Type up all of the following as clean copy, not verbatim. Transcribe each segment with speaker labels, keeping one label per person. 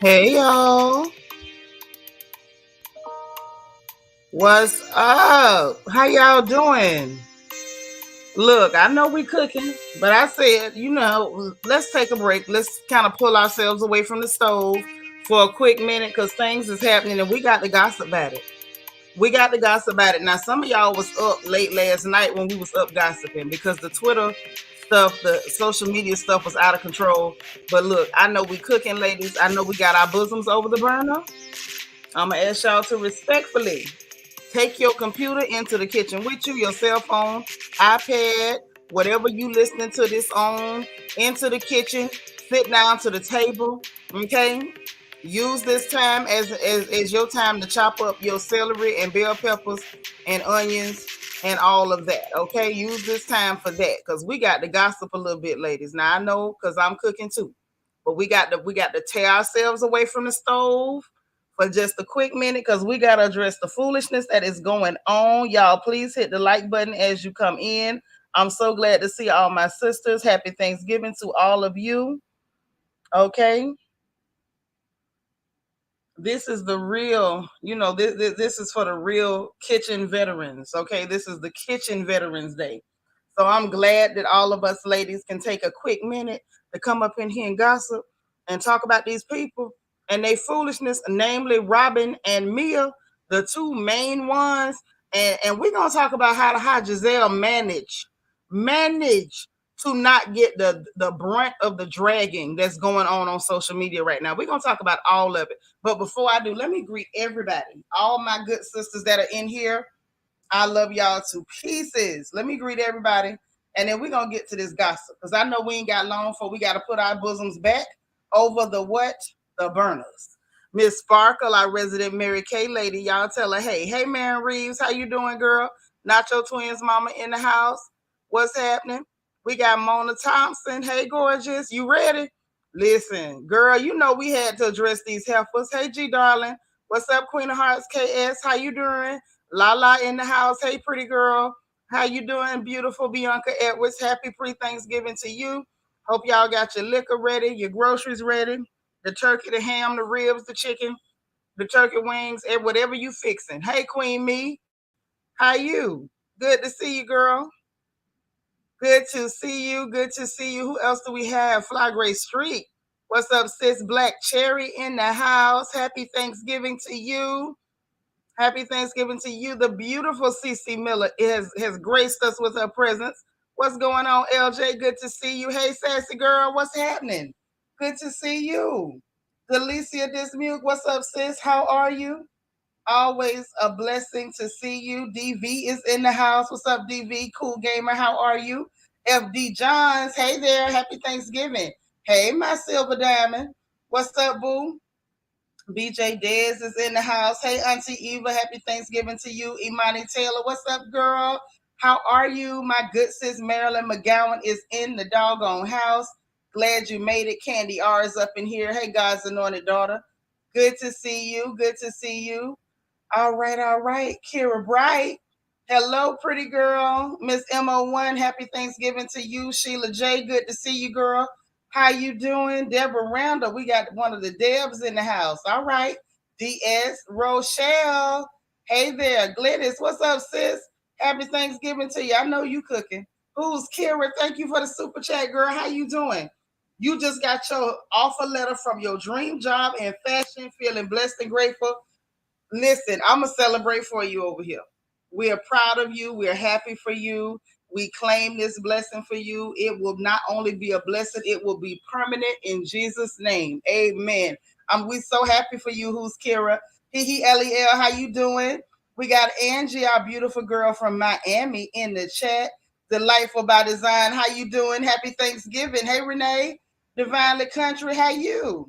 Speaker 1: Hey y'all, what's up? How y'all doing? Look, I know we cooking, but I said, let's take a break. Let's kind of pull ourselves away from the stove for a quick minute because things is happening and we got to gossip about it. We got to gossip about it. Now, some of y'all was up late last night when we was up gossiping because the Twitter stuff, the social media stuff was out of control. But look, I know we cooking, ladies. I know we got our bosoms over the burner. I'm gonna ask y'all to respectfully take your computer into the kitchen with you, your cell phone, iPad, whatever you listening to this on, into the kitchen, sit down to the table, okay? Use this time as your time to chop up your celery and bell peppers and onions and all of that, okay? Use this time for that because we got to gossip a little bit, ladies. Now I know because I'm cooking too, but we got to tear ourselves away from the stove for just a quick minute because we got to address the foolishness that is going on. Y'all, please hit the like button as you come in. I'm so glad to see all my sisters. Happy Thanksgiving to all of you. Okay. This is the real, this is for the real kitchen veterans. Okay. This is the Kitchen Veterans Day. So I'm glad that all of us ladies can take a quick minute to come up in here and gossip and talk about these people and their foolishness, namely Robyn and Mia, the two main ones. And we're gonna talk about how Giselle manage to not get the brunt of the dragging that's going on social media right now. We're gonna talk about all of it. But before I do, let me greet everybody, all my good sisters that are in here. I love y'all to pieces. Let me greet everybody, and then we're gonna get to this gossip because I know we ain't got long for we got to put our bosoms back over the what? The burners. Miss Sparkle, our resident Mary Kay lady, y'all tell her, hey, Mary Reeves, how you doing, girl? Nacho Twins mama in the house. What's happening? We got Mona Thompson. Hey, gorgeous. You ready? Listen, girl, you know we had to address these heifers. Hey, G darling. What's up, Queen of Hearts KS? How you doing? Lala in the house. Hey, pretty girl. How you doing, beautiful Bianca Edwards? Happy pre-Thanksgiving to you. Hope y'all got your liquor ready, your groceries ready, the turkey, the ham, the ribs, the chicken, the turkey wings, and whatever you fixing. Hey, Queen Me. How you? Good to see you, girl. Good to see you. Good to see you. Who else do we have? Fly Gray Street. What's up, sis? Black Cherry in the house. Happy Thanksgiving to you. Happy Thanksgiving to you. The beautiful CC Miller has graced us with her presence. What's going on, LJ? Good to see you. Hey, sassy girl, what's happening? Good to see you. Delicia Dismute, what's up, sis? How are you? Always a blessing to see you. DV is in the house. What's up, DV? Cool gamer, how are you? FD Johns, hey there. Happy Thanksgiving. Hey, my silver diamond. What's up, boo? BJ Dez is in the house. Hey, Auntie Eva, happy Thanksgiving to you. Imani Taylor, what's up, girl? How are you? My good sis Marilyn McGowan is in the doggone house. Glad you made it. Candy R is up in here. Hey, God's anointed daughter. Good to see you. Good to see you. All right, all right. Kira Bright. Hello, pretty girl. Miss MO1, happy Thanksgiving to you. Sheila J, good to see you, girl. How you doing? Deborah Randall, we got one of the Debs in the house. All right. DS Rochelle. Hey there. Glennis, what's up, sis? Happy Thanksgiving to you. I know you cooking. Who's Kira? Thank you for the super chat, girl. How you doing? You just got your offer letter from your dream job in fashion, feeling blessed and grateful. Listen, I'm going to celebrate for you over here. We are proud of you. We're happy for you. We claim this blessing for you. It will not only be a blessing, it will be permanent in Jesus' name. Amen. We so happy for you. Who's Kira? Lel, how you doing? We got Angie, our beautiful girl from Miami, in the chat. Delightful by Design. How you doing? Happy Thanksgiving. Hey, Renee. Divinely Country. How you?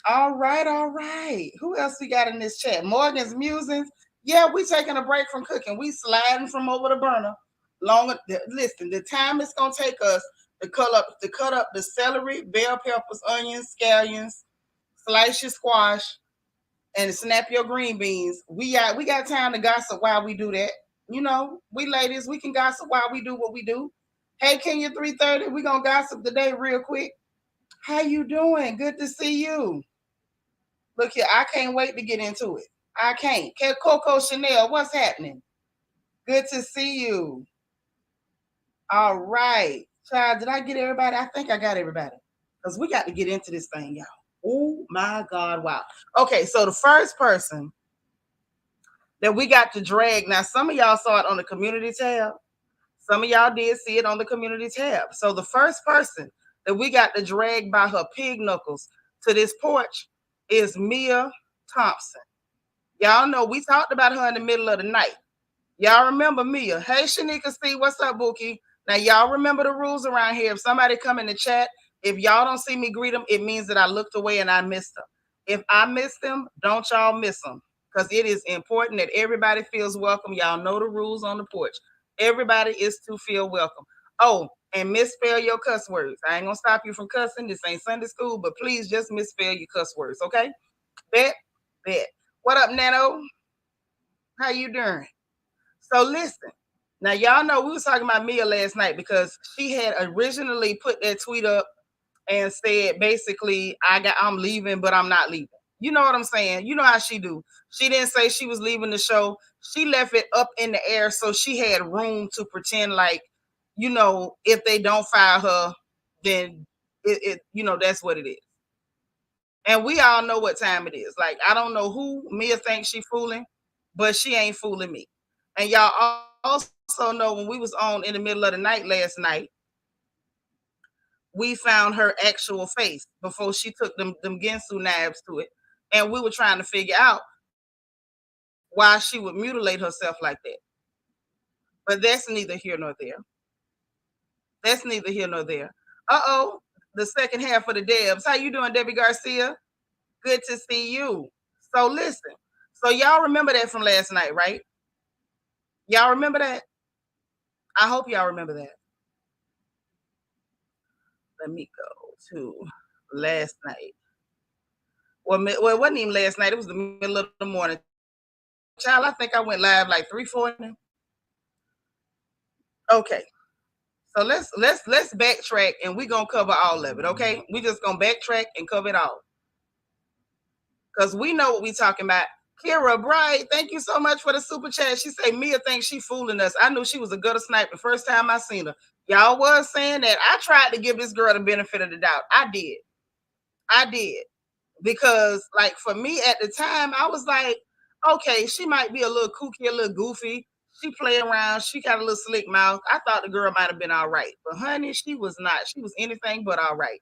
Speaker 1: All right, all right. Who else we got in this chat? Morgan's Musings. Yeah, we taking a break from cooking. We sliding from over the burner. Listen, the time it's gonna take us to cut up the celery, bell peppers, onions, scallions, slice your squash, and snap your green beans. We got time to gossip while we do that. You know, we ladies, we can gossip while we do what we do. Hey, Kenya 330, we gonna gossip today real quick. How you doing? Good to see you. Look here, I can't wait to get into it. I can't. Coco Chanel, what's happening? Good to see you. All right. Child, did I get everybody? I think I got everybody. Because we got to get into this thing, y'all. Oh my God. Wow. Okay, so the first person that we got to drag. Now, some of y'all saw it on the community tab. Some of y'all did see it on the community tab. So the first person that we got to drag by her pig knuckles to this porch is Mia Thompson. Y'all know we talked about her in the middle of the night. Y'all remember Mia? Hey, Shanika C, what's up, Bookie? Now, y'all remember the rules around here. If somebody come in the chat, if y'all don't see me greet them, it means that I looked away and I missed them. If I missed them, don't y'all miss them, because it is important that everybody feels welcome. Y'all know the rules on the porch. Everybody is to feel welcome. Oh, and misspell your cuss words. I ain't gonna stop you from cussing. This ain't Sunday school, but please just misspell your cuss words, okay? Bet, bet. What up, Nano? How you doing? So listen. Now y'all know we was talking about Mia last night because she had originally put that tweet up and said basically I'm leaving, but I'm not leaving. You know what I'm saying? You know how she do. She didn't say she was leaving the show. She left it up in the air so she had room to pretend like, you know, if they don't fire her, then it you know, that's what it is. And we all know what time it is. Like, I don't know who Mia thinks she fooling, but she ain't fooling me. And y'all also know when we was on in the middle of the night last night, we found her actual face before she took them Ginsu knives to it. And we were trying to figure out why she would mutilate herself like that. But that's neither here nor there. That's neither here nor there. Uh-oh, the second half of the Debs. How you doing, Debbie Garcia? Good to see you. So listen. So y'all remember that from last night, right? Y'all remember that? I hope y'all remember that. Let me go to last night. Well, it wasn't even last night. It was the middle of the morning. Child, I think I went live like 3:40. Okay. So let's backtrack and we're gonna cover all of it, okay? We just gonna backtrack and cover it all. Because we know what we talking about. Kira Bright, thank you so much for the super chat. She said Mia thinks she fooling us. I knew she was a gutter sniper the first time I seen her. Y'all was saying that. I tried to give this girl the benefit of the doubt. I did. Because like for me at the time, I was like, okay, she might be a little kooky, a little goofy. She play around. She got a little slick mouth. I thought the girl might have been all right. But honey, she was not. She was anything but all right.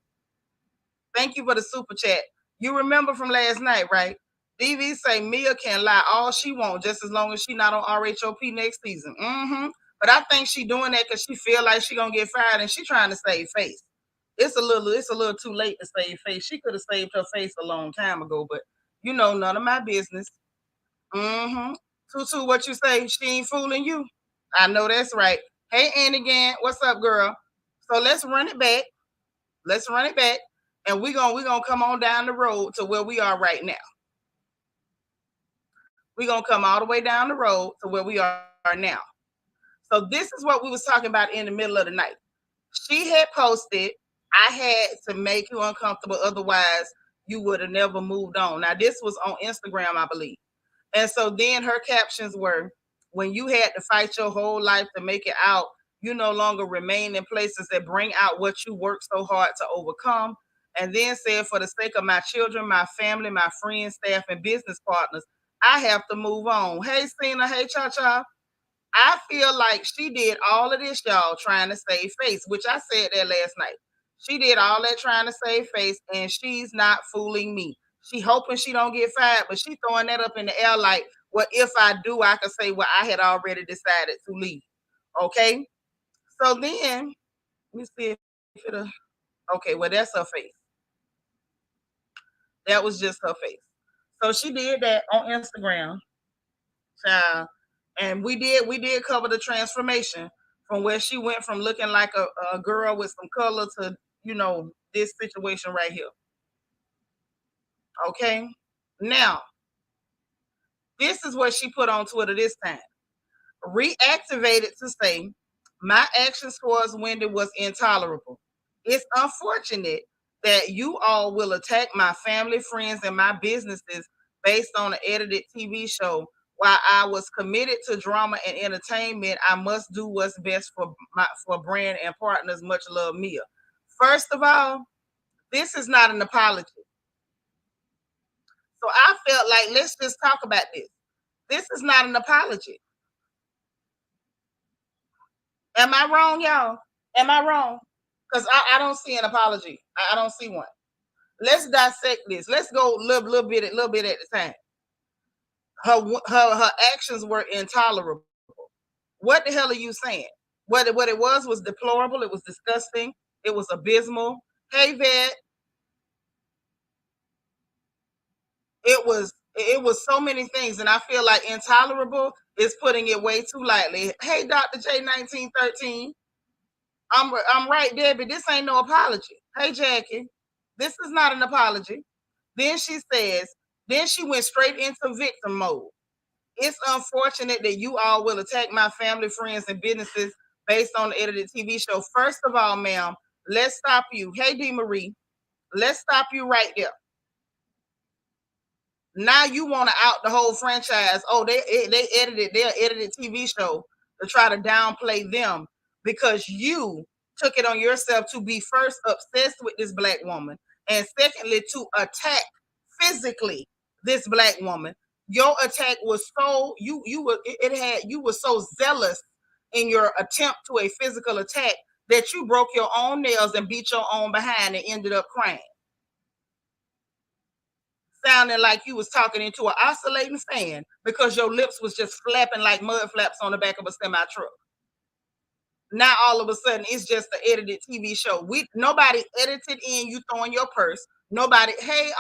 Speaker 1: Thank you for the super chat. You remember from last night, right? DV say Mia can lie all she wants just as long as she not on RHOP next season. But I think she doing that because she feel like she gonna get fired and she trying to save face. It's a little too late to save face. She could have saved her face a long time ago, but you know, none of my business. Tutu, what you say? She ain't fooling you. I know that's right. Hey, Anigan, what's up, girl? So let's run it back. Let's run it back, and we gonna come on down the road to where we are right now. We're gonna come all the way down the road to where we are now. So this is what we was talking about in the middle of the night. She had posted, I had to make you uncomfortable, otherwise you would have never moved on. Now, this was on Instagram, I believe. And so then her captions were, when you had to fight your whole life to make it out, you no longer remain in places that bring out what you worked so hard to overcome. And then said, for the sake of my children, my family, my friends, staff, and business partners, I have to move on. Hey, Cena. Hey, Cha Cha. I feel like she did all of this, y'all, trying to save face, which I said that last night. She did all that trying to save face, and she's not fooling me. She hoping she don't get fired, but she throwing that up in the air like, well, if I do, I can say, well, I had already decided to leave. Okay? So then, let me see if it'll, okay, well, that's her face. That was just her face. So she did that on Instagram. And we did cover the transformation from where she went from looking like a girl with some color to, you know, this situation right here. Okay. Now, This is what she put on Twitter this time. Reactivated to say, my actions towards Wendy was intolerable. It's unfortunate that you all will attack my family, friends, and my businesses based on an edited TV show. While I was committed to drama and entertainment, I must do what's best for brand and partners. Much love, Mia. First of all, this is not an apology. So I felt like let's just talk about this. This is not an apology. Am I wrong, y'all? Am I wrong? Because I don't see an apology. I don't see one. Let's dissect this. Let's go little bit at the time. Her actions were intolerable. What the hell are you saying? What it was deplorable. It was disgusting. It was abysmal. Hey, vet. It was so many things, and I feel like intolerable is putting it way too lightly. Hey, Dr. J 1913. I'm right there, but this ain't no apology. Hey, Jackie, this is not an apology. Then she says, then she went straight into victim mode. It's unfortunate that you all will attack my family, friends, and businesses based on the edited TV show. First of all, ma'am, let's stop you. Hey, D. Marie, let's stop you right there. Now you want to out the whole franchise. Oh, they edited their edited TV show to try to downplay them because you took it on yourself to be first obsessed with this black woman and secondly to attack physically this black woman. Your attack was so you were so zealous in your attempt to a physical attack that you broke your own nails and beat your own behind and ended up crying, sounding like you was talking into an oscillating fan because your lips was just flapping like mud flaps on the back of a semi truck. Now all of a sudden it's just an edited TV show. Nobody edited in you throwing your purse. Nobody, hey,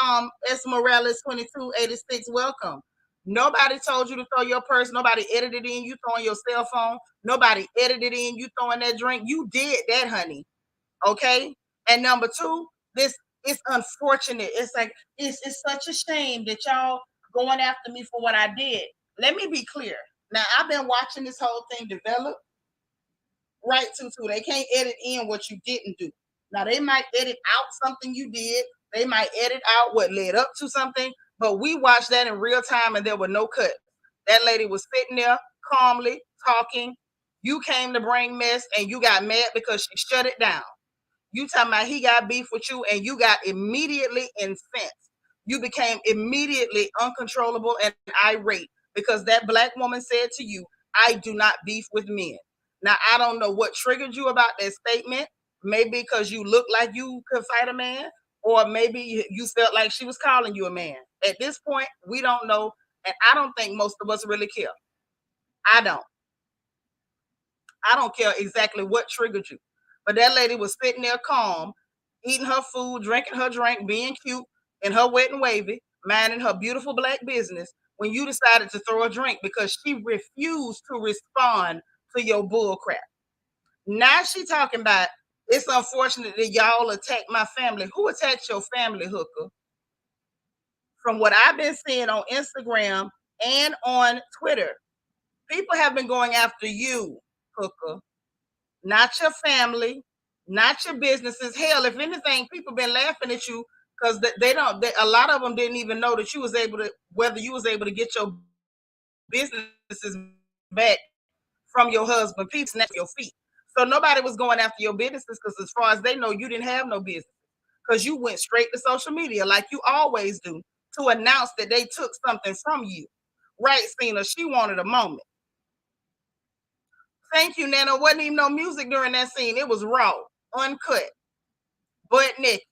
Speaker 1: Esmeralda 2286, welcome. Nobody told you to throw your purse. Nobody edited in you throwing your cell phone. Nobody edited in you throwing that drink. You did that, honey. Okay. And number two, this is unfortunate. It's like it's such a shame that y'all going after me for what I did. Let me be clear. Now I've been watching this whole thing develop. Right, Tutu. They can't edit in what you didn't do. Now they might edit out something you did. They might edit out what led up to something, but we watched that in real time and there were no cuts. That lady was sitting there calmly talking. You came to bring mess and you got mad because she shut it down. You talking about he got beef with you and you got immediately incensed. You became immediately uncontrollable and irate because that black woman said to you, I do not beef with men. Now, I don't know what triggered you about that statement. Maybe because you look like you could fight a man, or maybe you felt like she was calling you a man. At this point, we don't know. And I don't think most of us really care. I don't. I don't care exactly what triggered you. But that lady was sitting there calm, eating her food, drinking her drink, being cute in her wet and wavy, minding her beautiful black business when you decided to throw a drink because she refused to respond to your bull crap. Now she talking about it's unfortunate that y'all attack my family. Who attacked your family, hooker? From what I've been seeing on Instagram and on Twitter, people have been going after you, hooker, not your family, not your businesses. Hell, if anything, people been laughing at you because they don't. A lot of them didn't even know that you was able to, whether you was able to get your businesses back from your husband. People snap your feet. So nobody was going after your businesses because, as far as they know, you didn't have no business because you went straight to social media like you always do to announce that they took something from you. Right, Cena? She wanted a moment. Thank you, Nana. Wasn't even no music during that scene. It was raw, uncut, butt naked.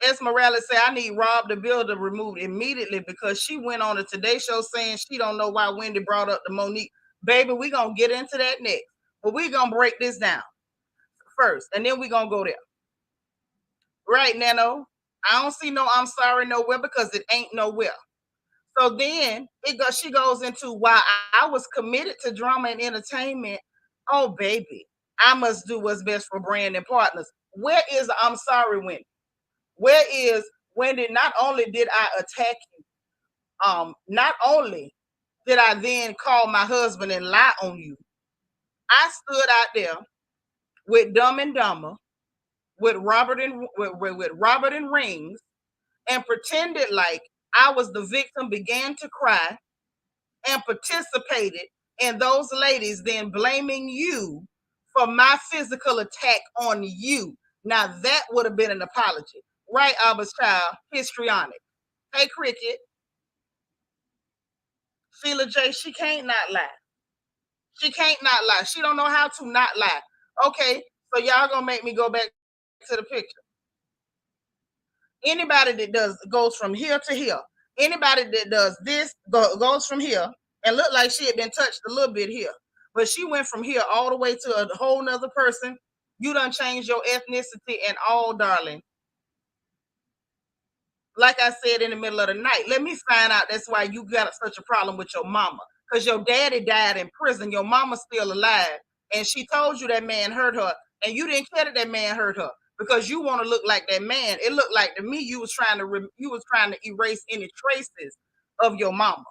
Speaker 1: Esmeralda said, I need Rob the Builder removed immediately because she went on a Today Show saying she don't know why Wendy brought up the Monique. Baby, we're going to get into that next. But we're going to break this down first, and then we're going to go there. Right, Nano? I don't see no I'm sorry nowhere because it ain't nowhere. So then she goes into why I was committed to drama and entertainment. Oh, baby, I must do what's best for brand and partners. Where is I'm sorry, Wendy? Where is Wendy? Not only did I attack you, not only did I then call my husband and lie on you. I stood out there with Dumb and Dumber, with Robert and Rings, and pretended like I was the victim, began to cry, and participated in those ladies then blaming you for my physical attack on you. Now that would have been an apology. Right, Abba's child, histrionic. Hey, Cricket, Sheila J, she can't not lie. She can't not lie. She don't know how to not lie. Okay, so y'all gonna make me go back to the picture. Anybody that goes from here to here, anybody that does this goes from here and look like she had been touched a little bit here, but she went from here all the way to a whole nother person. You done changed your ethnicity and all, darling. Like I said in the middle of the night, let me find out that's why you got such a problem with your mama. Because your daddy died in prison, your mama's still alive, and she told you that man hurt her, and you didn't care that that man hurt her because you want to look like that man. It looked like to me you was trying to erase any traces of your mama.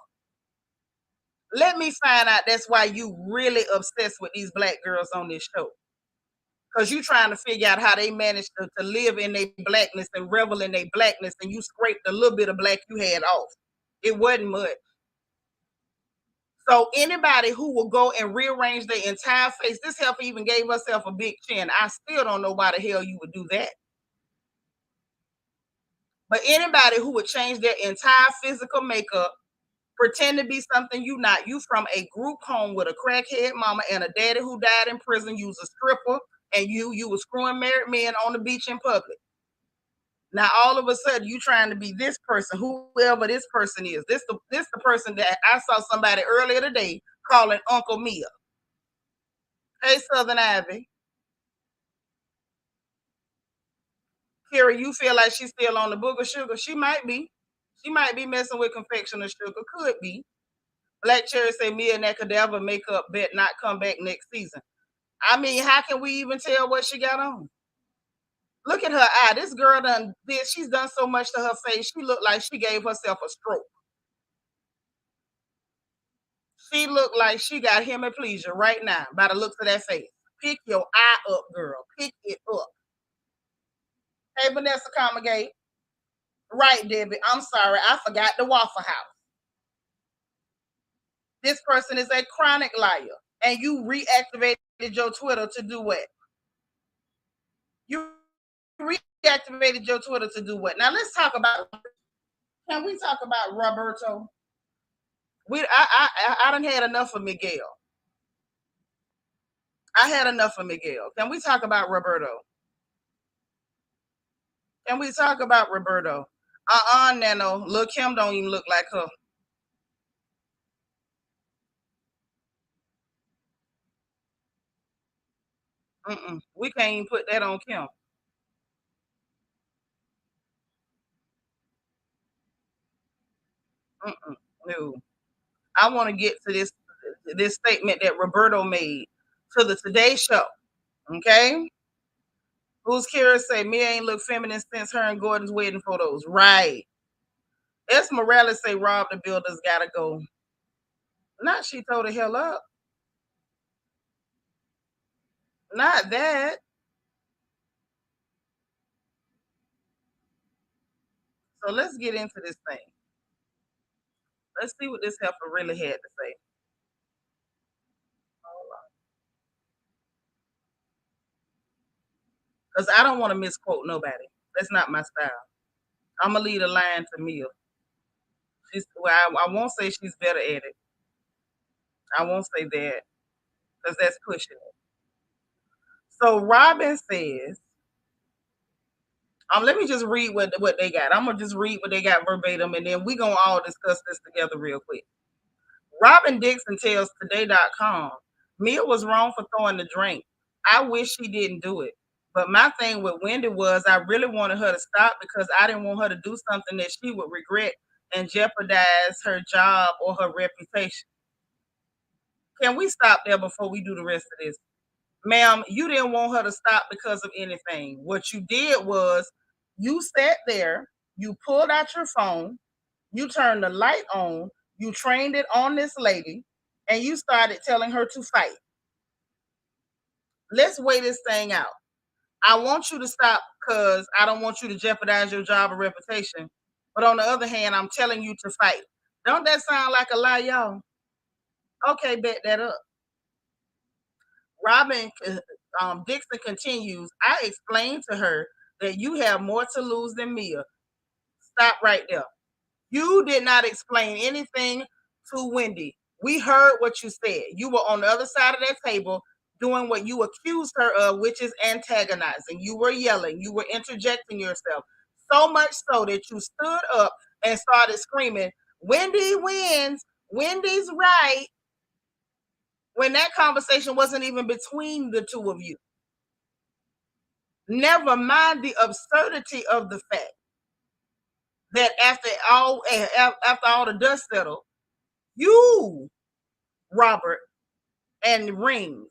Speaker 1: Let me find out that's why you really obsessed with these black girls on this show. Because you trying to figure out how they managed to live in their blackness and revel in their blackness, and you scraped a little bit of black you had off. It wasn't much. So anybody who will go and rearrange their entire face, this heifer even gave herself a big chin. I still don't know why the hell you would do that. But anybody who would change their entire physical makeup, pretend to be something you not, you from a group home with a crackhead mama and a daddy who died in prison, you was a stripper, and you was screwing married men on the beach in public. Now all of a sudden you trying to be this person, whoever this person is. This the person that I saw somebody earlier today calling Uncle Mia. Hey, Southern Ivy. Kira, you feel like she's still on the booger sugar? She might be. She might be messing with confectioner sugar. Could be. Black Cherry say Mia and that cadaver makeup bet not come back next season. I mean, how can we even tell what she got on? Look at her eye. This girl she's done so much to her face. She looked like she gave herself a stroke. She looked like she got hemiplegia right now by the looks of that face. Pick your eye up, girl. Pick it up. Hey, Vanessa Comagate. Right, Debbie. I'm sorry. I forgot the Waffle House. This person is a chronic liar. And you reactivated your Twitter to do what? You reactivated your Twitter to do what? Now let's talk about. Can we talk about Roberto? I done had enough of Miguel. I had enough of Miguel. Can we talk about Roberto? Can we talk about Roberto? Nano. Lil' Kim don't even look like her. We can't even put that on Kim. No. I want to get to this statement that Roberto made to the Today Show. Okay. Who's Kira say Mia ain't look feminine since her and Gordon's wedding photos. Right. Esmeralda say Rob the Builder's gotta go. Not she told the hell up. Not that. So let's get into this thing. Let's see what this heifer really had to say. Because I don't want to misquote nobody. That's not my style. I'm gonna leave a line to Mia. I won't say she's better at it. I won't say that because that's pushing it. So Robyn says, let me just read what they got. I'm gonna just read what they got verbatim, and then we gonna all discuss this together real quick. Robyn Dixon tells Today.com, Mia was wrong for throwing the drink. I wish she didn't do it. But my thing with Wendy was I really wanted her to stop because I didn't want her to do something that she would regret and jeopardize her job or her reputation. Can we stop there before we do the rest of this? Ma'am, you didn't want her to stop because of anything. What you did was you sat there, you pulled out your phone, you turned the light on, You trained it on this lady and you started telling her to fight. Let's weigh this thing out. I want you to stop because I don't want you to jeopardize your job or reputation. But on the other hand, I'm telling you to fight. Don't that sound like a lie, y'all? Okay, bet that up. Robyn Dixon continues, I explained to her that you have more to lose than Mia. Stop right there. You did not explain anything to Wendy. We heard what you said. You were on the other side of that table doing what you accused her of, which is antagonizing. You were yelling, you were interjecting yourself. So much so that you stood up and started screaming, Wendy wins, Wendy's right, when that conversation wasn't even between the two of you. Never mind the absurdity of the fact that after all the dust settled, you, Robert, and Rings,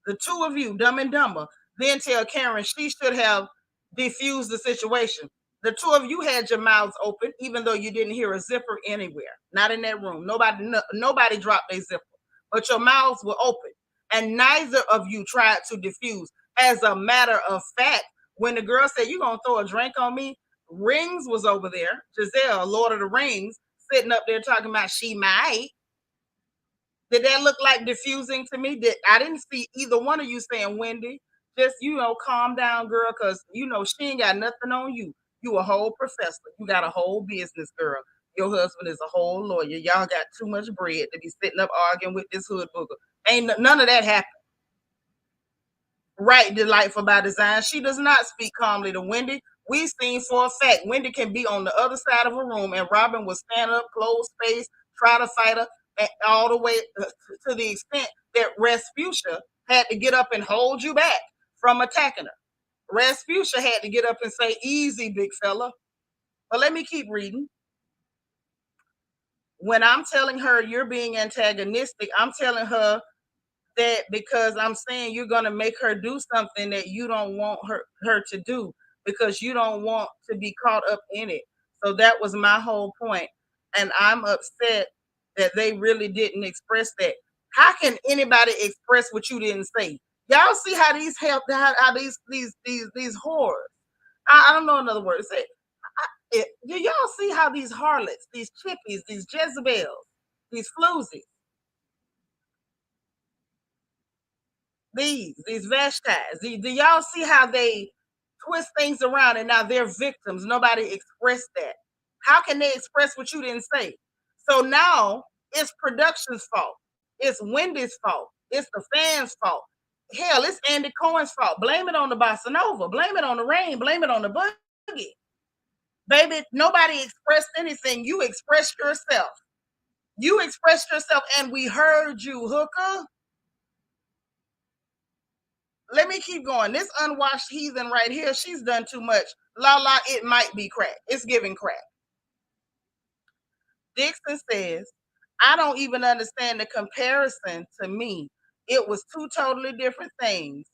Speaker 1: the two of you, Dumb and Dumber, then tell Karen she should have diffused the situation. The two of you had your mouths open, even though you didn't hear a zipper anywhere. Not in that room. Nobody dropped a zipper, but your mouths were open, and neither of you tried to diffuse. As a matter of fact, when the girl said, "You gonna throw a drink on me," Rings was over there. Giselle, Lord of the Rings, sitting up there talking about she might. Did that look like diffusing to me? I didn't see either one of you saying, Wendy, just calm down, girl, because she ain't got nothing on you. You a whole professor. You got a whole business, girl. Your husband is a whole lawyer. Y'all got too much bread to be sitting up arguing with this hood booger. Ain't none of that happened. Right, delightful by design. She does not speak calmly to Wendy. We've seen for a fact Wendy can be on the other side of a room and Robyn will stand up, close space, try to fight her, all the way to the extent that Respucia had to get up and hold you back from attacking her. Respucia had to get up and say, easy, big fella. But let me keep reading. When I'm telling her you're being antagonistic, I'm telling her that because I'm saying you're going to make her do something that you don't want her to do because you don't want to be caught up in it. So that was my whole point. And I'm upset that they really didn't express that. How can anybody express what you didn't say? Y'all see how these help how these whores. I don't know another word to say. Do y'all see how these harlots, these chippies, these Jezebels, these floozies, these Vashtis. Do y'all see how they twist things around and now they're victims? Nobody expressed that. How can they express what you didn't say? So now it's production's fault. It's Wendy's fault. It's the fans' fault. Hell, it's Andy Cohen's fault. Blame it on the bossa nova. Blame it on the rain. Blame it on the boogie. Baby, nobody expressed anything. You expressed yourself. You expressed yourself and we heard you, hooker. Let me keep going. This unwashed heathen right here, she's done too much. La, it might be crack. It's giving crack. Dixon says, I don't even understand the comparison to me. It was two totally different things.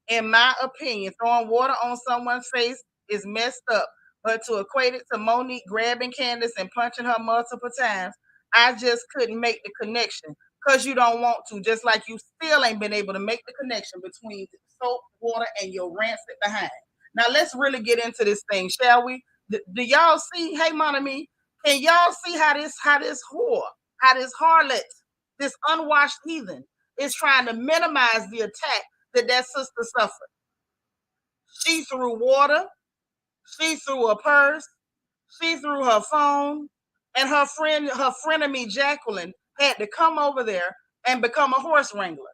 Speaker 1: In my opinion, throwing water on someone's face is messed up. But to equate it to Monique grabbing Candace and punching her multiple times, I just couldn't make the connection because you don't want to, just like you still ain't been able to make the connection between soap, water, and your rancid behind. Now let's really get into this thing, shall we? Do y'all see? Hey, Monami, can y'all see how this whore, how this harlot, this unwashed heathen is trying to minimize the attack that sister suffered? She threw water, she threw a purse, she threw her phone, and her frenemy Jacqueline had to come over there and become a horse wrangler.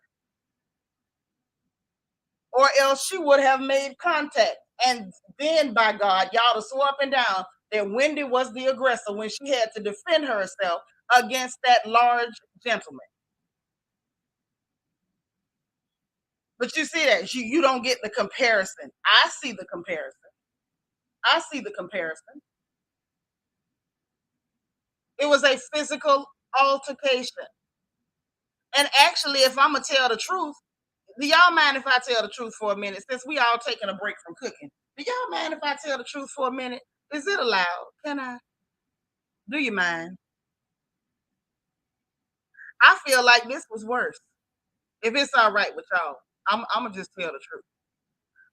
Speaker 1: Or else she would have made contact. And then, by God, y'all to swore up and down that Wendy was the aggressor when she had to defend herself against that large gentleman. But you see that you don't get the comparison. I see the comparison. I see the comparison. It was a physical altercation. And actually, if I'm gonna tell the truth, do y'all mind if I tell the truth for a minute? Since we all taking a break from cooking, do y'all mind if I tell the truth for a minute? Is it allowed? Can I? Do you mind? I feel like this was worse. If it's all right with y'all, I'm gonna just tell the truth.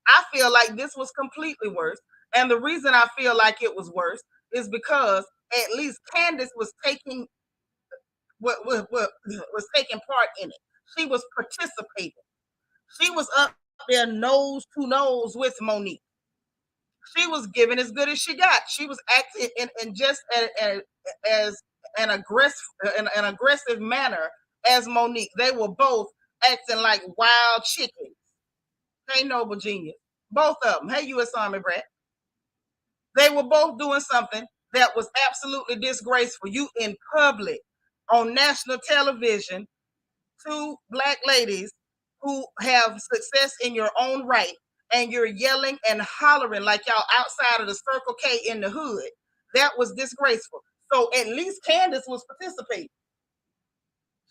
Speaker 1: I feel like this was completely worse. And the reason I feel like it was worse is because at least Candace was taking was taking part in it. She was participating. She was up there nose to nose with Monique. She was giving as good as she got. She was acting in just as an aggressive manner as Monique. They were both acting like wild chickens. Hey, Noble Genius. Both of them. Hey, U.S. Army brat. They were both doing something that was absolutely disgraceful. You in public on national television, two black ladies who have success in your own right, and you're yelling and hollering like y'all outside of the Circle K in the hood. That was disgraceful. So at least Candace was participating.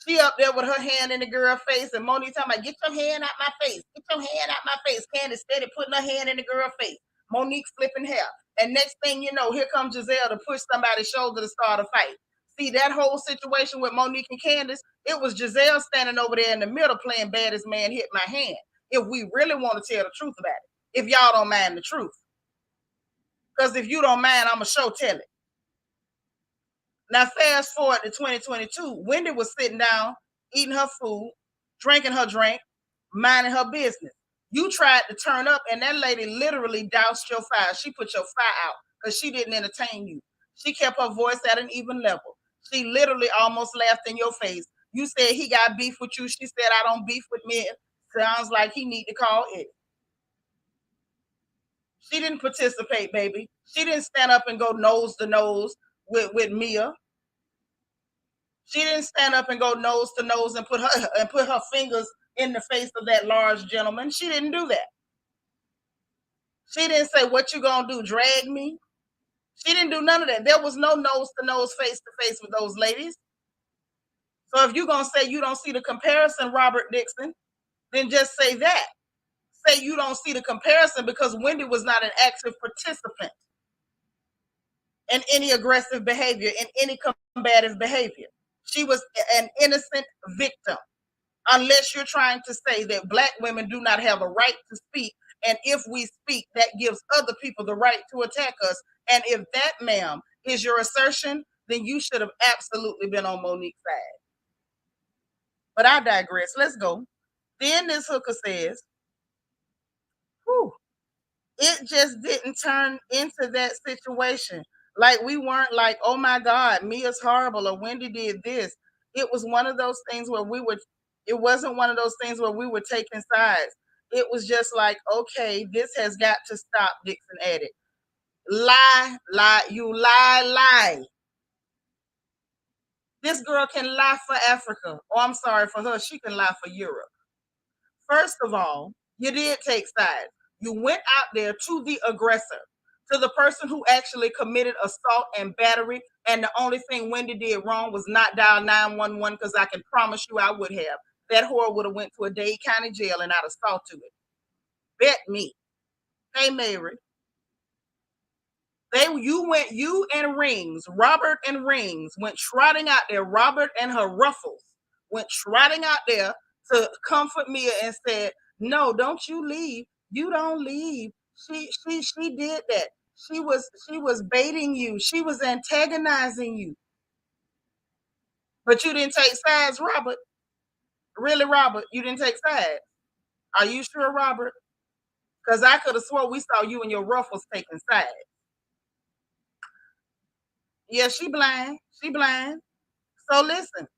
Speaker 1: She up there with her hand in the girl's face, and Monique talking about, get your hand out my face. Get your hand out my face. Candace steady putting her hand in the girl's face. Monique flipping hair. And next thing you know, here comes Giselle to push somebody's shoulder to start a fight. See, that whole situation with Monique and Candace, it was Giselle standing over there in the middle playing baddest man hit my hand. If we really want to tell the truth about it. If y'all don't mind the truth. Because if you don't mind, I'm going to show tell it. Now, fast forward to 2022, Wendy was sitting down, eating her food, drinking her drink, minding her business. You tried to turn up, and that lady literally doused your fire. She put your fire out because she didn't entertain you. She kept her voice at an even level. She literally almost laughed in your face. You said he got beef with you. She said, I don't beef with men. Sounds like he need to call it. She didn't participate, baby. She didn't stand up and go nose to nose with Mia. She didn't stand up and go nose to nose and put her fingers in the face of that large gentleman. She didn't do that. She didn't say, what you gonna do, drag me? She didn't do none of that. There was no nose to nose, face to face with those ladies. So if you're gonna say you don't see the comparison, Robert Dixon, then just say that. Say you don't see the comparison because Wendy was not an active participant in any aggressive behavior, in any combative behavior. She was an innocent victim. Unless you're trying to say that black women do not have a right to speak. And if we speak, that gives other people the right to attack us. And if that, ma'am, is your assertion, then you should have absolutely been on Monique's side. But I digress. Let's go. Then this hooker says, whew, it just didn't turn into that situation. Like we weren't like, oh my God, Mia's horrible or Wendy did this. It was one of those things where it wasn't one of those things where we were taking sides. It was just like, okay, this has got to stop, Dixon added. Lie, you lie. This girl can lie for Africa. Oh, I'm sorry for her. She can lie for Europe. First of all, you did take sides. You went out there to the aggressor, to the person who actually committed assault and battery. And the only thing Wendy did wrong was not dial 911 because I can promise you I would have. That whore would have went to a Dade County jail and I'd have saw to it. Bet me. Hey, Mary. You and Rings, Robert and Rings went trotting out there. Robert and her ruffles went trotting out there to comfort Mia and said, no, don't you leave. You don't leave. She did that. She was baiting you. She was antagonizing you. But you didn't take sides, Robert. Really, Robert, you didn't take sides. Are you sure, Robert? Because I could have swore we saw you and your ruffles taking sides. Yeah, she blind. She blind. So listen.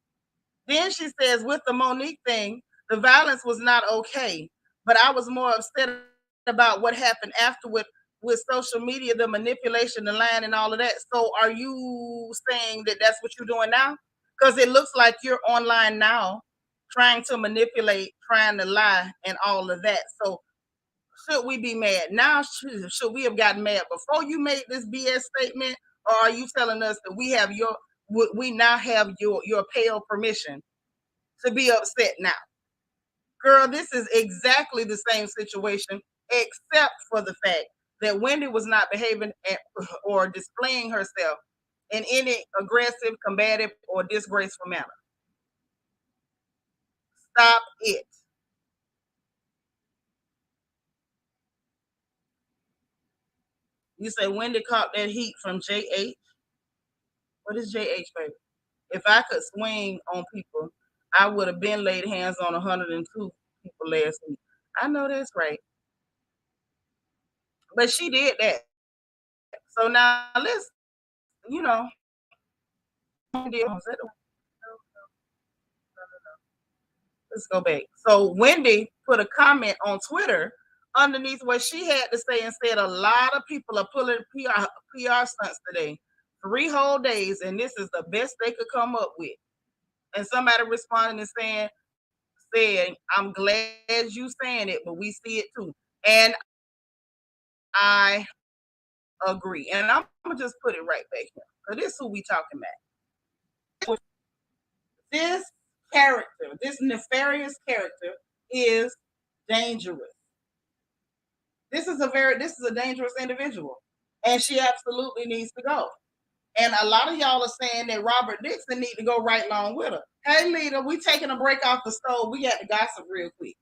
Speaker 1: Then she says, with the Monique thing, the violence was not okay. But I was more upset about what happened afterward with social media, the manipulation, the lying, and all of that. So are you saying that that's what you're doing now? Because it looks like you're online now trying to manipulate, trying to lie, and all of that. So should we be mad now? Should we have gotten mad before you made this BS statement, or are you telling us that we now have your pale permission to be upset now? Girl, this is exactly the same situation, except for the fact that Wendy was not behaving or displaying herself in any aggressive, combative, or disgraceful manner. Stop it. You say Wendy caught that heat from JH. What is JH, baby? If I could swing on people, I would have been laid hands on 102 people last week. I know that's right. But she did that. So now let's, you know, let's go back. So Wendy put a comment on Twitter underneath what she had to say and said a lot of people are pulling PR stunts today. 3 whole days, and this is the best they could come up with. And somebody responding and saying, I'm glad you saying it, but we see it too. And I agree. And I'm gonna just put it right back here. So this is who we talking about. This character, this nefarious character, is dangerous. This is a dangerous individual, and she absolutely needs to go. And a lot of y'all are saying that Robert Dixon need to go right along with her. Hey, leader, we taking a break off the stove. We got to gossip real quick.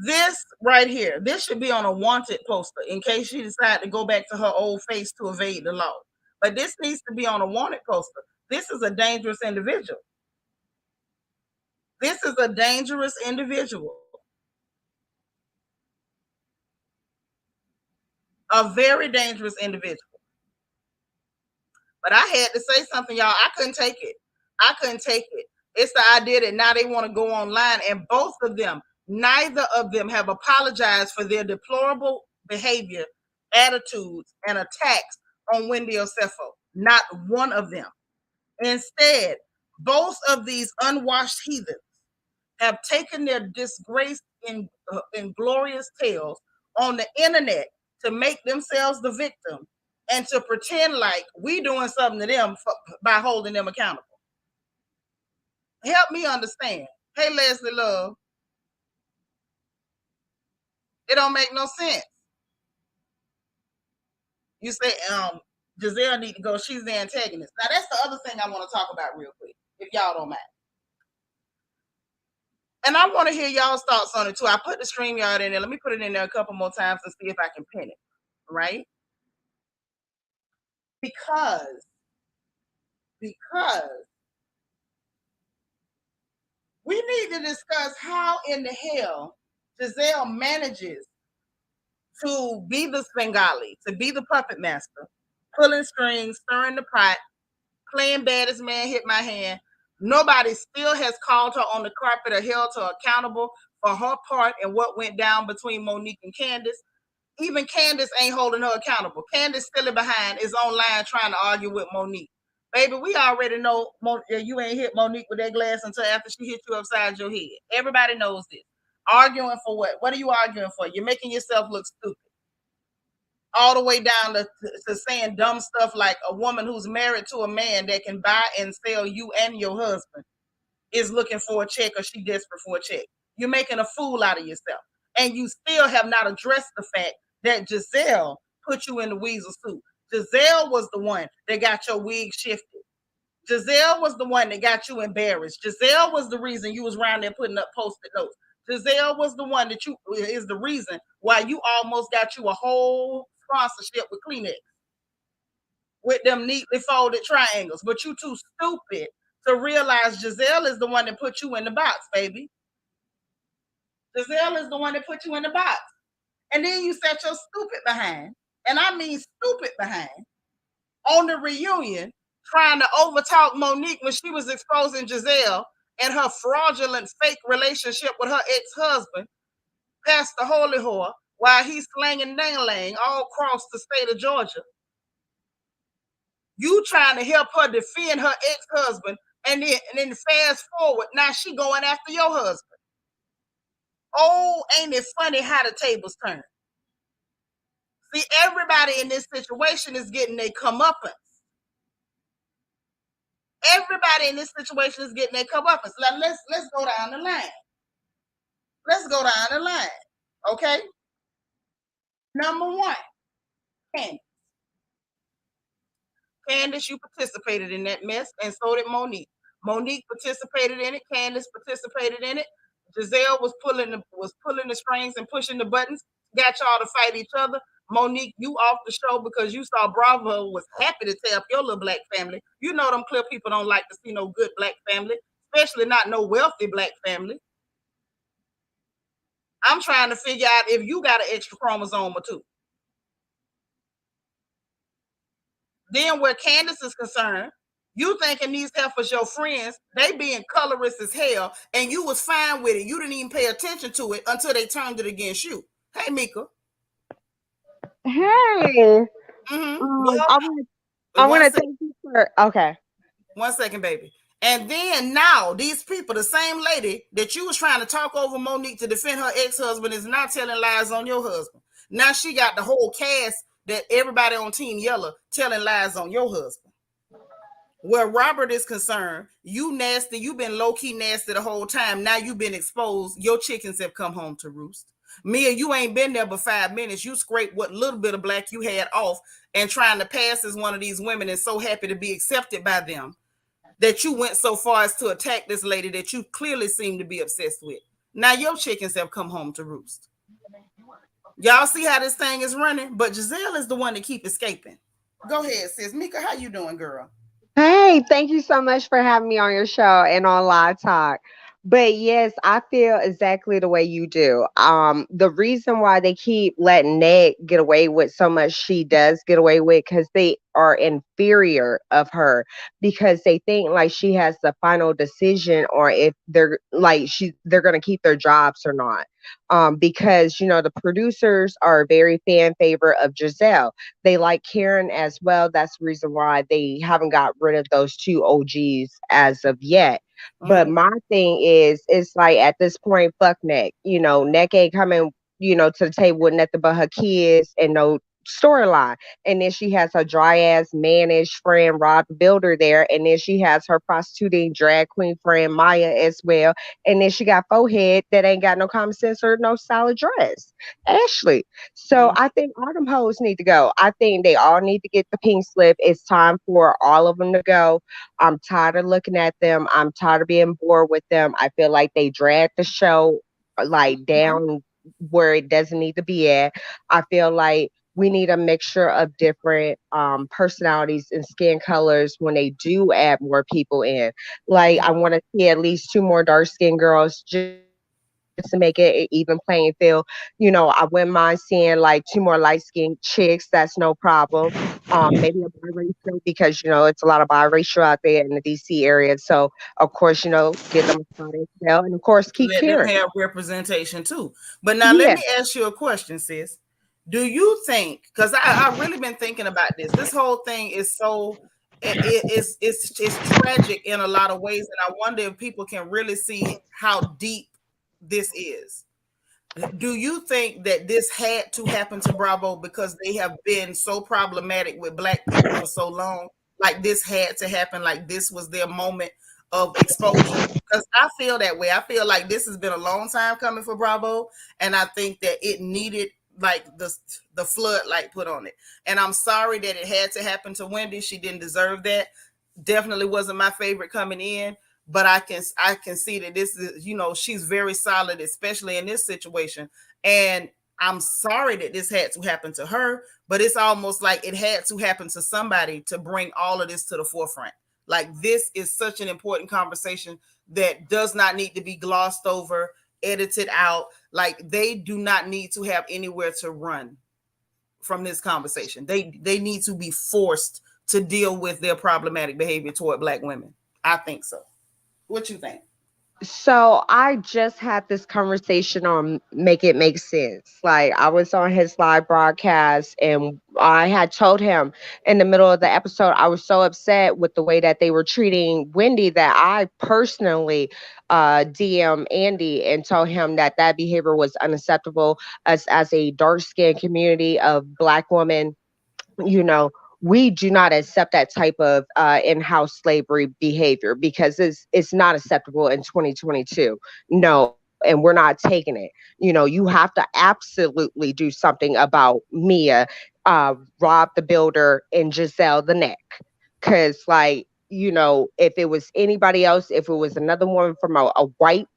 Speaker 1: This right here, this should be on a wanted poster in case she decide to go back to her old face to evade the law. But this needs to be on a wanted poster. This is a dangerous individual. This is a dangerous individual. A very dangerous individual. But I had to say something, y'all. I couldn't take it. I couldn't take it. It's the idea that now they want to go online, and both of them, neither of them have apologized for their deplorable behavior, attitudes, and attacks on Wendy Osefo. Not one of them. Instead, both of these unwashed heathens have taken their disgrace in glorious tales on the internet to make themselves the victim and to pretend like we doing something to them by holding them accountable. Help me understand. Hey, Leslie Love, it don't make no sense. You say, Giselle need to go. She's the antagonist. Now, that's the other thing I want to talk about real quick, if y'all don't mind. And I want to hear y'all's thoughts on it too. I put the StreamYard in there. Let me put it in there a couple more times and see if I can pin it. Right? Because because we need to discuss how in the hell Giselle manages to be the Svengali, to be the puppet master, pulling strings, stirring the pot, playing baddest man hit my hand. Nobody still has called her on the carpet or held her accountable for her part in what went down between Monique and Candace. Even Candace ain't holding her accountable. Candace still behind is online trying to argue with Monique. Baby, we already know you ain't hit Monique with that glass until after she hit you upside your head. Everybody knows this. Arguing for what? What are you arguing for? You're making yourself look stupid. All the way down to saying dumb stuff like a woman who's married to a man that can buy and sell you and your husband is looking for a check or she desperate for a check. You're making a fool out of yourself. And you still have not addressed the fact that Giselle put you in the weasel suit. Giselle was the one that got your wig shifted. Giselle was the one that got you embarrassed. Giselle was the reason you was around there putting up post-it notes. Giselle was the one that is the reason why you almost got you a whole sponsorship with Kleenex with them neatly folded triangles. But you too stupid to realize Giselle is the one that put you in the box, baby. Giselle is the one that put you in the box. And then you set your stupid behind, and I mean stupid behind, on the reunion trying to overtalk Monique when she was exposing Giselle and her fraudulent fake relationship with her ex-husband, Pastor Holy Whore, while he's slanging dang-lang all across the state of Georgia. You trying to help her defend her ex-husband, and then fast forward, now she going after your husband. Oh, ain't it funny how the tables turn? See, everybody in this situation is getting their comeuppance. Everybody in this situation is getting their comeuppance. Let's go down the line. Let's go down the line. Okay? Number one, Candace. Candace, you participated in that mess, and so did Monique. Monique participated in it. Candace participated in it. Giselle was pulling the strings and pushing the buttons. Got y'all to fight each other. Monique, you off the show because you saw Bravo was happy to tear up your little black family. You know them clear people don't like to see no good black family, especially not no wealthy black family. I'm trying to figure out if you got an extra chromosome or two. Then where Candace is concerned, you thinking these heifers your friends, they being colorist as hell, and you was fine with it. You didn't even pay attention to it until they turned it against you. Hey, Mika.
Speaker 2: Hey,
Speaker 1: Well,
Speaker 2: I want
Speaker 1: one
Speaker 2: to
Speaker 1: second,
Speaker 2: thank you for. Okay.
Speaker 1: 1 second, baby. And then now these people, the same lady that you was trying to talk over Monique to defend her ex-husband is not telling lies on your husband. Now she got the whole cast that everybody on Team Yellow telling lies on your husband. Where Robert is concerned, you nasty, you've been low-key nasty the whole time. Now you've been exposed. Your chickens have come home to roost. Mia, you ain't been there but 5 minutes. You scraped what little bit of black you had off and trying to pass as one of these women and so happy to be accepted by them that you went so far as to attack this lady that you clearly seem to be obsessed with. Now your chickens have come home to roost. Y'all see how this thing is running? But Giselle is the one that keep escaping. Go ahead, sis. Mika, how you doing, girl?
Speaker 2: Hey, thank you so much for having me on your show and on Live Talk. But yes, I feel exactly the way you do. The reason why they keep letting Ned get away with so much she does get away with because they are inferior of her because they think like she has the final decision or if they're gonna keep their jobs or not. Because the producers are very fan favorite of Giselle. They like Karen as well. That's the reason why they haven't got rid of those two OGs as of yet. But
Speaker 1: Mm-hmm.
Speaker 2: my thing is, it's like at this point, fuck Neck. Neck ain't coming, to the table with nothing but her kids and no storyline. And then she has her dry ass managed friend Rob the Builder there. And then she has her prostituting drag queen friend Maya as well. And then she got forehead that ain't got no common sense or no solid dress. Ashley. So
Speaker 1: Mm-hmm.
Speaker 2: I think all them hoes need to go. I think they all need to get the pink slip. It's time for all of them to go. I'm tired of looking at them. I'm tired of being bored with them. I feel like they drag the show like down where it doesn't need to be at. I feel like we need a mixture of different personalities and skin colors when they do add more people in. Like I want to see at least two more dark skinned girls just to make it an even playing field. I wouldn't mind seeing like two more light skinned chicks. That's no problem. Maybe a biracial because it's a lot of biracial out there in the DC area. So of course, give them a spot as well, and of course keep
Speaker 1: Let them
Speaker 2: Karen.
Speaker 1: have representation too. But now let
Speaker 2: Yeah.
Speaker 1: me ask you a question, sis. Do you think, because I really been thinking about this whole thing is so it's tragic in a lot of ways, and I wonder if people can really see how deep this is. Do you think that this had to happen to Bravo because they have been so problematic with black people for so long? Like this had to happen, like this was their moment of exposure? Because I feel that way. I feel like this has been a long time coming for Bravo, and I think that it needed like the floodlight put on it. And I'm sorry that it had to happen to Wendy. She didn't deserve that. Definitely wasn't my favorite coming in, but I can see that this is, she's very solid, especially in this situation. And I'm sorry that this had to happen to her, but it's almost like it had to happen to somebody to bring all of this to the forefront. Like this is such an important conversation that does not need to be glossed over, edited out. Like they do not need to have anywhere to run from this conversation. They need to be forced to deal with their problematic behavior toward black women. I think so. What you think?
Speaker 2: So I just had this conversation on Make It Make Sense. Like I was on his live broadcast and I had told him in the middle of the episode I was so upset with the way that they were treating Wendy that I personally DM Andy and told him that that behavior was unacceptable. As a dark skinned community of black women, you know we do not accept that type of in-house slavery behavior because it's not acceptable in 2022. No, and we're not taking it. You have to absolutely do something about Mia, Rob the Builder, and Giselle the Neck, because like if it was anybody else, if it was another woman from a white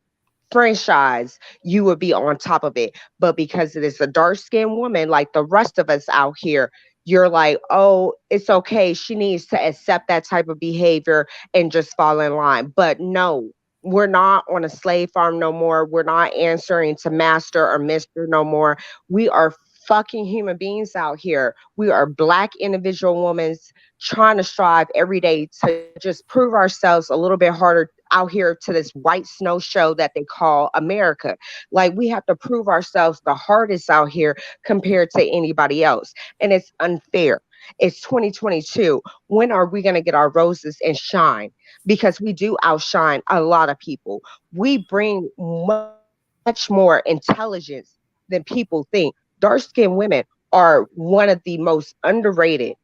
Speaker 2: franchise, you would be on top of it. But because it is a dark skinned woman like the rest of us out here, you're like, oh, it's okay. She needs to accept that type of behavior and just fall in line. But no, we're not on a slave farm no more. We're not answering to master or mister no more. We are fucking human beings out here. We are black individual women trying to strive every day to just prove ourselves a little bit harder out here to this white snow show that they call America. Like we have to prove ourselves the hardest out here compared to anybody else. And it's unfair. It's 2022. When are we going to get our roses and shine? Because we do outshine a lot of people. We bring much more intelligence than people think. Dark skinned women are one of the most underrated,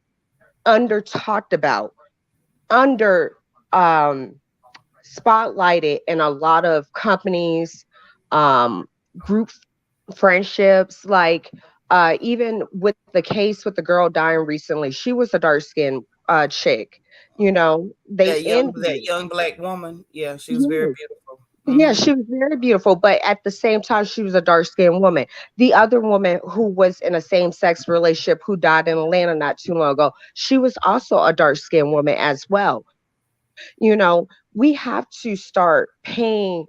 Speaker 2: under talked about, under um, spotlighted in a lot of companies, um, group friendships. Like even with the case with the girl dying recently, she was a dark skinned chick. They
Speaker 1: That
Speaker 2: envy.
Speaker 1: young black woman. Yeah, she was very
Speaker 2: Yes.
Speaker 1: beautiful.
Speaker 2: Yeah,
Speaker 1: Hmm.
Speaker 2: she was very beautiful, but at the same time, she was a dark skinned woman. The other woman who was in a same sex relationship who died in Atlanta not too long ago, she was also a dark skinned woman as well. We have to start paying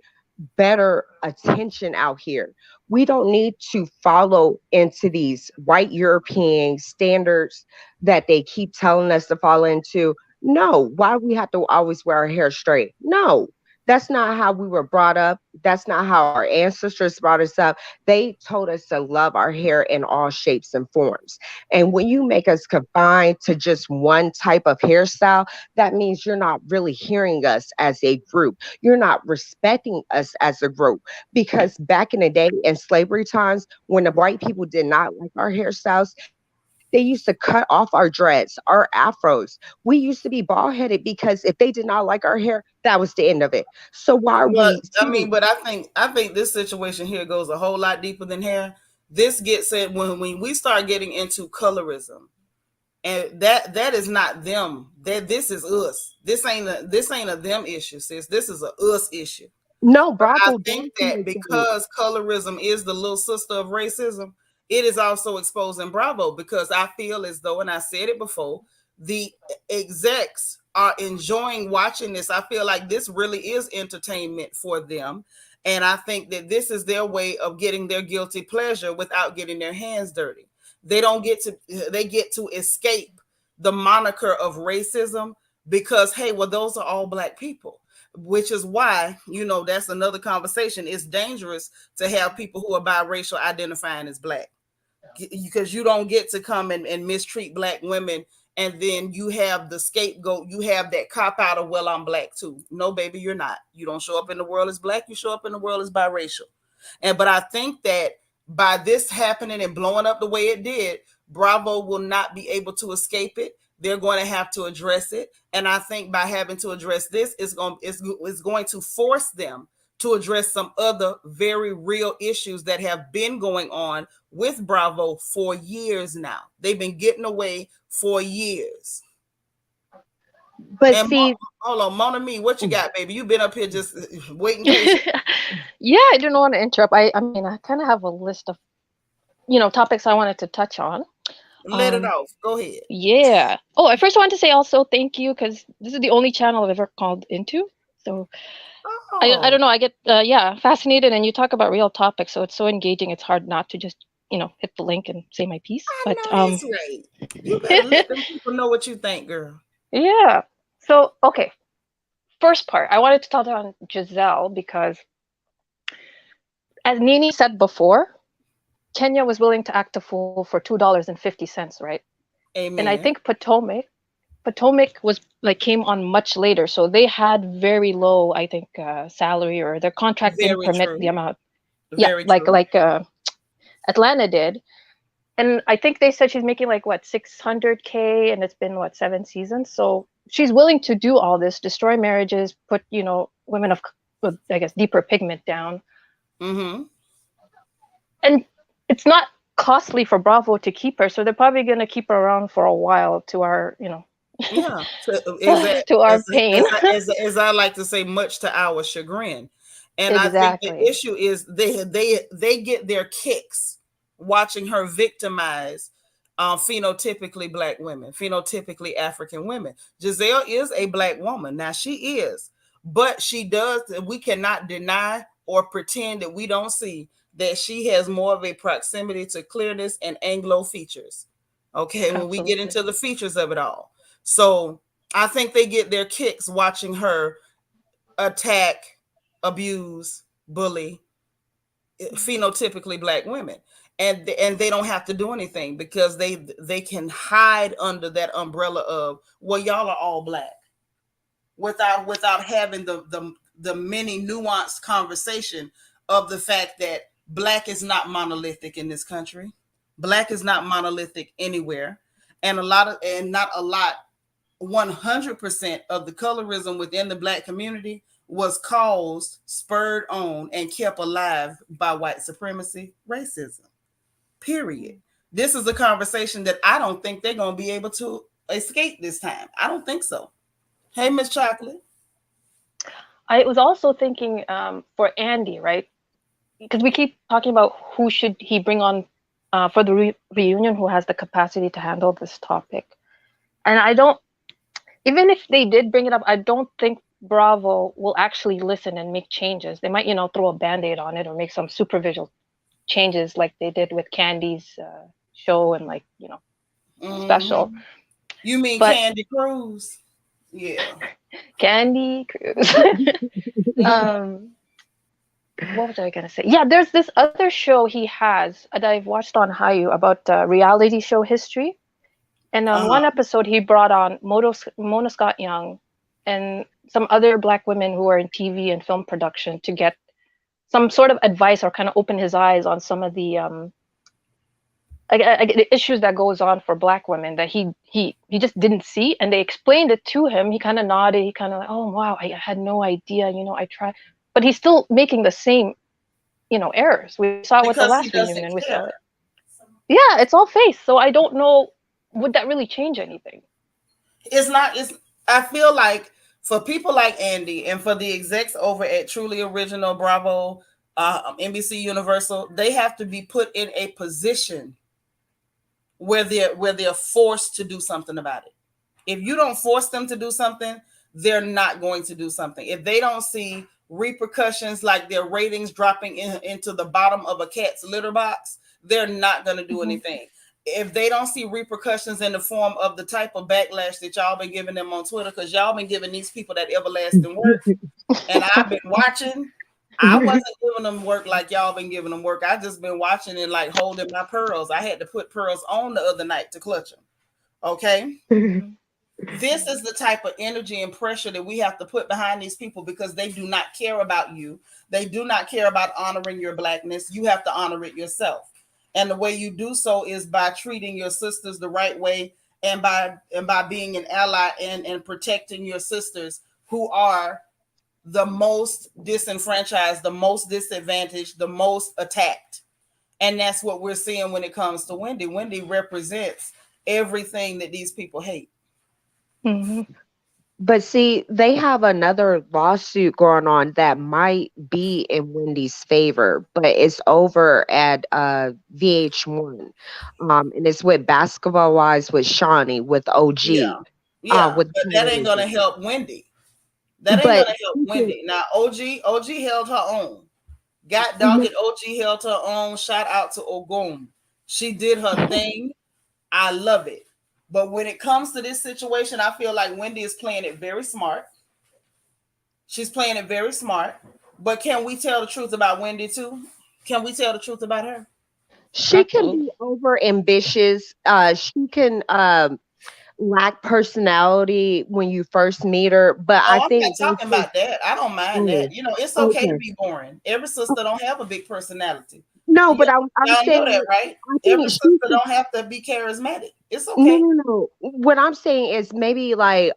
Speaker 2: better attention out here. We don't need to follow into these white European standards that they keep telling us to follow into. No, why we have to always wear our hair straight? No, that's not how we were brought up. That's not how our ancestors brought us up. They told us to love our hair in all shapes and forms. And when you make us confined to just one type of hairstyle, that means you're not really hearing us as a group. You're not respecting us as a group. Because back in the day, in slavery times, when the white people did not like our hairstyles, they used to cut off our dreads, our afros. We used to be bald headed because if they did not like our hair, that was the end of it. So why are we
Speaker 1: But I
Speaker 2: sitting?
Speaker 1: mean, but I think this situation here goes a whole lot deeper than hair. This gets it when we start getting into colorism, and that is not them. That this is us. This ain't a them issue, sis. This is a us issue.
Speaker 2: No,
Speaker 1: But I
Speaker 2: Bravo
Speaker 1: think
Speaker 2: does
Speaker 1: that
Speaker 2: make them.
Speaker 1: because colorism is the little sister of racism, it is also exposing Bravo because I feel as though, and I said it before, the execs are enjoying watching this. I feel like this really is entertainment for them. And I think that this is their way of getting their guilty pleasure without getting their hands dirty. They get to escape the moniker of racism because, hey, well, those are all black people, which is why, that's another conversation. It's dangerous to have people who are biracial identifying as black because you don't get to come and mistreat black women, and then you have the scapegoat, you have that cop out of, well, I'm black too. No, baby, you're not. You don't show up in the world as black, you show up in the world as biracial. But I think that by this happening and blowing up the way it did, Bravo will not be able to escape it. They're going to have to address it. And I think by having to address this, it's going to force them to address some other very real issues that have been going on with Bravo for years now. They've been getting away for years.
Speaker 2: But
Speaker 1: And
Speaker 2: see,
Speaker 1: hold on, Mona Me, what you got, baby? You've been up here just waiting patiently.
Speaker 3: Yeah, I didn't want to interrupt. I mean, I kind of have a list of, topics I wanted to touch on.
Speaker 1: Let it
Speaker 3: Um,
Speaker 1: off. Go ahead.
Speaker 3: yeah. Oh, I first want to say also thank you because this is the only channel I've ever called into. So I
Speaker 1: Oh,
Speaker 3: don't know. I get yeah, fascinated, and you talk about real topics, so it's so engaging. It's hard not to just hit the link and say my piece.
Speaker 1: I
Speaker 3: But
Speaker 1: know that's right. You better let them people know what you think, girl.
Speaker 3: yeah. So okay, first part I wanted to talk on Giselle because as Nini said before, Kenya was willing to act a fool for $2.50, right? And I
Speaker 1: Amen.
Speaker 3: think Potomac was like came on much later, so they had very low, I think, salary, or their contract didn't
Speaker 1: Very
Speaker 3: permit the
Speaker 1: true.
Speaker 3: amount. Yeah,
Speaker 1: Very
Speaker 3: like
Speaker 1: true.
Speaker 3: Atlanta did, and I think they said she's making like what 600K, and it's been what 7 seasons. So she's willing to do all this, destroy marriages, put women of I guess deeper pigment down,
Speaker 1: Mm-hmm.
Speaker 3: and it's not costly for Bravo to keep her, so they're probably going to keep her around for a while to our
Speaker 1: Yeah, exactly.
Speaker 3: to our pain.
Speaker 1: As I like to say, much to our chagrin. And I think the
Speaker 3: Exactly.
Speaker 1: issue is they get their kicks watching her victimize phenotypically black women, phenotypically African women. Giselle is a black woman. Now she is, but she does, we cannot deny or pretend that we don't see that she has more of a proximity to clearness and Anglo features. Okay, when we get
Speaker 3: Absolutely.
Speaker 1: into the features of it all. So I think they get their kicks watching her attack, abuse, bully phenotypically black women. And they don't have to do anything because they can hide under that umbrella of, well, y'all are all black, without having the many nuanced conversation of the fact that black is not monolithic in this country. Black is not monolithic anywhere. And not a lot, 100% of the colorism within the black community was caused, spurred on, and kept alive by white supremacy, racism. Period. This is a conversation that I don't think they're going to be able to escape this time. I don't think so. Hey, Miss Chocolate.
Speaker 3: I was also thinking for Andy, right? Because we keep talking about who should he bring on for the reunion, who has the capacity to handle this topic. And I don't, even if they did bring it up, I don't think Bravo will actually listen and make changes. They might, throw a band-aid on it or make some superficial changes like they did with Candy's show and special.
Speaker 1: You mean
Speaker 3: But
Speaker 1: Candy Cruz? Yeah.
Speaker 3: Candy Cruz. What was I gonna say? Yeah, there's this other show he has that I've watched on Hayu about reality show history. And on one episode, he brought on Mona Scott Young and some other Black women who are in TV and film production to get some sort of advice or kind of open his eyes on some of the the issues that goes on for Black women that he just didn't see. And they explained it to him. He kind of nodded. He kind of like, oh, wow, I had no idea. I tried. But he's still making the same, errors. We saw it with the last reunion. We saw it. Yeah, it's all face. So I don't know, would that really change anything?
Speaker 1: I feel like for people like Andy and for the execs over at Truly Original, Bravo, NBC Universal, they have to be put in a position where they're forced to do something about it. If you don't force them to do something, they're not going to do something. If they don't see repercussions like their ratings dropping into the bottom of a cat's litter box, they're not going to do anything. If they don't see repercussions in the form of the type of backlash that y'all been giving them on Twitter, because y'all been giving these people that everlasting work, and I've been watching. I wasn't giving them work like y'all been giving them work. I just been watching and like holding my pearls. I had to put pearls on the other night to clutch them. Okay. This is the type of energy and pressure that we have to put behind these people because they do not care about you. They do not care about honoring your Blackness. You have to honor it yourself. And the way you do so is by treating your sisters the right way and by being an ally and protecting your sisters who are the most disenfranchised, the most disadvantaged, the most attacked. And that's what we're seeing when it comes to Wendy. Wendy represents everything that these people hate.
Speaker 3: Mm-hmm.
Speaker 2: But see, they have another lawsuit going on that might be in Wendy's favor, but it's over at VH1. And it's with Basketball Wives with Shawnee, with OG.
Speaker 1: Yeah.
Speaker 2: With
Speaker 1: but that ain't gonna help Wendy. That ain't gonna help Wendy. Now OG held her own. God dog it, OG held her own. Shout out to Ogum. She did her thing. I love it. But when it comes to this situation, I feel like Wendy is playing it very smart. She's playing it very smart. But can we tell the truth about Wendy too? Can we tell the truth about her?
Speaker 2: She can be over ambitious. She can lack personality when you first meet her. But I think
Speaker 1: I'm not talking about that. I don't mind that. It's okay to be boring. Every sister don't have a big personality.
Speaker 2: No, but I'm saying
Speaker 1: know that, right? Every sister don't have to be charismatic. It's okay.
Speaker 2: No. What I'm saying is maybe like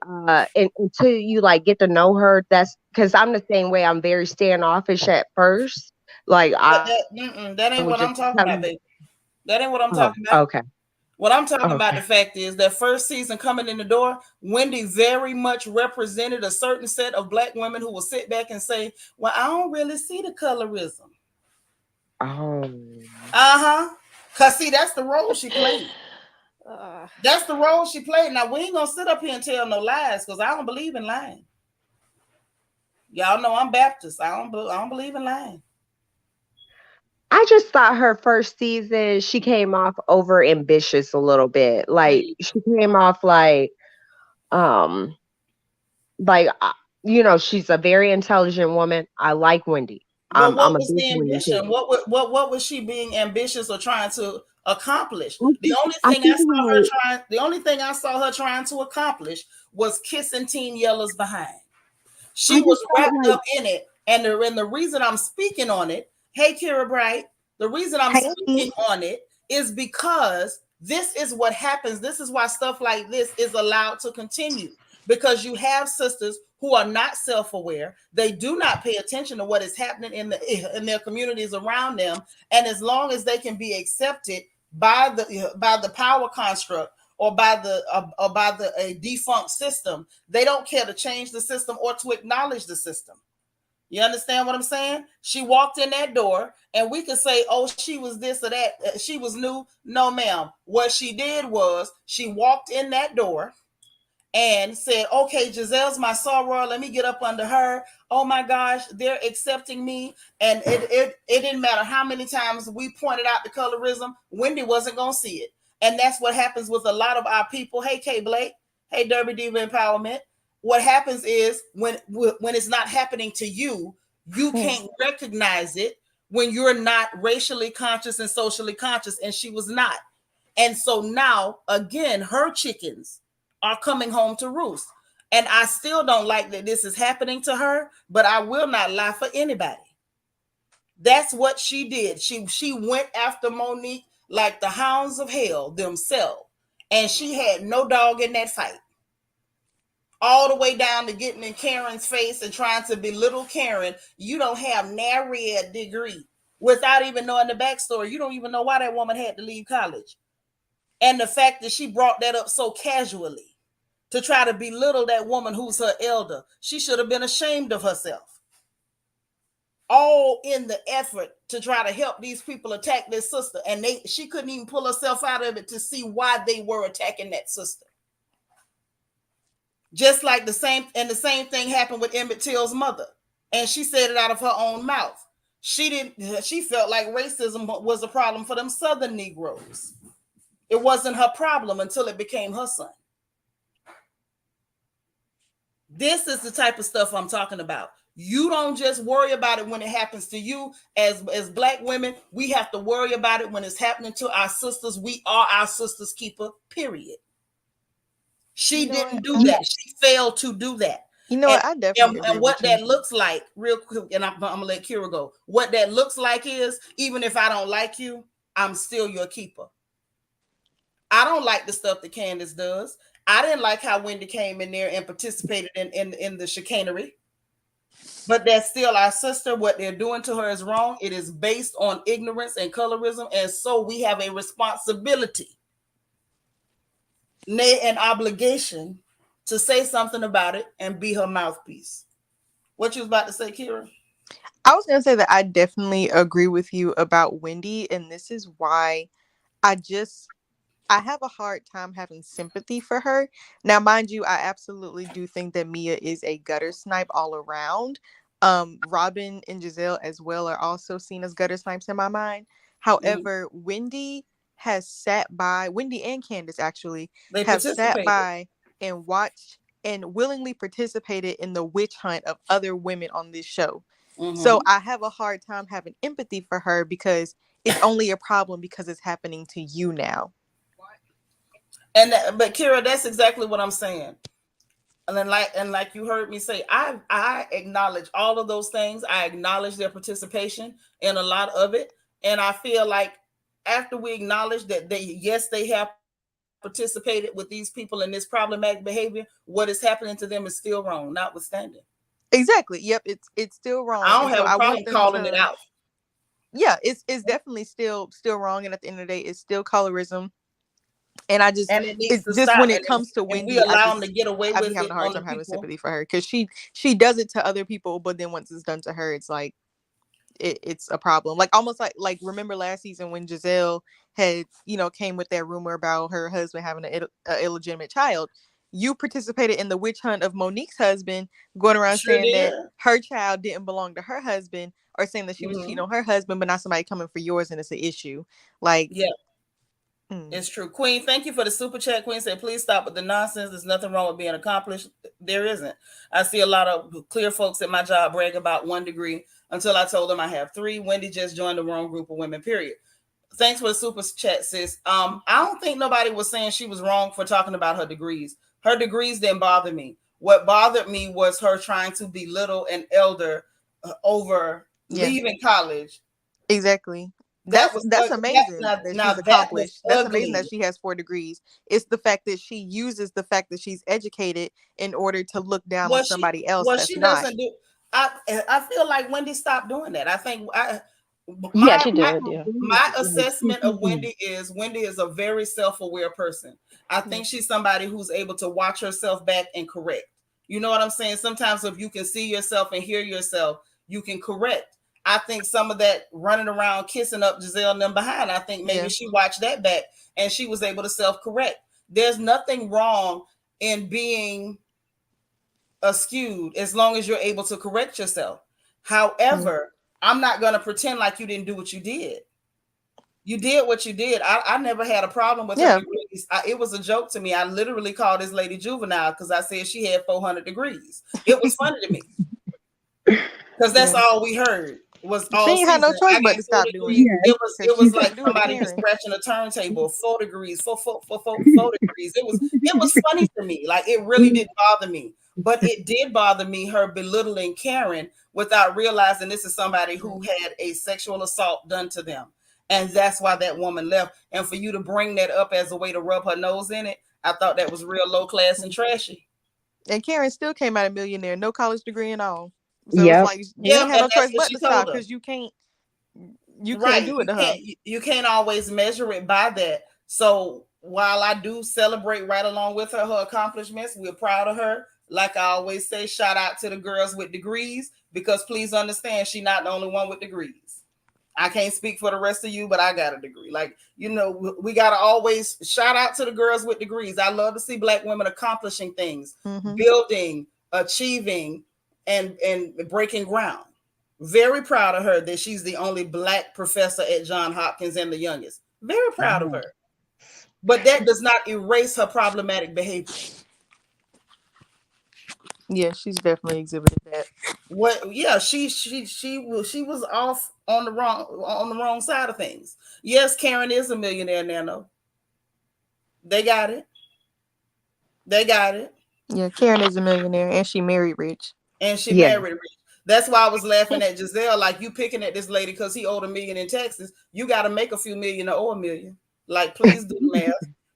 Speaker 2: until you like get to know her, that's because I'm the same way. I'm very standoffish at first. Like
Speaker 1: that ain't what I'm talking about, baby. That ain't what I'm talking about.
Speaker 2: Okay.
Speaker 1: What I'm talking about,
Speaker 2: Okay.
Speaker 1: the fact is that first season coming in the door, Wendy very much represented a certain set of black women who will sit back and say, well, I don't really see the colorism.
Speaker 2: Oh.
Speaker 1: Uh-huh. Because, see, that's the role she played. That's the role she played. Now, we ain't going to sit up here and tell no lies because I don't believe in lying. Y'all know I'm Baptist. I don't believe in lying.
Speaker 2: I just thought her first season, she came off over ambitious a little bit. Like she came off um, like she's a very intelligent woman. I like Wendy.
Speaker 1: But
Speaker 2: I'm
Speaker 1: what
Speaker 2: a
Speaker 1: was
Speaker 2: big
Speaker 1: the
Speaker 2: Wendy
Speaker 1: ambition?
Speaker 2: fan.
Speaker 1: What was she being ambitious or trying to accomplish?
Speaker 2: I feel like
Speaker 1: The only thing I saw her trying to accomplish was kissing Teen Yellow's behind.
Speaker 2: I
Speaker 1: She was
Speaker 2: just felt
Speaker 1: wrapped
Speaker 2: like
Speaker 1: up in it. And the reason I'm speaking on it, hey Kira Bright, the reason I'm
Speaker 4: Hey.
Speaker 1: speaking on it is because this is what happens. This is why stuff like this is allowed to continue. Because you have sisters who are not self-aware. They do not pay attention to what is happening in their communities around them. And as long as they can be accepted by the power construct or by the a defunct system, they don't care to change the system or to acknowledge the system. You understand what I'm saying? She walked in that door, and we could say, oh, she was this or that. She was new. No, ma'am. What she did was she walked in that door and said, okay, Giselle's my soror. Let me get up under her. Oh my gosh, they're accepting me. And it didn't matter how many times we pointed out the colorism, Wendy wasn't going to see it. And that's what happens with a lot of our people. Hey, Kay Blake. Hey, Derby Diva Empowerment. What happens is when it's not happening to you, you can't recognize it when you're not racially conscious and socially conscious. And she was not. And so now, again, her chickens are coming home to roost. And I still don't like that this is happening to her, but I will not lie for anybody. That's what she did. She went after Monique like the hounds of hell themselves. And she had no dog in that fight. All the way down to getting in Karen's face and trying to belittle Karen. You don't have nary a degree. Without even knowing the backstory, you don't even know why that woman had to leave college. And the fact that she brought that up so casually to try to belittle that woman who's her elder, she should have been ashamed of herself. All in the effort to try to help these people attack their sister. And she couldn't even pull herself out of it to see why they were attacking that sister. Just like the same thing happened with Emmett Till's mother. And she said it out of her own mouth. She felt like racism was a problem for them Southern Negroes. It wasn't her problem until it became her son. This is the type of stuff I'm talking about. You don't just worry about it when it happens to you. As Black women, we have to worry about it when it's happening to our sisters. We are our sister's keeper, period. She didn't do that. She failed to do that.
Speaker 4: You know what? I definitely agree
Speaker 1: And what
Speaker 4: with you.
Speaker 1: that looks like, real quick, and I'm going to let Kira go. What that looks like is, even if I don't like you, I'm still your keeper. I don't like the stuff that Candace does. I didn't like how Wendy came in there and participated in the chicanery. But that's still our sister. What they're doing to her is wrong. It is based on ignorance and colorism. And so we have a responsibility, nay, an obligation to say something about it and be her mouthpiece. What you was about to say, Kira?
Speaker 4: I was going to say that I definitely agree with you about Wendy. And this is why I have a hard time having sympathy for her. Now, mind you, I absolutely do think that Mia is a gutter snipe all around. Robyn and Giselle as well are also seen as gutter snipes in my mind. However, Wendy and Candace actually have sat by and watched and willingly participated in the witch hunt of other women on this show. So I have a hard time having empathy for her because it's only a problem because it's happening to you now.
Speaker 1: But Kira, that's exactly what I'm saying. And like you heard me say, I acknowledge all of those things. I acknowledge their participation in a lot of it. And I feel like after we acknowledge that they have participated with these people in this problematic behavior, what is happening to them is still wrong, notwithstanding.
Speaker 4: Exactly. Yep. It's still wrong.
Speaker 1: I don't have a problem calling it out.
Speaker 4: Yeah, it's definitely still wrong. And at the end of the day, it's still colorism. And I
Speaker 1: and it needs
Speaker 4: it's
Speaker 1: to
Speaker 4: just
Speaker 1: stop.
Speaker 4: when it
Speaker 1: And if,
Speaker 4: comes to
Speaker 1: if we
Speaker 4: Wendy,
Speaker 1: allow them to get away
Speaker 4: I be
Speaker 1: with
Speaker 4: having
Speaker 1: it
Speaker 4: a hard
Speaker 1: on the
Speaker 4: time having
Speaker 1: people,
Speaker 4: sympathy for her, because she does it to other people, but then once it's done to her, it's like it's a problem. Like almost like remember last season when Giselle had came with that rumor about her husband having a illegitimate child. You participated in the witch hunt of Monique's husband, going around
Speaker 1: sure
Speaker 4: saying
Speaker 1: did.
Speaker 4: that her child didn't belong to her husband, or saying that she was cheating
Speaker 1: Hmm.
Speaker 4: on her husband, but not somebody coming for yours, and it's an issue. Like,
Speaker 1: Yeah,
Speaker 4: mm,
Speaker 1: it's true. Queen, thank you for the super chat. Queen said, please stop with the nonsense. There's nothing wrong with being accomplished. There isn't. I see a lot of clear folks at my job brag about 1 degree until I told them I have 3. Wendy just joined the wrong group of women, period. Thanks for the super chat, sis. I don't think nobody was saying she was wrong for talking about her degrees. Her degrees didn't bother me. What bothered me was her trying to belittle an elder over
Speaker 4: yeah,
Speaker 1: leaving college.
Speaker 4: exactly.
Speaker 1: That was
Speaker 4: That's amazing that
Speaker 1: now
Speaker 4: she's
Speaker 1: that was
Speaker 4: accomplished. That's amazing
Speaker 1: ugly.
Speaker 4: that she has 4 degrees. It's the fact that she uses the fact that she's educated in order to look down on somebody else
Speaker 1: Well,
Speaker 4: that's
Speaker 1: she
Speaker 4: not.
Speaker 1: doesn't do. I feel like Wendy stopped doing that. I think
Speaker 3: Yeah,
Speaker 1: my
Speaker 3: she
Speaker 1: my
Speaker 3: did. Yeah.
Speaker 1: my assessment of Wendy is a very self-aware person. I
Speaker 4: Yeah.
Speaker 1: think she's somebody who's able to watch herself back and correct. You know what I'm saying? Sometimes if you can see yourself and hear yourself, you can correct. I think some of that running around kissing up Giselle and them behind, I think maybe
Speaker 4: Yeah.
Speaker 1: she watched that back and she was able to self-correct. There's nothing wrong in being askewed as long as you're able to correct yourself. However, I'm not going to pretend like you didn't do what you did. You did what you did. I never had a problem with her
Speaker 4: Yeah.
Speaker 1: degrees. It was a joke to me. I literally called this lady juvenile because I said she had 400 degrees. It was funny to me because that's
Speaker 4: Yeah.
Speaker 1: all we heard was
Speaker 4: She
Speaker 1: all
Speaker 4: ain't had no
Speaker 1: season.
Speaker 4: choice
Speaker 1: I
Speaker 4: but
Speaker 1: got
Speaker 4: to
Speaker 1: four
Speaker 4: stop doing
Speaker 1: degrees.
Speaker 4: it.
Speaker 1: It
Speaker 4: She
Speaker 1: was
Speaker 4: couldn't
Speaker 1: like
Speaker 4: do it to
Speaker 1: somebody was
Speaker 4: Karen.
Speaker 1: scratching a turntable. 4 degrees, four degrees. It was funny to me. Like it really didn't bother me. But it did bother me her belittling Karen without realizing this is somebody who had a sexual assault done to them. And that's why that woman left. And for you to bring that up as a way to rub her nose in it, I thought that was real low class and trashy.
Speaker 4: And Karen still came out a millionaire, no college degree and all. So it's
Speaker 2: Yep.
Speaker 4: like you
Speaker 1: Yep,
Speaker 4: ain't had
Speaker 1: and
Speaker 4: no
Speaker 1: that's
Speaker 4: choice
Speaker 1: what
Speaker 4: but
Speaker 1: she
Speaker 4: to
Speaker 1: told
Speaker 4: stop,
Speaker 1: her.
Speaker 4: because you couldn't
Speaker 1: Right.
Speaker 4: do it to her.
Speaker 1: You can't always measure it by that. So while I do celebrate right along with her accomplishments, we're proud of her. Like I always say, shout out to the girls with degrees, because please understand she's not the only one with degrees. I can't speak for the rest of you, but I got a degree. Like, we got to always shout out to the girls with degrees. I love to see Black women accomplishing things, building, achieving, and breaking ground. Very proud of her that she's the only Black professor at Johns Hopkins and the youngest. Very proud of her. But that does not erase her problematic behavior.
Speaker 4: Yeah, she's definitely exhibited that.
Speaker 1: What? Yeah, she was off on the wrong side of things. Yes, Karen is a millionaire, Nano. They got it. They got it.
Speaker 4: Yeah, Karen is a millionaire and she married rich.
Speaker 1: And she
Speaker 2: Yeah.
Speaker 1: married rich. That's why I was laughing at Giselle, like, you picking at this lady because he owed $1 million in Texas. You got to make a few million to owe $1 million. Like, please do the math.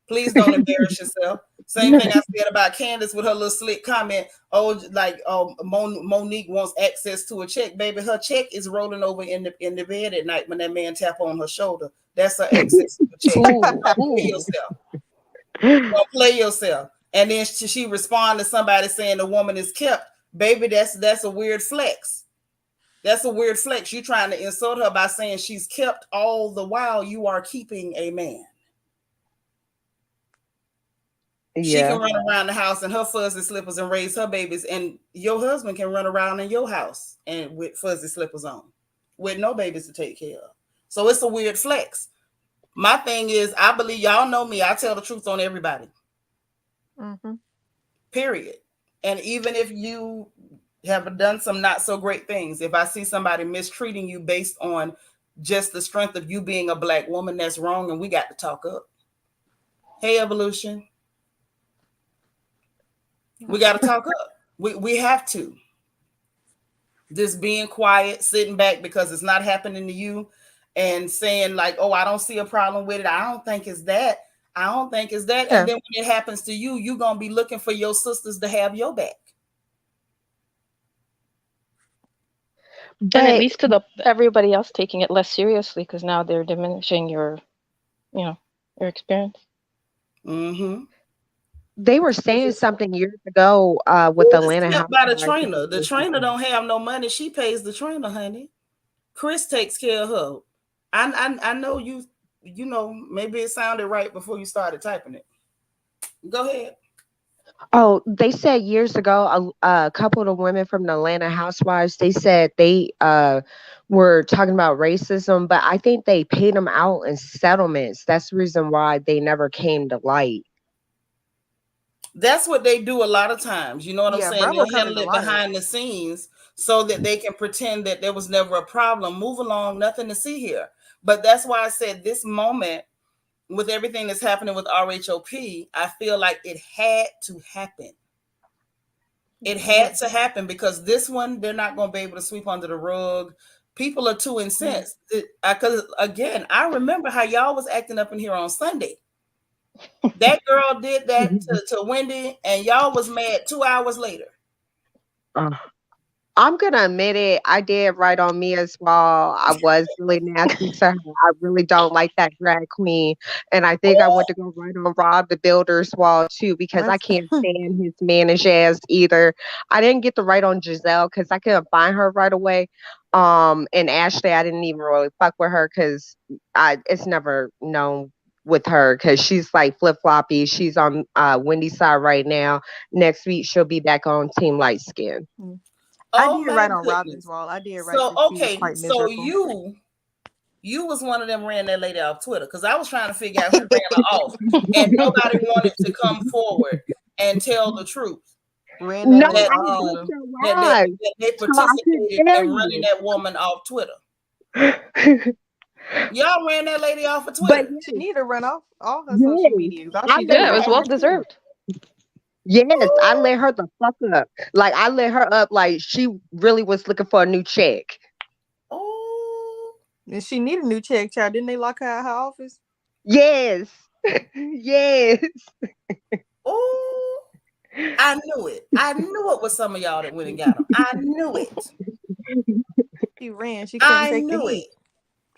Speaker 1: Please don't embarrass yourself. Same thing I said about Candace with her little slick comment. Oh, like, Monique wants access to a check. Baby, her check is rolling over in the bed at night when that man tap on her shoulder. That's her access to a check.
Speaker 3: Ooh,
Speaker 1: Don't play
Speaker 3: ooh.
Speaker 1: yourself. Don't play yourself. And then she responded to somebody saying the woman is kept. Baby, that's a weird flex. That's a weird flex. You trying to insult her by saying she's kept all the while you are keeping a man. She can
Speaker 2: Yeah.
Speaker 1: run around the house in her fuzzy slippers and raise her babies, and your husband can run around in your house and with fuzzy slippers on, with no babies to take care of. So it's a weird flex. My thing is, I believe, y'all know me, I tell the truth on everybody. Period. And even if you have done some not so great things, if I see somebody mistreating you based on just the strength of you being a Black woman, that's wrong, and we got to talk up. Hey, Evolution. We got to talk up. We have to. This being quiet, sitting back because it's not happening to you, and saying like, oh, I don't see a problem with it. I don't think it's that. I don't think it's that.
Speaker 4: Yeah.
Speaker 1: And then when it happens to you, you're going to be looking for your sisters to have your back.
Speaker 3: And it
Speaker 2: But
Speaker 3: leads to everybody else taking it less seriously because now they're diminishing your experience.
Speaker 1: Mm-hmm.
Speaker 2: They were saying something years ago with the Atlanta
Speaker 1: Kept by the
Speaker 2: Housewives.
Speaker 1: trainer. The trainer don't have no money. She pays the trainer, honey. Chris takes care of her. I know you. You know, maybe it sounded right before you started typing it. Go ahead.
Speaker 2: Oh, they said years ago, a couple of the women from the Atlanta Housewives, they said they were talking about racism, but I think they paid them out in settlements. That's the reason why they never came to light.
Speaker 1: That's what they do a lot of times. You know what I'm
Speaker 4: Yeah,
Speaker 1: saying?
Speaker 4: Bravo
Speaker 1: They'll
Speaker 4: covered
Speaker 1: handle
Speaker 4: a
Speaker 1: it
Speaker 4: lot of.
Speaker 1: behind the scenes so that they can pretend that there was never a problem. Move along, nothing to see here. But that's why I said this moment with everything that's happening with RHOP, I feel like it had to happen. It had to happen because this one, they're not going to be able to sweep under the rug. People are too incensed. Because, again, I remember how y'all was acting up in here on Sunday. That girl did that to Wendy, and y'all was mad 2 hours later.
Speaker 2: I'm gonna admit it. I did right on me as well. I was really nasty to her. I really don't like that drag queen, and I think I went to go right on Rob the Builder's wall too because I can't stand his managed ass either. I didn't get the right on Giselle because I couldn't find her right away. And Ashley, I didn't even really fuck with her because it's never known with her because she's like flip floppy. She's on Wendy's side right now. Next week she'll be back on Team Light Skin.
Speaker 4: I
Speaker 1: Oh
Speaker 4: did
Speaker 1: my
Speaker 4: right on
Speaker 1: goodness.
Speaker 4: Robyn's wall. I did right.
Speaker 1: So
Speaker 4: She was
Speaker 1: okay,
Speaker 4: quite
Speaker 1: so
Speaker 4: miserable.
Speaker 1: you was one of them ran that lady off Twitter because I was trying to figure out who ran her off, and nobody wanted to come forward and tell the truth.
Speaker 4: Ran that
Speaker 2: No,
Speaker 4: lady
Speaker 1: That
Speaker 2: I
Speaker 4: off
Speaker 2: think
Speaker 4: Twitter.
Speaker 2: you're
Speaker 1: they
Speaker 2: right. So I could
Speaker 1: participated
Speaker 2: tell
Speaker 1: in running
Speaker 2: you.
Speaker 1: that woman off Twitter. Y'all ran that lady off of
Speaker 2: But
Speaker 1: Twitter.
Speaker 4: She need to run off all her social
Speaker 2: yes,
Speaker 4: medias. All
Speaker 2: I
Speaker 4: she
Speaker 2: let
Speaker 3: Yeah,
Speaker 4: doing
Speaker 3: it
Speaker 2: her
Speaker 4: is
Speaker 3: was well
Speaker 2: ass
Speaker 4: trending.
Speaker 2: up.
Speaker 3: deserved.
Speaker 2: Yes, I
Speaker 1: Ooh.
Speaker 2: let her the fuck up. Like I let her up like she really was looking for a new check.
Speaker 1: Oh,
Speaker 4: And she need a new check, child. Didn't they lock her out of her office?
Speaker 2: Yes. Yes.
Speaker 1: oh, I knew it. I knew it was some of y'all that went and got them. I knew it.
Speaker 4: She ran. She couldn't
Speaker 1: I
Speaker 4: take the
Speaker 1: knew it.
Speaker 4: heat.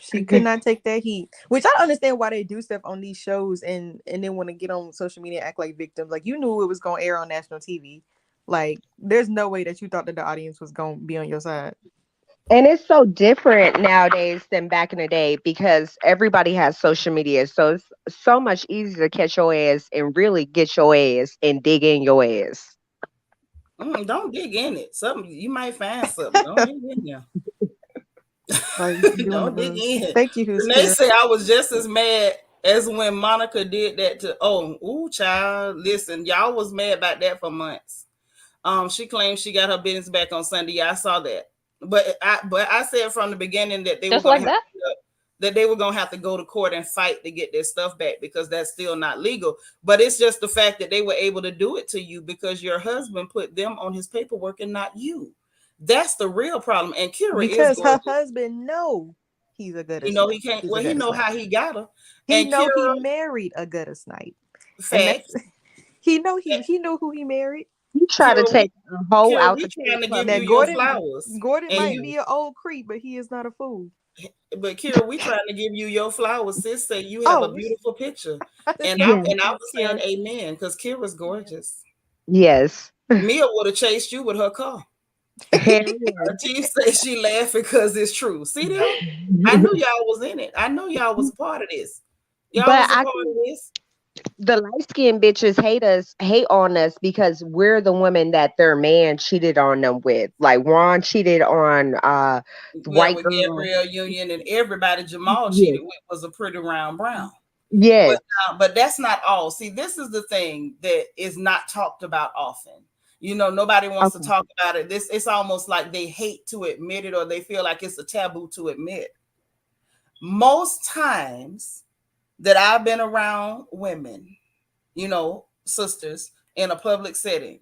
Speaker 4: She could not take that heat. Which I understand why they do stuff on these shows and then want to get on social media and act like victims. Like you knew it was gonna air on national TV. Like there's no way that you thought that the audience was gonna be on your side.
Speaker 2: And it's so different nowadays than back in the day because everybody has social media. So it's so much easier to catch your ass and really get your ass and dig in your ass.
Speaker 1: Don't dig in it. Something you might find something. Don't dig in there.
Speaker 4: Like doing the
Speaker 1: Don't dig
Speaker 4: most.
Speaker 1: in.
Speaker 4: Thank you,
Speaker 1: Renee
Speaker 4: Huskira.
Speaker 1: said I was just as mad as when Monica did that to child. Listen, y'all was mad about that for months. She claimed she got her business back on Sunday. Yeah, I saw that. But I said from the beginning that they were
Speaker 3: Just
Speaker 1: gonna
Speaker 3: like
Speaker 1: have
Speaker 3: that.
Speaker 1: that they were gonna have to go to court and fight to get their stuff back because that's still not legal. But it's just the fact that they were able to do it to you because your husband put them on his paperwork and not you. That's the real problem. And Kira is
Speaker 4: Because her
Speaker 1: gorgeous.
Speaker 4: husband know he's a gutter
Speaker 1: You know
Speaker 4: snipe.
Speaker 1: he can't.
Speaker 4: He's a
Speaker 1: Well, he
Speaker 4: gutter
Speaker 1: know
Speaker 4: snipe.
Speaker 1: how he got her.
Speaker 4: He
Speaker 1: And
Speaker 4: know he
Speaker 1: Kira,
Speaker 4: married a gutter snipe. And that's
Speaker 1: facts.
Speaker 4: he know who he married.
Speaker 2: You try to
Speaker 1: Kira,
Speaker 2: take a hoe
Speaker 1: Kira,
Speaker 2: out
Speaker 1: we
Speaker 2: the
Speaker 1: trying to
Speaker 2: club.
Speaker 1: give
Speaker 4: Now
Speaker 1: you your
Speaker 4: Gordon
Speaker 1: flowers,
Speaker 4: Gordon
Speaker 1: and
Speaker 4: might
Speaker 1: you.
Speaker 4: be an old creep, but he is not a fool.
Speaker 1: But Kira, we trying to give you your flowers. Sis say you have a
Speaker 4: Oh,
Speaker 1: beautiful picture, and I
Speaker 2: Yes.
Speaker 1: and I
Speaker 4: thank
Speaker 1: was
Speaker 4: you,
Speaker 1: saying
Speaker 4: Kira.
Speaker 1: amen because Kira's gorgeous.
Speaker 2: Yes.
Speaker 1: Mia would have chased you with her car.
Speaker 2: Hell
Speaker 1: Her teeth say she laughing because it's true. See them? I
Speaker 2: yes.
Speaker 1: knew y'all was in it. I know y'all was a part of this. Y'all
Speaker 2: But
Speaker 1: was a
Speaker 2: I
Speaker 1: part of
Speaker 2: think
Speaker 1: this.
Speaker 2: the light skinned bitches hate on us because we're the women that their man cheated on them with. Like Ron cheated on the
Speaker 1: Yeah,
Speaker 2: white
Speaker 1: with
Speaker 2: girl.
Speaker 1: Gabrielle Union and everybody Jamal
Speaker 2: Yes.
Speaker 1: cheated with was a pretty round brown.
Speaker 2: Yes.
Speaker 1: But that's not all. See, this is the thing that is not talked about often. You know, nobody wants to
Speaker 2: Okay.
Speaker 1: talk about it. This it's almost like they hate to admit it or they feel like it's a taboo to admit. Most times that I've been around women, sisters in a public setting,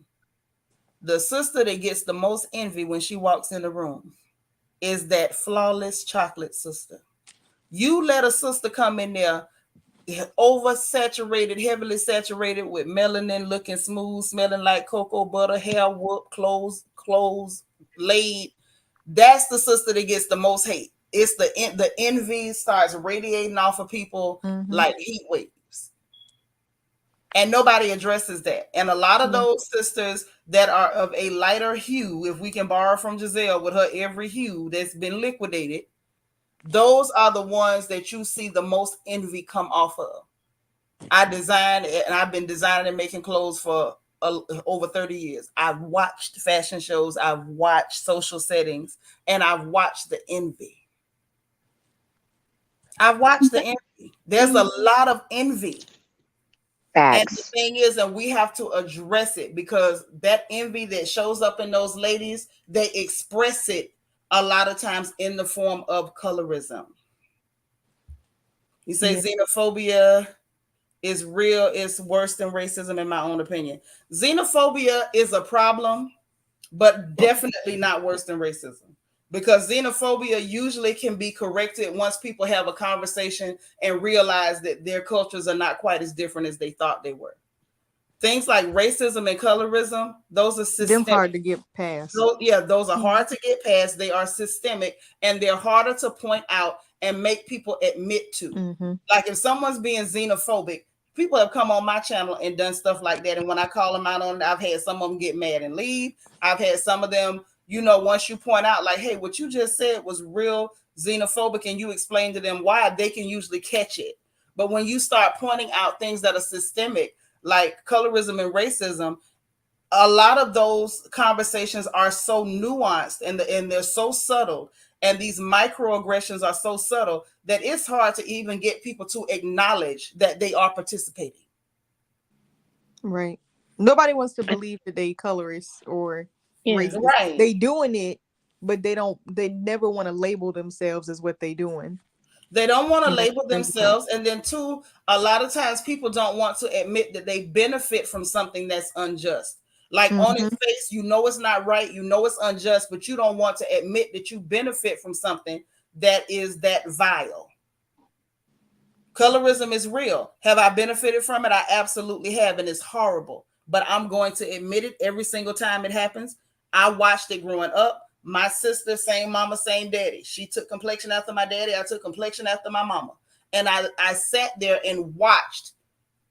Speaker 1: the sister that gets the most envy when she walks in the room is that flawless chocolate sister. You let a sister come in there oversaturated, heavily saturated with melanin, looking smooth, smelling like cocoa butter, hair whooped, clothes laid. That's the sister that gets the most hate. It's the envy starts radiating off of people
Speaker 4: Mm-hmm.
Speaker 1: like heat waves. And nobody addresses that. And a lot of those sisters that are of a lighter hue, if we can borrow from Giselle with her every hue that's been liquidated, those are the ones that you see the most envy come off of. I designed and I've been designing and making clothes for over 30 years. I've watched fashion shows, I've watched social settings, and I've watched the envy. I've watched the envy. There's a lot of envy. And the
Speaker 2: Facts.
Speaker 1: thing is, and we have to address it, because that envy that shows up in those ladies, they express it a lot of times in the form of colorism. You say xenophobia is real, it's worse than racism, in my own opinion. Xenophobia is a problem, but definitely not worse than racism. Because xenophobia usually can be corrected once people have a conversation and realize that their cultures are not quite as different as they thought they were. Things like racism and colorism, those are systemic.
Speaker 4: Them hard to get past.
Speaker 1: Those are hard to get past. They are systemic, and they're harder to point out and make people admit to.
Speaker 4: Mm-hmm.
Speaker 1: Like if someone's being xenophobic, people have come on my channel and done stuff like that. And when I call them out on it, I've had some of them get mad and leave. I've had some of them, once you point out like, hey, what you just said was real xenophobic, and you explain to them why, they can usually catch it. But when you start pointing out things that are systemic, like colorism and racism, a lot of those conversations are so nuanced and they're so subtle, and these microaggressions are so subtle that it's hard to even get people to acknowledge that they are participating.
Speaker 4: Right. Nobody wants to believe that they colorists or racist.
Speaker 1: Right.
Speaker 4: They doing it, but they never want to label themselves as what they doing.
Speaker 1: They don't want to label themselves. And then two, a lot of times people don't want to admit that they benefit from something that's unjust. Like on its face, it's not right, it's unjust, but you don't want to admit that you benefit from something that is that vile. Colorism is real. Have I benefited from it? I absolutely have, and it's horrible. But I'm going to admit it every single time it happens. I watched it growing up. My sister, same mama, same daddy. She took complexion after my daddy. I took complexion after my mama. And I sat there and watched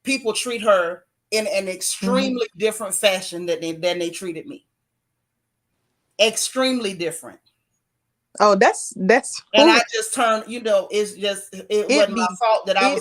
Speaker 1: people treat her in an extremely different fashion than they treated me. Extremely different.
Speaker 4: Oh, that's
Speaker 1: and I just turned, it wasn't my fault that I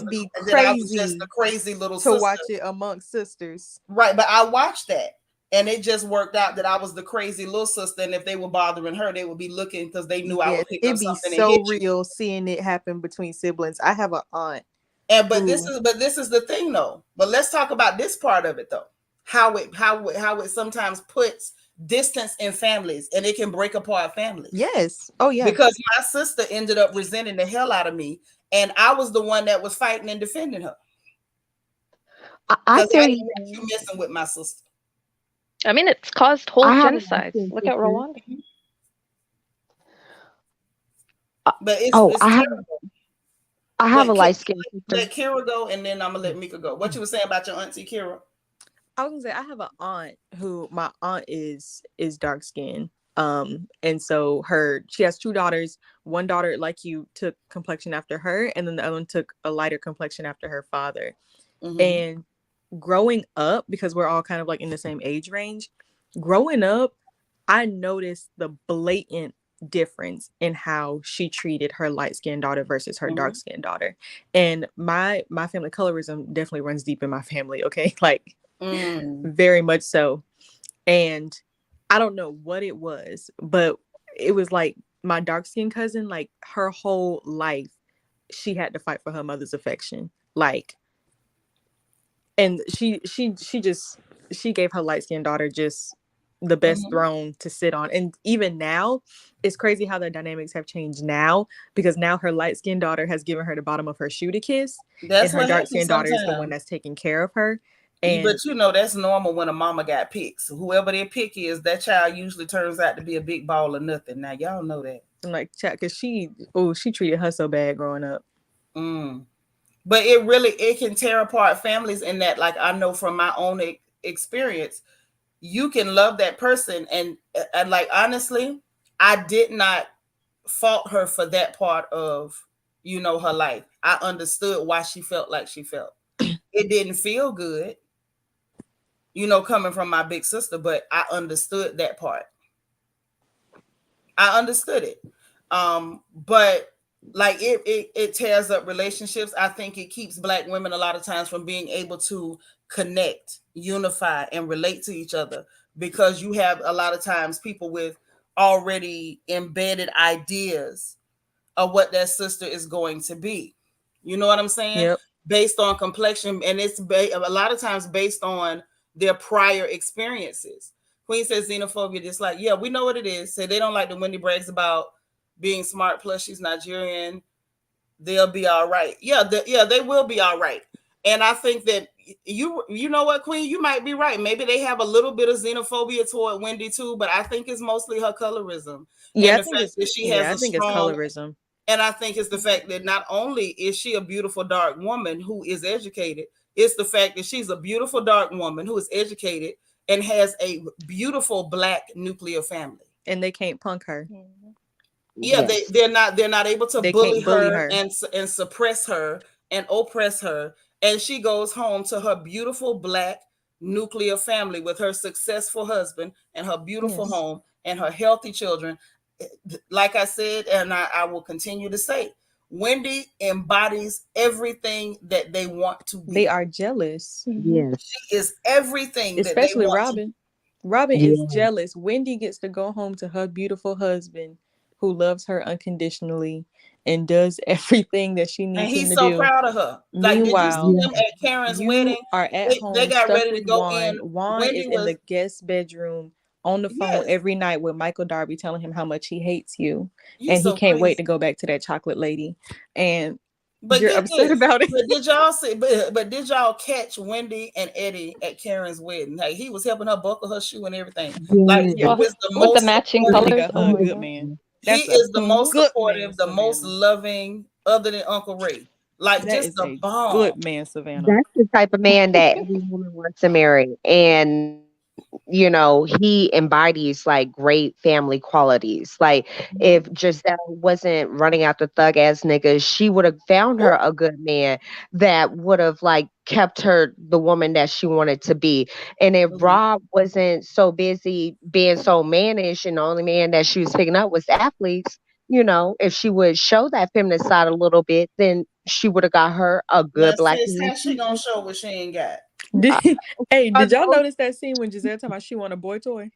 Speaker 1: was just a crazy little sister.
Speaker 4: To watch it amongst sisters.
Speaker 1: Right, but I watched that. And it just worked out that I was the crazy little sister, and if they were bothering her, they would be looking because they knew I would pick up something.
Speaker 4: It'd be so real seeing it happen between siblings. I have an aunt.
Speaker 1: But this is the thing though. But let's talk about this part of it though. How it sometimes puts distance in families, and it can break apart families.
Speaker 4: Yes. Oh yeah.
Speaker 1: Because my sister ended up resenting the hell out of me, and I was the one that was fighting and defending her.
Speaker 2: I feel
Speaker 1: you messing with my sister.
Speaker 3: I mean, it's caused whole genocides. Look at Rwanda.
Speaker 1: But
Speaker 2: I have a light skin sister.
Speaker 1: Let Kira go, and then I'm gonna let Mika go. What you were saying about your auntie Kira?
Speaker 4: I was gonna say I have an aunt who my aunt is dark skinned. And so she has two daughters. One daughter, like you, took complexion after her, and then the other one took a lighter complexion after her father. And growing up, because we're all kind of like in the same age range, growing up, I noticed the blatant difference in how she treated her light-skinned daughter versus her dark-skinned daughter. And my family, colorism definitely runs deep in my family, okay? Like very much so. And I don't know what it was, but it was like my dark-skinned cousin, like her whole life, she had to fight for her mother's affection. Like, and she gave her light-skinned daughter just the best throne to sit on. And even now, it's crazy how the dynamics have changed now, because now her light-skinned daughter has given her the bottom of her shoe to kiss. And her dark-skinned daughter is the one that's taking care of her. And
Speaker 1: but that's normal when a mama got picked. So whoever their pick is, that child usually turns out to be a big ball of nothing. Now y'all know that.
Speaker 4: I'm like, because she treated her so bad growing up.
Speaker 1: But it can tear apart families in that, like, I know from my own experience, you can love that person. And like, honestly, I did not fault her for that part of, her life. I understood why she felt like she felt. It didn't feel good. coming from my big sister, but I understood that part. I understood it. But like it tears up relationships. I think it keeps Black women a lot of times from being able to connect, unify, and relate to each other, because you have a lot of times people with already embedded ideas of what that sister is going to be. You know what I'm saying?
Speaker 4: Yep.
Speaker 1: Based on complexion, and it's a lot of times based on their prior experiences. Queen says xenophobia, just like, yeah, we know what it is. Say they don't like the Wendy brags about being smart, plus she's Nigerian. They'll be all right. Yeah, they will be all right. And I think that you know what, Queen, you might be right. Maybe they have a little bit of xenophobia toward Wendy too, but I think it's mostly her colorism
Speaker 4: Yeah,
Speaker 1: and
Speaker 4: I
Speaker 1: the
Speaker 4: think
Speaker 1: fact
Speaker 4: it's
Speaker 1: that she
Speaker 4: yeah,
Speaker 1: has
Speaker 4: I
Speaker 1: a
Speaker 4: think it's
Speaker 1: strong.
Speaker 4: colorism.
Speaker 1: And I think it's the fact that not only is she a beautiful dark woman who is educated, it's the fact that she's a beautiful dark woman who is educated and has a beautiful Black nuclear family.
Speaker 4: And they can't punk her.
Speaker 1: Yeah,
Speaker 2: Yes.
Speaker 1: they're not able to
Speaker 4: They
Speaker 1: bully
Speaker 4: can't bully
Speaker 1: her
Speaker 4: her.
Speaker 1: and suppress her and oppress her. And she goes home to her beautiful Black nuclear family with her successful husband and her beautiful
Speaker 4: Yes.
Speaker 1: home and her healthy children. Like I said, and I will continue to say, Wendy embodies everything that they want to
Speaker 4: They
Speaker 1: be.
Speaker 4: are jealous.
Speaker 2: Yes.
Speaker 1: She is everything that they
Speaker 4: Especially
Speaker 1: want to be.
Speaker 4: Robyn. Robyn is
Speaker 2: Yeah.
Speaker 4: jealous. Wendy gets to go home to her beautiful husband who loves her unconditionally and does everything that she
Speaker 1: And
Speaker 4: needs him
Speaker 1: he's
Speaker 4: to
Speaker 1: so
Speaker 4: do.
Speaker 1: proud of her. Like, did you see
Speaker 4: Meanwhile,
Speaker 1: them at Karen's wedding?
Speaker 4: you are at
Speaker 1: They
Speaker 4: home
Speaker 1: got
Speaker 4: stuck
Speaker 1: ready to
Speaker 4: with
Speaker 1: go in.
Speaker 4: Juan. Juan is
Speaker 1: Wendy
Speaker 4: in
Speaker 1: was,
Speaker 4: the guest bedroom on the phone
Speaker 1: yes,
Speaker 4: every night with Michael Darby telling him how much he hates you.
Speaker 1: you
Speaker 4: And he
Speaker 1: so
Speaker 4: can't wait
Speaker 1: crazy.
Speaker 4: to go back to that chocolate lady. And
Speaker 1: But
Speaker 4: you're
Speaker 1: get
Speaker 4: upset
Speaker 1: this.
Speaker 4: about it.
Speaker 1: But did y'all see? But did y'all catch Wendy and Eddie at Karen's wedding? Like, he was helping her buckle her shoe and everything. Like,
Speaker 2: Yes.
Speaker 1: he
Speaker 4: Yeah.
Speaker 3: Oh,
Speaker 1: is the
Speaker 3: with the
Speaker 1: most
Speaker 3: matching
Speaker 4: Wendy
Speaker 1: supportive.
Speaker 3: colors.
Speaker 4: got
Speaker 3: Oh
Speaker 4: her a
Speaker 3: my
Speaker 2: Oh,
Speaker 4: good
Speaker 3: god.
Speaker 4: man.
Speaker 1: He
Speaker 4: That's a
Speaker 1: is the most
Speaker 4: good man,
Speaker 1: supportive, the most
Speaker 4: Savannah.
Speaker 1: loving, other than Uncle Ray. Like,
Speaker 4: That
Speaker 1: just
Speaker 4: is
Speaker 1: the
Speaker 4: a
Speaker 1: bomb.
Speaker 4: good man, Savannah.
Speaker 2: that's the type of man that every woman wants to marry. And, he embodies like great family qualities. Like, if
Speaker 1: Mhm.
Speaker 2: Giselle wasn't running out the thug ass niggas, she would have found her a good man that would have like kept her the woman that she wanted to be. And if
Speaker 1: Mhm.
Speaker 2: Rob wasn't so busy being so mannish and the only man that she was picking up was athletes, if she would show that feminine side a little bit, then she would have got her a good
Speaker 1: Now,
Speaker 2: Black
Speaker 1: sis,
Speaker 2: man
Speaker 1: how she gonna
Speaker 2: too.
Speaker 1: show what she ain't got?
Speaker 4: Did,
Speaker 2: Uh,
Speaker 4: hey,
Speaker 2: are
Speaker 4: did y'all
Speaker 2: those
Speaker 4: notice that scene when Giselle talking about she want a boy toy?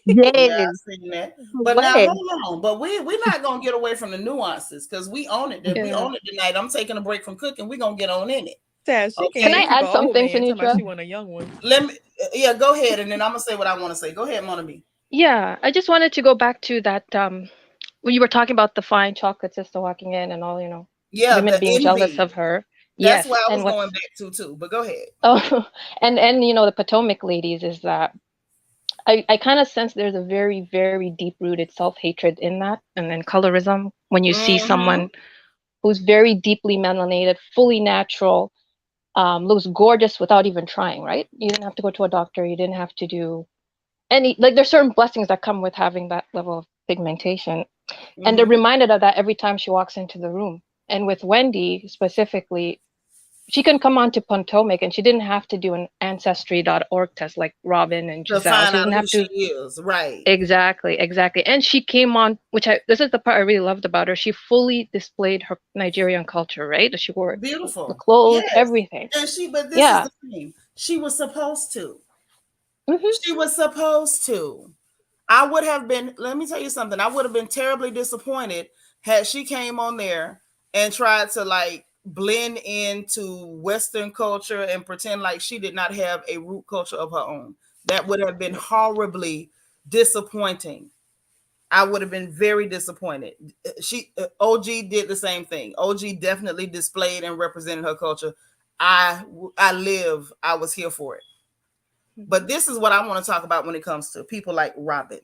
Speaker 1: Yeah,
Speaker 2: yes,
Speaker 1: I seen that. But now
Speaker 2: what?
Speaker 1: hold on. But we're not gonna get away from the nuances because we own it. We
Speaker 3: Yeah.
Speaker 1: own it tonight. I'm taking a break from cooking. We're gonna get on in it.
Speaker 4: Sad, she can't
Speaker 3: Can
Speaker 4: even
Speaker 3: I
Speaker 1: Okay.
Speaker 4: keep an
Speaker 3: add
Speaker 4: old
Speaker 3: something,
Speaker 4: man talking about
Speaker 3: Seanitra?
Speaker 4: she want a young one.
Speaker 1: Let me yeah, go ahead and then I'm gonna say what I want to say. Go ahead, Monami.
Speaker 3: Yeah, I just wanted to go back to that when you were talking about the fine chocolate sister walking in and all,
Speaker 1: Yeah,
Speaker 3: women
Speaker 1: the
Speaker 3: being jealous
Speaker 1: envy.
Speaker 3: of her.
Speaker 1: That's
Speaker 3: Yes,
Speaker 1: why I
Speaker 3: and
Speaker 1: was going
Speaker 3: what's
Speaker 1: back to too. But go ahead.
Speaker 3: oh, and the Potomac ladies is that I kind of sense there's a very, very deep rooted self hatred in that, and then colorism. When you see
Speaker 1: Mm-hmm.
Speaker 3: someone who's very deeply melanated, fully natural, looks gorgeous without even trying, right? You didn't have to go to a doctor. You didn't have to do any, like, there's certain blessings that come with having that level of pigmentation. And they're
Speaker 1: Mm-hmm.
Speaker 3: reminded of that every time she walks into the room. And with Wendy specifically, she can come on to Potomac and she didn't have to do an ancestry.org test like Robyn and
Speaker 1: To
Speaker 3: Giselle.
Speaker 1: find
Speaker 3: She
Speaker 1: out
Speaker 3: doesn't
Speaker 1: who
Speaker 3: have
Speaker 1: she
Speaker 3: to.
Speaker 1: is. Right.
Speaker 3: Exactly, exactly. And she came on, which this is the part I really loved about her. She fully displayed her Nigerian culture, right? She wore the
Speaker 1: Beautiful.
Speaker 3: clothes,
Speaker 1: Yes.
Speaker 3: everything.
Speaker 1: And but this is
Speaker 3: Yeah.
Speaker 1: the thing. She was supposed to.
Speaker 3: Hmm.
Speaker 1: She was supposed to. I would have been, let me tell you something. I would have been terribly disappointed had she came on there and tried to like blend into Western culture and pretend like she did not have a root culture of her own. That would have been horribly disappointing. I would have been very disappointed. OG did the same thing. OG definitely displayed and represented her culture. I was here for it. But this is what I want to talk about when it comes to people like Robyn.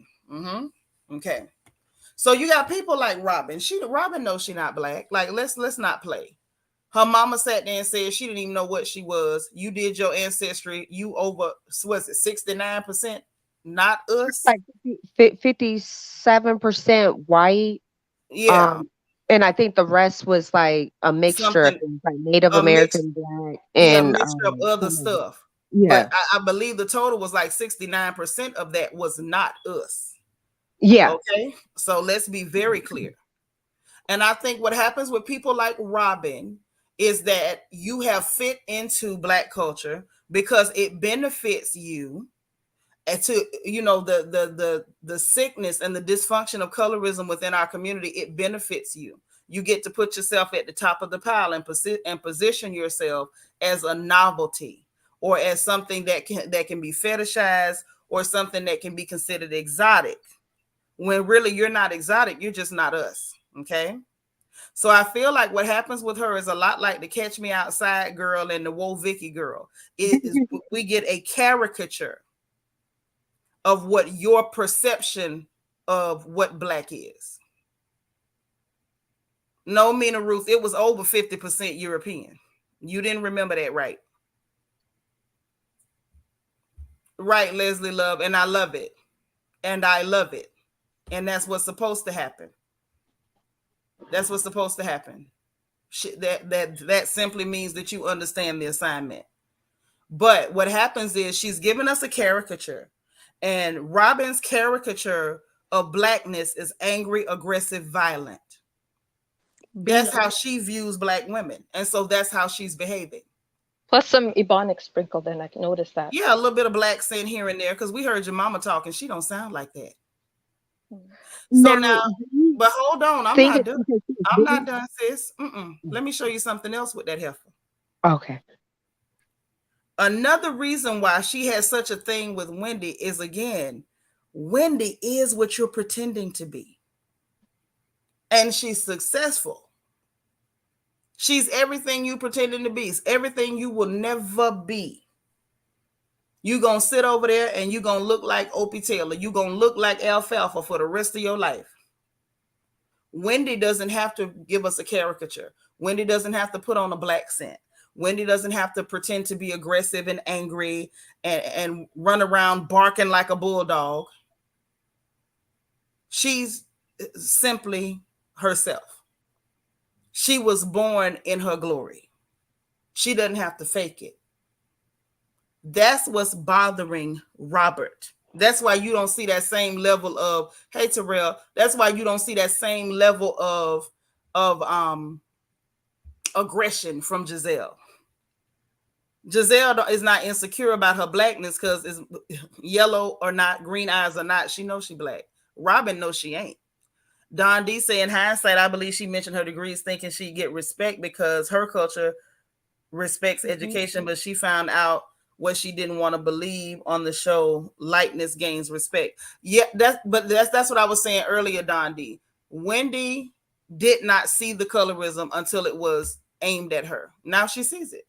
Speaker 1: Okay. So you got people like Robyn. Robyn knows she not Black. Like, let's not play. Her mama sat there and said she didn't even know what she was. You did your ancestry. You over, was it 69%? Not us.
Speaker 2: Like 57% white.
Speaker 1: Yeah.
Speaker 2: Um, and I think the rest was like a mixture of
Speaker 1: Something,
Speaker 2: things like Native
Speaker 1: a mix,
Speaker 2: American, Black,
Speaker 1: yeah, a
Speaker 2: and
Speaker 1: mixture of other
Speaker 2: some of it.
Speaker 1: stuff.
Speaker 2: Yeah.
Speaker 1: But I believe the total was like 69% of that was not us.
Speaker 2: Yeah.
Speaker 1: Okay, so let's be very clear. And I think what happens with people like Robyn is that you have fit into Black culture because it benefits you, and to, you know, the sickness and the dysfunction of colorism within our community, it benefits you. You get to put yourself at the top of the pile and position yourself as a novelty, or as something that can be fetishized, or something that can be considered exotic, when really you're not exotic, you're just not us. Okay, so I feel like what happens with her is a lot like the Catch Me Outside girl and the Whoa Vicky girl. It is, we get a caricature of what your perception of what Black is. No, Mina Ruth, it was over 50% European. You didn't remember that, right? Right, Leslie Love, and I love it. And I love it. And that's what's supposed to happen. That's what's supposed to happen. That simply means that you understand the assignment. But what happens is she's giving us a caricature, and Robyn's caricature of Blackness is angry, aggressive, violent. That's how she views Black women, and so that's how she's behaving.
Speaker 3: Plus some Ebonics sprinkled in. I can notice that.
Speaker 1: Yeah, a little bit of Black accent here and there, because we heard your mama talking. She don't sound like that. So now, but hold on, I'm not done. I'm not done, sis. Let me show you something else with that heifer.
Speaker 2: Okay.
Speaker 1: Another reason why she has such a thing with Wendy is, again, Wendy is what you're pretending to be. And she's successful. She's everything you pretending to be. It's everything you will never be. You're going to sit over there and you're going to look like Opie Taylor. You're going to look like Alfalfa for the rest of your life. Wendy doesn't have to give us a caricature. Wendy doesn't have to put on a Black scent. Wendy doesn't have to pretend to be aggressive and angry and run around barking like a bulldog. She's simply herself. She was born in her glory. She doesn't have to fake it. That's what's bothering Robert. That's why you don't see that same level of, hey Terrell, that's why you don't see that same level of aggression from Giselle. Giselle is not insecure about her Blackness because it's yellow or not, green eyes or not. She knows she Black. Robyn knows she ain't. Don D say, in hindsight, I believe she mentioned her degrees thinking she'd get respect because her culture respects education, but she found out what she didn't want to believe on the show. Lightness gains respect. Yeah, that's what I was saying earlier, Don D. Wendy did not see the colorism until it was aimed at her. Now she sees it.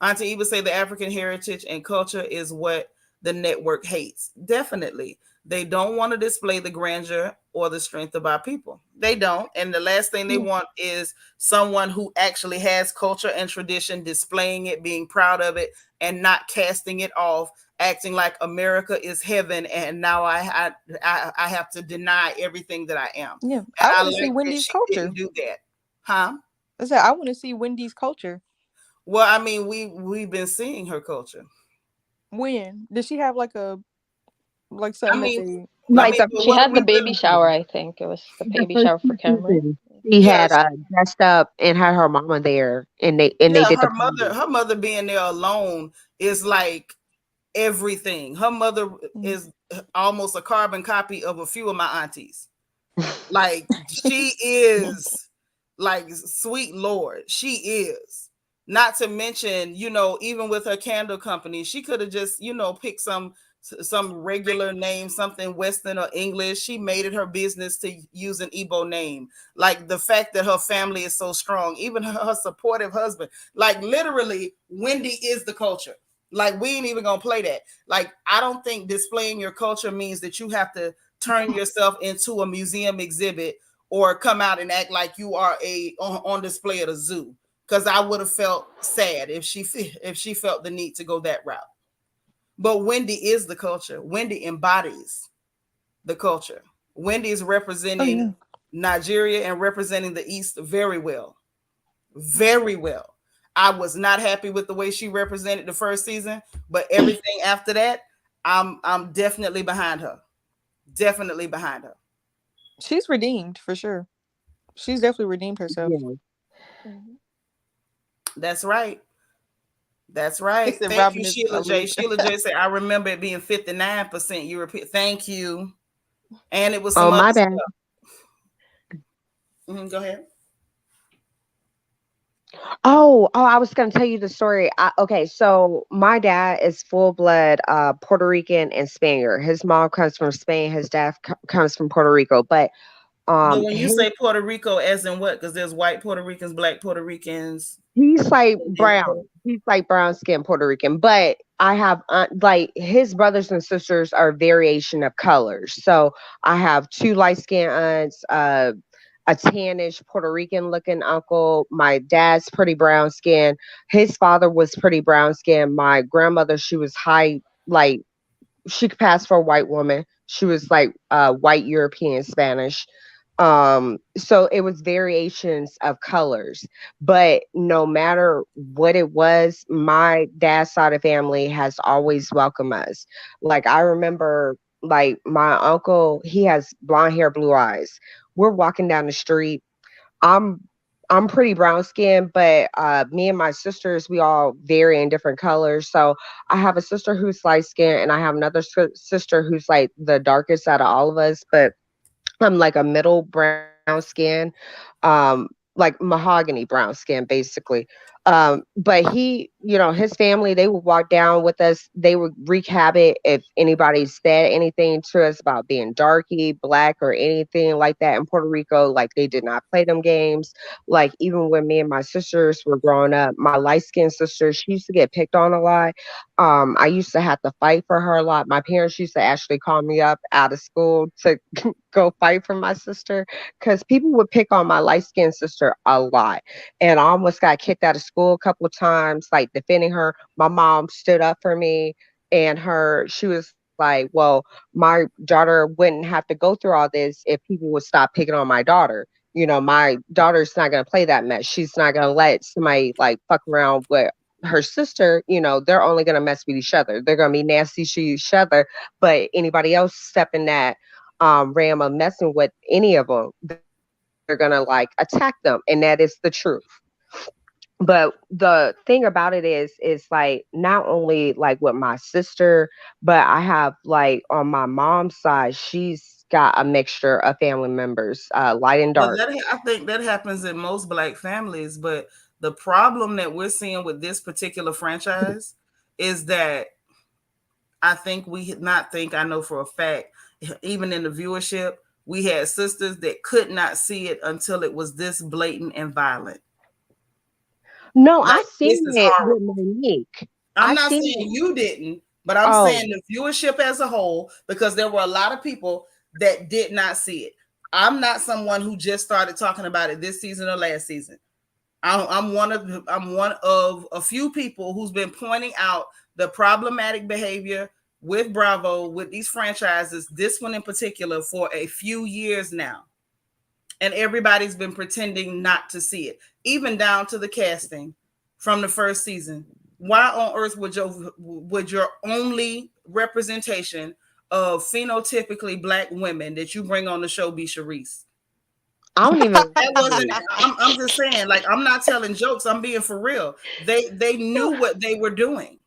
Speaker 1: Auntie Eva say the African heritage and culture is what the network hates. Definitely. They don't want to display the grandeur or the strength of our people. They don't. And the last thing they want is someone who actually has culture and tradition, displaying it, being proud of it, and not casting it off, acting like America is heaven, and now I have to deny everything that I am.
Speaker 4: Yeah,
Speaker 1: and
Speaker 4: I want to see Wendy's culture.
Speaker 1: Do that, huh?
Speaker 4: I said I want to see Wendy's culture.
Speaker 1: Well, I mean, we've been seeing her culture.
Speaker 4: When did she have like something?
Speaker 3: She had the baby shower. I think it was the baby shower for Cameron.
Speaker 2: She had dressed up and had her mama there, and they did
Speaker 1: her mother being there alone is like everything. Her mother is almost a carbon copy of a few of my aunties. Like she is like, sweet Lord, she is. Not to mention, even with her candle company, she could have just, picked some regular name, something Western or English. She made it her business to use an Igbo name. Like the fact that her family is so strong, even her supportive husband, like literally Wendy is the culture. Like we ain't even gonna play that. Like, I don't think displaying your culture means that you have to turn yourself into a museum exhibit or come out and act like you are on display at a zoo. Because I would have felt sad if she felt the need to go that route. But Wendy is the culture. Wendy embodies the culture. Wendy is representing Nigeria and representing the East very well. Very well. I was not happy with the way she represented the first season, but everything after that, I'm definitely behind her. Definitely behind her.
Speaker 4: She's redeemed for sure. She's definitely redeemed herself.
Speaker 2: Yeah.
Speaker 3: Mhm.
Speaker 1: That's right. That's
Speaker 4: They
Speaker 1: right.
Speaker 4: said
Speaker 1: Thank you,
Speaker 4: Robyn is
Speaker 1: Sheila
Speaker 4: a
Speaker 1: J.
Speaker 4: loser.
Speaker 1: Sheila J said, I remember it being 59% European. Thank you. And it was
Speaker 2: Oh,
Speaker 1: some other
Speaker 2: my bad.
Speaker 1: stuff. Go ahead.
Speaker 2: Oh, I was gonna tell you the story. Okay, so my dad is full blood Puerto Rican and Spaniard. His mom comes from Spain. His dad comes from Puerto Rico. But
Speaker 1: But when you
Speaker 2: his,
Speaker 1: say Puerto Rico, as in what? Because there's white Puerto Ricans, black Puerto Ricans,
Speaker 2: he's like
Speaker 1: Indian
Speaker 2: brown. He's like brown skin Puerto Rican. But I have like his brothers and sisters are variation of colors. So I have two light skinned aunts. A tannish Puerto Rican looking uncle. My dad's pretty brown skin. His father was pretty brown skin. My grandmother, she was high, like she could pass for a white woman. She was like white European Spanish. So it was variations of colors, but no matter what it was, my dad's side of family has always welcomed us. Like I remember like my uncle, he has blonde hair, blue eyes. We're walking down the street. I'm I'm pretty brown skinned, but me and my sisters, we all vary in different colors. So I have a sister who's light skinned, and I have another sister who's like the darkest out of all of us. But I'm like a middle brown skin, like mahogany brown skin, basically. But he, his family, they would walk down with us. They would wreak havoc if anybody said anything to us about being darky, black, or anything like that in Puerto Rico. Like they did not play them games. Like even when me and my sisters were growing up, my light skinned sister, she used to get picked on a lot. I used to have to fight for her a lot. My parents used to actually call me up out of school to go fight for my sister because people would pick on my light skinned sister a lot. And I almost got kicked out of school a couple of times, like defending her. My mom stood up for me, and she was like, well, my daughter wouldn't have to go through all this if people would stop picking on my daughter. My daughter's not going to play that mess. She's not going to let somebody like fuck around with her sister. They're only going to mess with each other. They're going to be nasty to each other. But anybody else stepping that ram of messing with any of them, they're gonna like attack them, and that is the truth. But the thing about it is like not only like with my sister, but I have like on my mom's side, she's got a mixture of family members, light and
Speaker 1: But
Speaker 2: dark.
Speaker 1: I think that happens in most black families. But the problem that we're seeing with this particular franchise is that I think I know for a fact, even in the viewership, we had sisters that could not see it until it was this blatant and violent.
Speaker 2: No,
Speaker 1: Like
Speaker 2: I
Speaker 1: this
Speaker 2: seen
Speaker 1: is
Speaker 2: it with
Speaker 1: horrible.
Speaker 2: Monique.
Speaker 1: I'm
Speaker 2: I
Speaker 1: not
Speaker 2: seen
Speaker 1: saying
Speaker 2: it.
Speaker 1: you didn't, but I'm
Speaker 2: Oh,
Speaker 1: saying the viewership as a whole, because there were a lot of people that did not see it. I'm not someone who just started talking about it this season or last season. I'm one of a few people who's been pointing out the problematic behavior with Bravo, with these franchises, this one in particular, for a few years now. And everybody's been pretending not to see it, even down to the casting from the first season. Why on earth would your only representation of phenotypically black women that you bring on the show be Charisse?
Speaker 2: I don't even
Speaker 1: That wasn't.
Speaker 2: remember.
Speaker 1: I'm just saying. Like, I'm not telling jokes. I'm being for real. They knew what they were doing.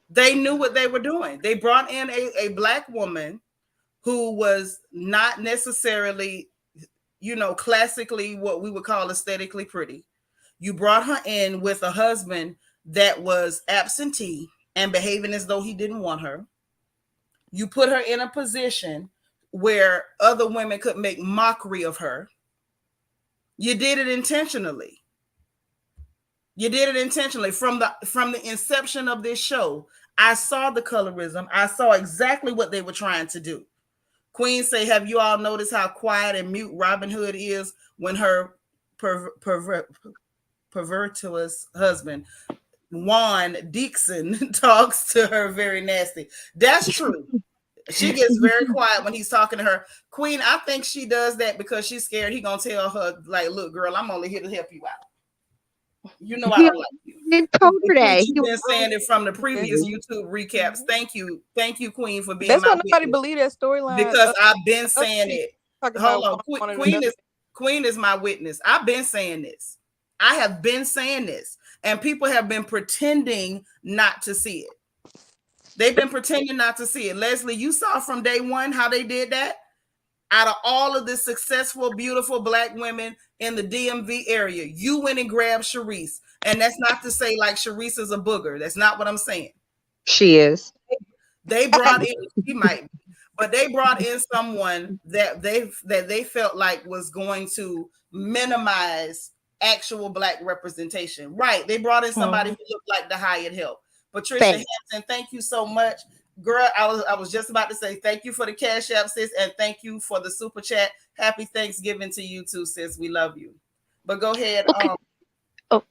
Speaker 1: They knew what they were doing. They brought in a black woman who was not necessarily, classically what we would call aesthetically pretty. You brought her in with a husband that was absentee and behaving as though he didn't want her. You put her in a position where other women could make mockery of her. You did it intentionally. You did it intentionally from the inception of this show. I saw the colorism. I saw exactly what they were trying to do. Queen say, have you all noticed how quiet and mute Robin Hood is when her pervertuous husband Juan Dixon talks to her very nasty? That's true. She gets very quiet when he's talking to her. Queen, I think she does that because she's scared he gonna tell her, like, look, girl, I'm only here to help you out. You know I
Speaker 2: He
Speaker 1: don't like you.
Speaker 2: didn't told her
Speaker 1: Queen,
Speaker 2: that.
Speaker 1: you've been saying it from the previous
Speaker 4: That's
Speaker 1: YouTube recaps. Thank you, Queen, for being
Speaker 4: that's
Speaker 1: my
Speaker 4: why nobody
Speaker 1: witness.
Speaker 4: believed that storyline.
Speaker 1: Because I've been
Speaker 4: Other
Speaker 1: saying
Speaker 4: people
Speaker 1: it.
Speaker 4: talking
Speaker 1: Hold
Speaker 4: about
Speaker 1: on,
Speaker 4: one wanted
Speaker 1: Queen
Speaker 4: another.
Speaker 1: is my witness. I've been saying this. I have been saying this, and people have been pretending not to see it. They've been pretending not to see it. Leslie, you saw from day one how they did that. Out of all of the successful, beautiful Black women in the DMV area, you went and grabbed Sharice. And that's not to say like Sharice is a booger. That's not what I'm saying.
Speaker 2: She is.
Speaker 1: They brought in, she might be, but they brought in someone that they felt like was going to minimize actual Black representation. Right. They brought in somebody who looked like the hired help. Patricia Hampton, thank you so much. Girl, I was just about to say thank you for the Cash App, sis, and thank you for the super chat. Happy Thanksgiving to you too, sis. We love you. But go ahead.
Speaker 3: Okay.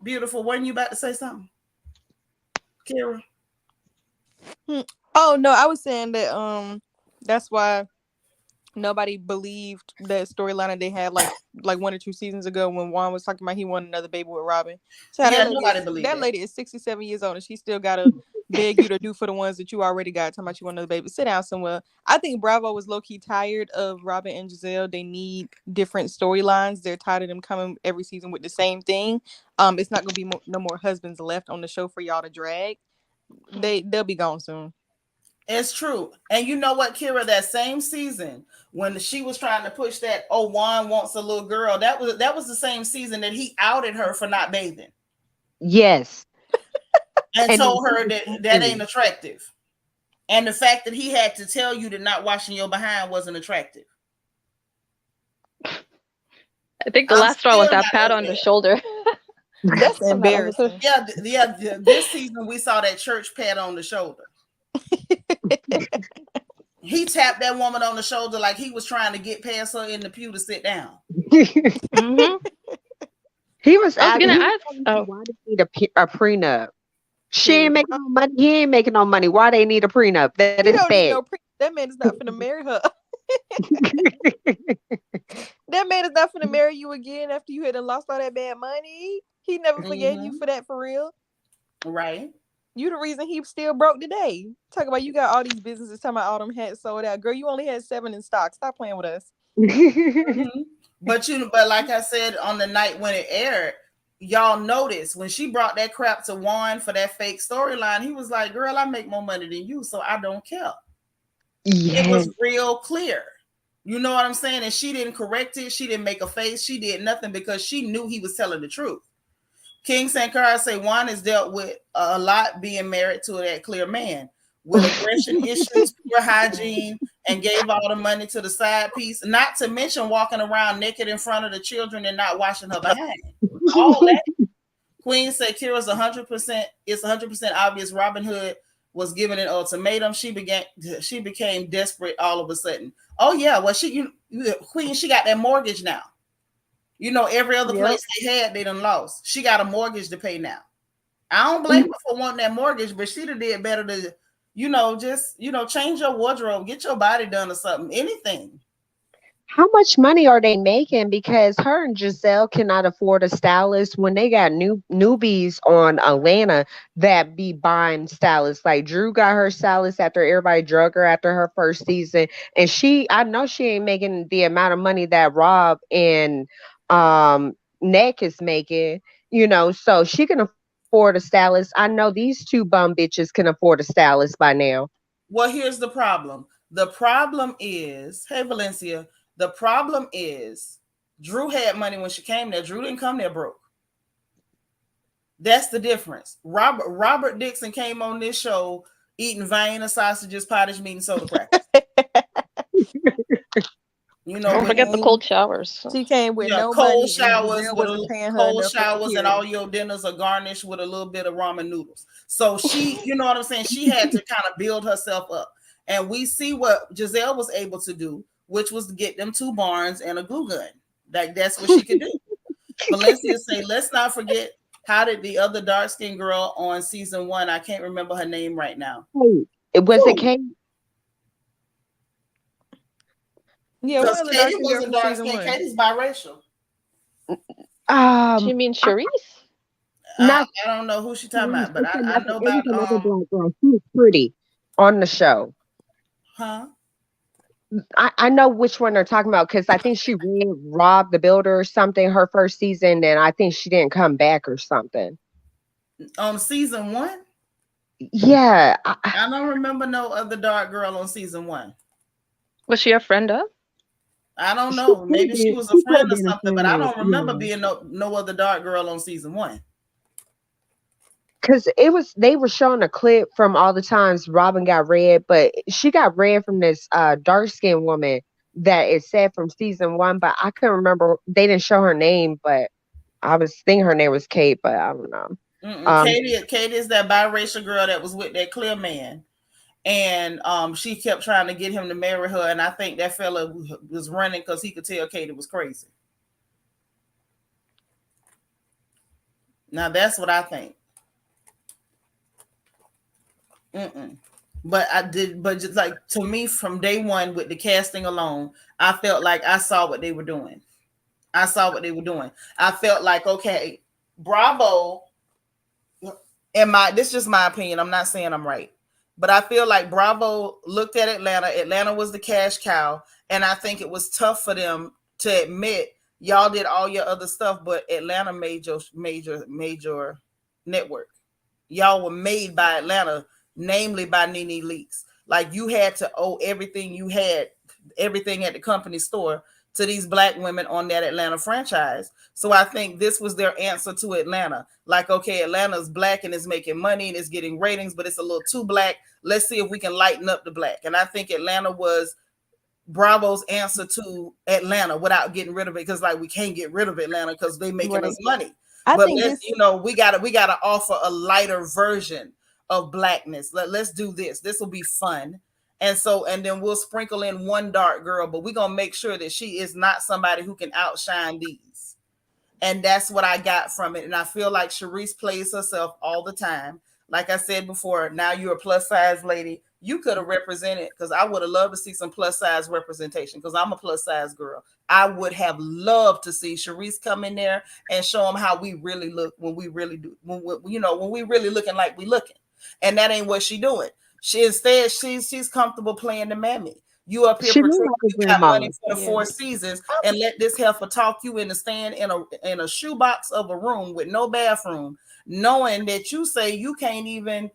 Speaker 1: Beautiful. Weren't you about to say something, Kira?
Speaker 4: Oh no, I was saying that that's why nobody believed that storyline that they had like 1 or 2 seasons ago when Juan was talking about he wanted another baby with Robyn. So
Speaker 1: Nobody believed
Speaker 4: that lady is 67 years old and she still gotta beg you to do for the ones that you already got. Talking about you want another baby. Sit down somewhere. I think Bravo was low-key tired of Robyn and Giselle. They need different storylines. They're tired of them coming every season with the same thing. It's not gonna be no more husbands left on the show for y'all to drag. They'll be gone soon.
Speaker 1: It's true. And you know what, Kira, that same season when she was trying to push that, oh, Juan wants a little girl, that was the same season that he outed her for not bathing.
Speaker 2: Yes.
Speaker 1: And told her that ain't attractive. And the fact that he had to tell you that not washing your behind wasn't attractive.
Speaker 3: I think the last straw was that pat on the shoulder.
Speaker 4: That's embarrassing.
Speaker 1: Yeah. This season we saw that church pat on the shoulder. He tapped that woman on the shoulder like he was trying to get past her in the pew to sit down.
Speaker 2: He was
Speaker 3: I was gonna ask.
Speaker 2: Why do they need a prenup? She ain't making no money. He ain't making no money. Why they need a prenup? That is bad.
Speaker 4: That man is not finna marry her. That man is not finna marry you again after you had lost all that bad money. He never forgave you for that, for real.
Speaker 1: Right.
Speaker 4: You the reason he still broke today. Talk about you got all these businesses talking about all them hats sold out. Girl, you only had 7 in stock. Stop playing with us.
Speaker 1: But like I said on the night when it aired, y'all noticed when she brought that crap to Juan for that fake storyline, he was like, girl, I make more money than you, so I don't care. It was real clear. You know what I'm saying? And she didn't correct it. She didn't make a face. She did nothing because she knew he was telling the truth. King Sankara say Juan has dealt with a lot being married to that clear man with aggression issues, poor hygiene, and gave all the money to the side piece. Not to mention walking around naked in front of the children and not washing her behind. All that. Queen said Kira's 100%. It's 100% obvious Robin Hood was given an ultimatum. She became desperate all of a sudden. Oh yeah, well Queen, she got that mortgage now. You know, every other place they had, they done lost. She got a mortgage to pay now. I don't blame her for wanting that mortgage, but she'd have did better to, just change your wardrobe, get your body done or something, anything.
Speaker 2: How much money are they making? Because her and Giselle cannot afford a stylist when they got newbies on Atlanta that be buying stylists. Like Drew got her stylist after everybody drug her after her first season. And I know she ain't making the amount of money that Rob and Neck is making, so she can afford a stylist. I know these 2 bum bitches can afford a stylist by now.
Speaker 1: Well, here's the problem. The problem is, hey Valencia, the problem is Drew had money when she came there. Drew didn't come there broke. That's the difference. Robert Dixon came on this show eating Vienna sausages, pottage meat, and soda crackers.
Speaker 3: Don't forget the cold showers.
Speaker 4: She came with no
Speaker 1: cold
Speaker 4: money.
Speaker 1: Showers and all your dinners are garnished with a little bit of ramen noodles. So she, you know what I'm saying? She had to kind of build herself up. And we see what Giselle was able to do, which was to get them 2 barns and a glue gun. That's what she could do. Valencia say, let's not forget, how did the other dark-skinned girl on season 1, I can't remember her name right now.
Speaker 2: It was a Kate.
Speaker 4: Yeah,
Speaker 1: because Katie wasn't dark-skinned. Katie's biracial.
Speaker 3: She means
Speaker 2: I,
Speaker 3: Charisse?
Speaker 2: not
Speaker 1: I don't know who she talking about, but
Speaker 2: it's
Speaker 1: I
Speaker 2: another,
Speaker 1: know
Speaker 2: it was
Speaker 1: about
Speaker 2: another black girl. She was pretty on the show.
Speaker 1: huh?
Speaker 2: I know which one they're talking about because I think she read Rob the Builder or something her first season, and I think she didn't come back or something.
Speaker 1: On season 1?
Speaker 2: Yeah,
Speaker 1: I don't remember no other dark girl on season 1.
Speaker 3: Was she a friend of?
Speaker 1: I don't
Speaker 2: she
Speaker 1: know.
Speaker 2: could have
Speaker 1: Maybe she
Speaker 2: been,
Speaker 1: was a
Speaker 2: she could
Speaker 1: friend
Speaker 2: have
Speaker 1: or
Speaker 2: been a
Speaker 1: something, but I
Speaker 2: friend.
Speaker 1: don't remember
Speaker 2: Yeah,
Speaker 1: being no other dark girl on season 1.
Speaker 2: because they were showing a clip from all the times Robin got red, but she got red from this dark skinned woman that is said from season one, but I couldn't remember. They didn't show her name, but I was thinking her name was Kate, but I don't know. Um,
Speaker 1: Katie is that biracial girl that was with that clear man, and she kept trying to get him to marry her, and I think that fella was running because he could tell Katie was crazy. Now that's what I think. But I did, but just like to me, from day one with the casting alone, I felt like I saw what they were doing. I saw what they were doing. I felt like, okay, Bravo. This is just my opinion. I'm not saying I'm right, but I feel like Bravo looked at Atlanta. Atlanta was the cash cow, and I think it was tough for them to admit y'all did all your other stuff, but Atlanta made your major network. Y'all were made by Atlanta, namely by Nene Leakes. Like you had to owe everything you had, everything at the company store to these black women on that Atlanta franchise. So I think this was their answer to Atlanta. Like, okay, Atlanta's black and is making money and is getting ratings, but it's a little too black. Let's see if we can lighten up the black. And I think Atlanta was Bravo's answer to Atlanta without getting rid of it, because like we can't get rid of Atlanta because they're making us money.
Speaker 4: I
Speaker 1: But
Speaker 4: think
Speaker 1: let's,
Speaker 4: this.
Speaker 1: we gotta offer a lighter version of blackness. Let's do this. This will be fun. And then we'll sprinkle in one dark girl, but we're gonna make sure that she is not somebody who can outshine these. And that's what I got from it. And I feel like Charisse plays herself all the time. Like I said before, now you're a plus size lady. You could have represented, because I would have loved to see some plus size representation, because I'm a plus size girl. I would have loved to see Charisse come in there and show them how we really look when we really do, when we really looking like we looking. And that ain't what she doing. She's comfortable playing the mammy. You up here
Speaker 2: she looked
Speaker 1: portraying
Speaker 2: like a
Speaker 1: you got
Speaker 2: grandma.
Speaker 1: money for the 4 seasons, and let this heifer talk you into staying in a shoebox of a room with no bathroom, knowing that you say you can't even,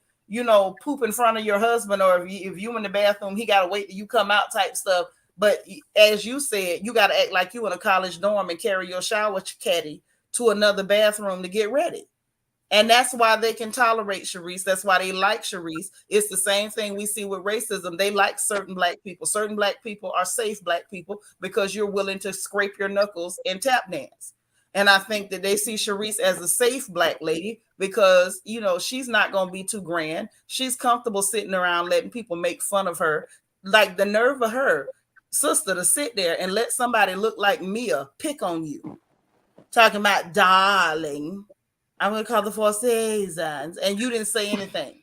Speaker 1: poop in front of your husband, or if you in the bathroom, he got to wait till you come out type stuff. But as you said, you got to act like you in a college dorm and carry your shower caddy to another bathroom to get ready. And that's why they can tolerate Charisse. That's why they like Charisse. It's the same thing we see with racism. They like certain black people. Certain black people are safe black people because you're willing to scrape your knuckles and tap dance. And I think that they see Charisse as a safe black lady because, she's not going to be too grand. She's comfortable sitting around letting people make fun of her. Like the nerve of her sister to sit there and let somebody look like Mia pick on you. Talking about darling. I'm going to call the 4 seasons. And you didn't say anything.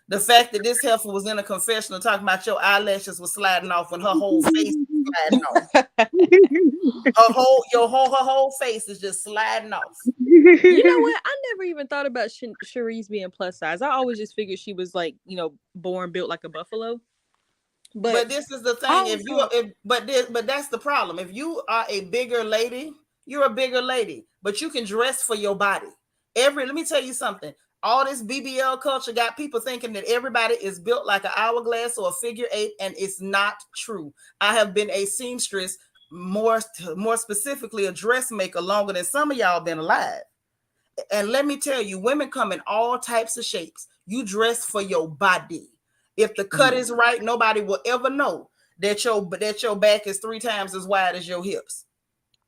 Speaker 1: The fact that this heifer was in a confessional talking about your eyelashes was sliding off when her whole face was sliding off. Her whole face is just sliding off.
Speaker 5: You know what? I never even thought about Charisse being plus size. I always just figured she was like, born built like a buffalo.
Speaker 1: But this is the thing. But that's the problem. If you are a bigger lady, you're a bigger lady. But you can dress for your body. Let me tell you something. All this BBL culture got people thinking that everybody is built like an hourglass or a figure eight, and it's not true. I have been a seamstress, more specifically a dressmaker, longer than some of y'all been alive. And let me tell you, women come in all types of shapes. You dress for your body. If the cut is right, nobody will ever know that your back is 3 times as wide as your hips.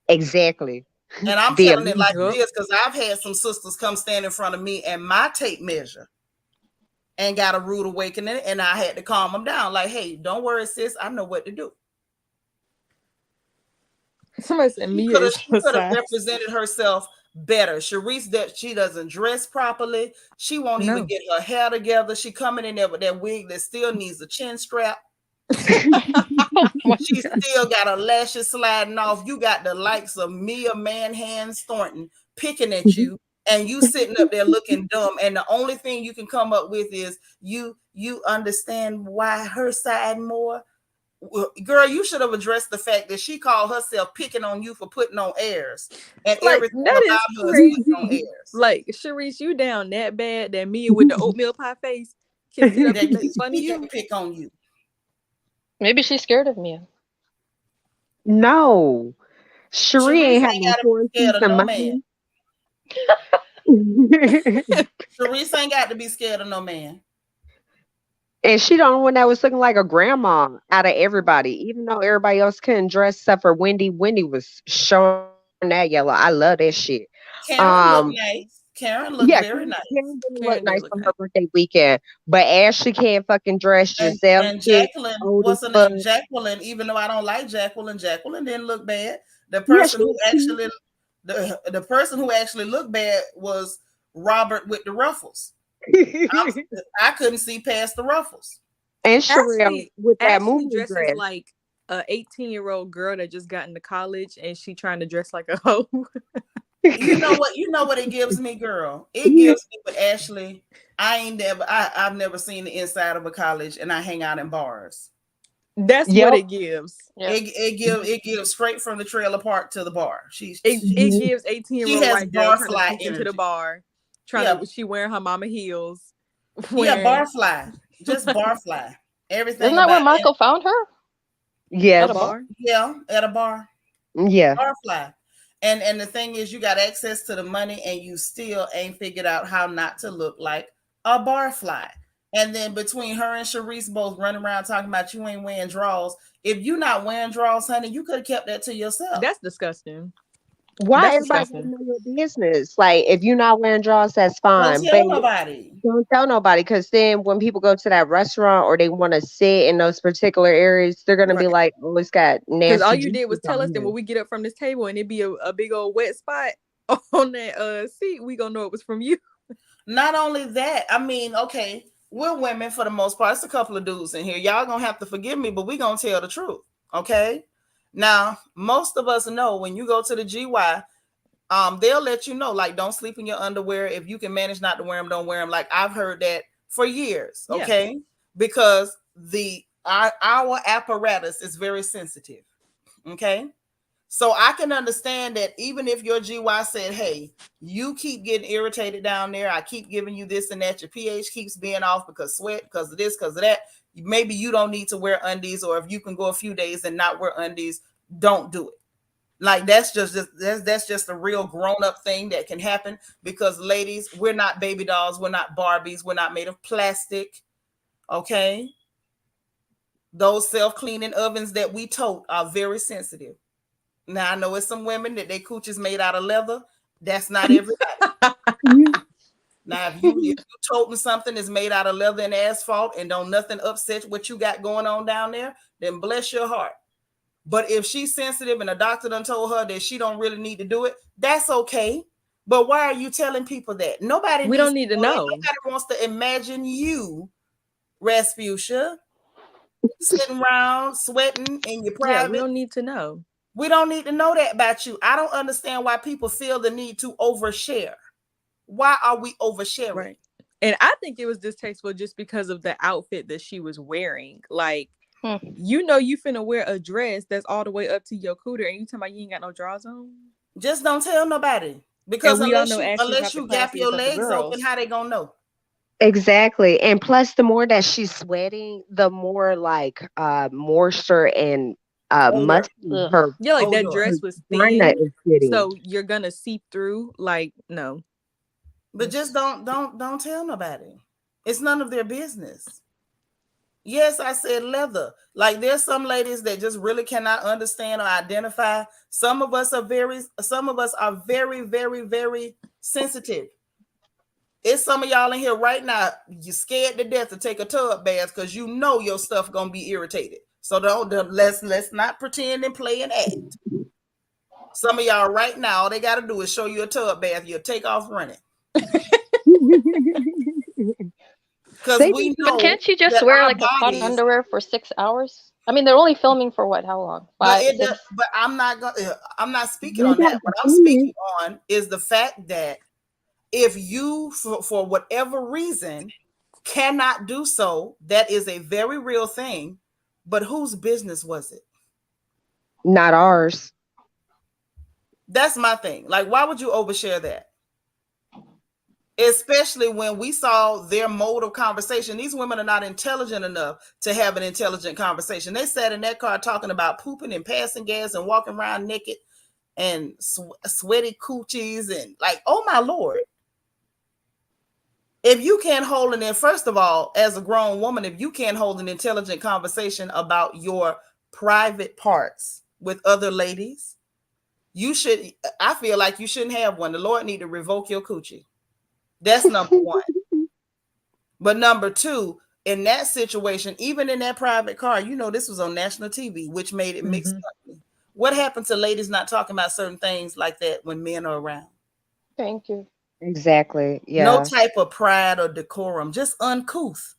Speaker 2: Exactly.
Speaker 1: And I'm telling it like this because I've had some sisters come stand in front of me and my tape measure and got a rude awakening, and I had to calm them down. Like, hey, don't worry, sis. I know what to do.
Speaker 5: Somebody said Mia is
Speaker 1: could have represented herself better. Charisse, that she doesn't dress properly. She won't even get her hair together. She coming in there with that wig that still needs a chin strap.
Speaker 3: my
Speaker 1: She
Speaker 3: God.
Speaker 1: still got her lashes sliding off. You got the likes of Mia Manhan Thornton picking at you, and you sitting up there looking dumb. And the only thing you can come up with is you understand why her side more. Well, girl, you should have addressed the fact that she called herself picking on you for putting on airs, and
Speaker 5: Like,
Speaker 1: everything
Speaker 5: that is
Speaker 1: about her is putting on
Speaker 5: crazy.
Speaker 1: airs.
Speaker 5: Like, Sharice, you down that bad that Mia with the oatmeal pie face can sit up
Speaker 1: That
Speaker 5: and make fun of
Speaker 1: she
Speaker 5: you?
Speaker 1: can pick on you.
Speaker 3: Maybe she's scared of me.
Speaker 2: No, Cherie
Speaker 1: Sharice
Speaker 2: ain't
Speaker 1: ain't
Speaker 2: having
Speaker 1: got to be
Speaker 2: four
Speaker 1: scared
Speaker 2: teeth
Speaker 1: of
Speaker 2: and
Speaker 1: no man.
Speaker 2: money.
Speaker 1: Sharice ain't got to be scared of no man.
Speaker 2: And she the only one that was looking like a grandma out of everybody, even though everybody else couldn't dress except for Wendy. Wendy was showing that yellow. I love that shit.
Speaker 1: Karen
Speaker 2: Um,
Speaker 1: looked nice. Karen looked
Speaker 2: yeah,
Speaker 1: very nice.
Speaker 2: Karen didn't look
Speaker 5: Karen did
Speaker 2: nice
Speaker 5: look
Speaker 2: on
Speaker 5: nice.
Speaker 2: her birthday weekend, but Ashley can't fucking dress. Giselle
Speaker 1: And
Speaker 2: shit
Speaker 1: Jacqueline,
Speaker 2: old as
Speaker 1: what's her
Speaker 2: fuck.
Speaker 1: name? Jacqueline, even though I don't like Jacqueline, Jacqueline didn't look bad. The
Speaker 2: Yeah,
Speaker 1: person
Speaker 2: she
Speaker 1: who
Speaker 2: was cute.
Speaker 1: actually the person who actually looked bad was Robert with the ruffles. I couldn't see past the ruffles.
Speaker 2: And Sherelle with that
Speaker 5: Ashley
Speaker 2: movie
Speaker 5: dresses
Speaker 2: dress.
Speaker 5: like a 18-year-old girl that just got into college and she trying to dress like a hoe.
Speaker 1: You know what? You know what it gives me, girl. It gives me with Ashley. I've never seen the inside of a college, and I hang out in bars.
Speaker 5: That's
Speaker 2: Yep.
Speaker 5: what it gives.
Speaker 3: Yep.
Speaker 1: It gives straight from the trailer park to the bar.
Speaker 5: It gives
Speaker 1: She
Speaker 5: 18-year-old
Speaker 1: has
Speaker 5: white girl
Speaker 1: bar
Speaker 5: trying to
Speaker 1: fly
Speaker 5: sneak into the
Speaker 1: energy.
Speaker 5: bar,
Speaker 1: Yeah,
Speaker 5: she wearing her mama heels.
Speaker 1: yeah,
Speaker 5: Wearing
Speaker 1: bar fly, just bar fly. Everything
Speaker 3: Isn't that where
Speaker 1: about it.
Speaker 3: Michael found her? At
Speaker 2: Yes.
Speaker 3: a bar?
Speaker 1: Yeah, at a bar,
Speaker 2: Yeah.
Speaker 1: bar fly. And the thing is, you got access to the money, and you still ain't figured out how not to look like a bar fly. And then between her and Sharice both running around talking about you ain't wearing drawers. If you not wearing drawers, honey, you could have kept that to yourself.
Speaker 5: That's disgusting.
Speaker 2: Why
Speaker 5: That's
Speaker 2: everybody gotta
Speaker 5: disgusting.
Speaker 2: know your business? Like, if you're not wearing drawers, that's
Speaker 1: Don't
Speaker 2: fine. But
Speaker 1: tell nobody.
Speaker 2: don't tell nobody, because then when people go to that restaurant or they want to sit in those particular areas, they're gonna be
Speaker 5: Right.
Speaker 2: like, "Oh, it's got
Speaker 5: Because all
Speaker 2: nasty
Speaker 5: you did was
Speaker 2: juices
Speaker 5: tell us
Speaker 2: on
Speaker 5: that
Speaker 2: here."
Speaker 5: when we get up from this table and it be a big old wet spot on that seat, we gonna know it was from you.
Speaker 1: Not only that, I mean, okay, we're women for the most part. It's a couple of dudes in here. Y'all gonna have to forgive me, but we gonna tell the truth. Okay. Now, most of us know when you go to the GY, they'll let you know, like, don't sleep in your underwear. If you can manage not to wear them, don't wear them. Like, I've heard that for years.
Speaker 5: Yeah.
Speaker 1: Okay. Because our apparatus is very sensitive. Okay. So I can understand that even if your GY said, hey, you keep getting irritated down there, I keep giving you this and that, your pH keeps being off because sweat, because of this, because of that, maybe you don't need to wear undies, or if you can go a few days and not wear undies, don't do it. Like, that's just a real grown-up thing that can happen, because ladies, we're not baby dolls, we're not Barbies, we're not made of plastic. Okay. Those self-cleaning ovens that we tote are very sensitive. Now, I know it's some women that their cooch is made out of leather. That's not everybody. Now, if you toting something that's made out of leather and asphalt and don't nothing upset what you got going on down there, then bless your heart. But if she's sensitive and a doctor done told her that she don't really need to do it, that's okay. But why are you telling people that? Nobody
Speaker 5: We don't need to know.
Speaker 1: Nobody wants to imagine you, Rasputia, sitting around sweating in your private.
Speaker 5: Yeah, we don't need to know.
Speaker 1: We don't need to know that about you. I don't understand why people feel the need to overshare. Why are we oversharing?
Speaker 5: Right. And I think it was distasteful just because of the outfit that she was wearing. Like, you know, you finna wear a dress that's all the way up to your cooter, and you talking about you ain't got no drawers on?
Speaker 1: Just don't tell nobody. Because
Speaker 5: And we all know
Speaker 1: unless you gap your legs open, how they gonna know?
Speaker 2: Exactly. And plus, the more that she's sweating, the more like moisture and musty her.
Speaker 5: Yeah, like that dress was
Speaker 2: vagina
Speaker 5: thin,
Speaker 2: is getting.
Speaker 5: so you're gonna seep through. Like, no.
Speaker 1: But just don't tell nobody. It's none of their business. Yes, I said leather. Like, there's some ladies that just really cannot understand or identify. Some of us are very, very, very sensitive. It's some of y'all in here right now, you're scared to death to take a tub bath because you know your stuff gonna be irritated. So let's not pretend and play and act. Some of y'all right now, all they gotta do is show you a tub bath, you'll take off running. Because we know.
Speaker 3: But can't she just wear like a cotton underwear for 6 hours? I mean, they're only filming for what? How long?
Speaker 1: But
Speaker 3: 5, 6?
Speaker 1: but I'm not speaking
Speaker 2: You
Speaker 1: on
Speaker 2: got
Speaker 1: that.
Speaker 2: the
Speaker 1: What I'm
Speaker 2: feeling.
Speaker 1: speaking on is the fact that if you, for whatever reason, cannot do so, that is a very real thing. But whose business was it?
Speaker 2: Not ours.
Speaker 1: That's my thing. Like, why would you overshare that? Especially when we saw their mode of conversation. These women are not intelligent enough to have an intelligent conversation. They sat in that car talking about pooping and passing gas and walking around naked and sweaty coochies and like, oh my Lord. If you can't hold first of all, as a grown woman, if you can't hold an intelligent conversation about your private parts with other ladies, I feel like you shouldn't have one. The Lord need to revoke your coochie. That's number one. But number two, in that situation, even in that private car, this was on national TV, which made it mixed up. What happened to ladies not talking about certain things like that when men are around?
Speaker 3: Thank you.
Speaker 2: Exactly. Yeah.
Speaker 1: No type of pride or decorum, just uncouth.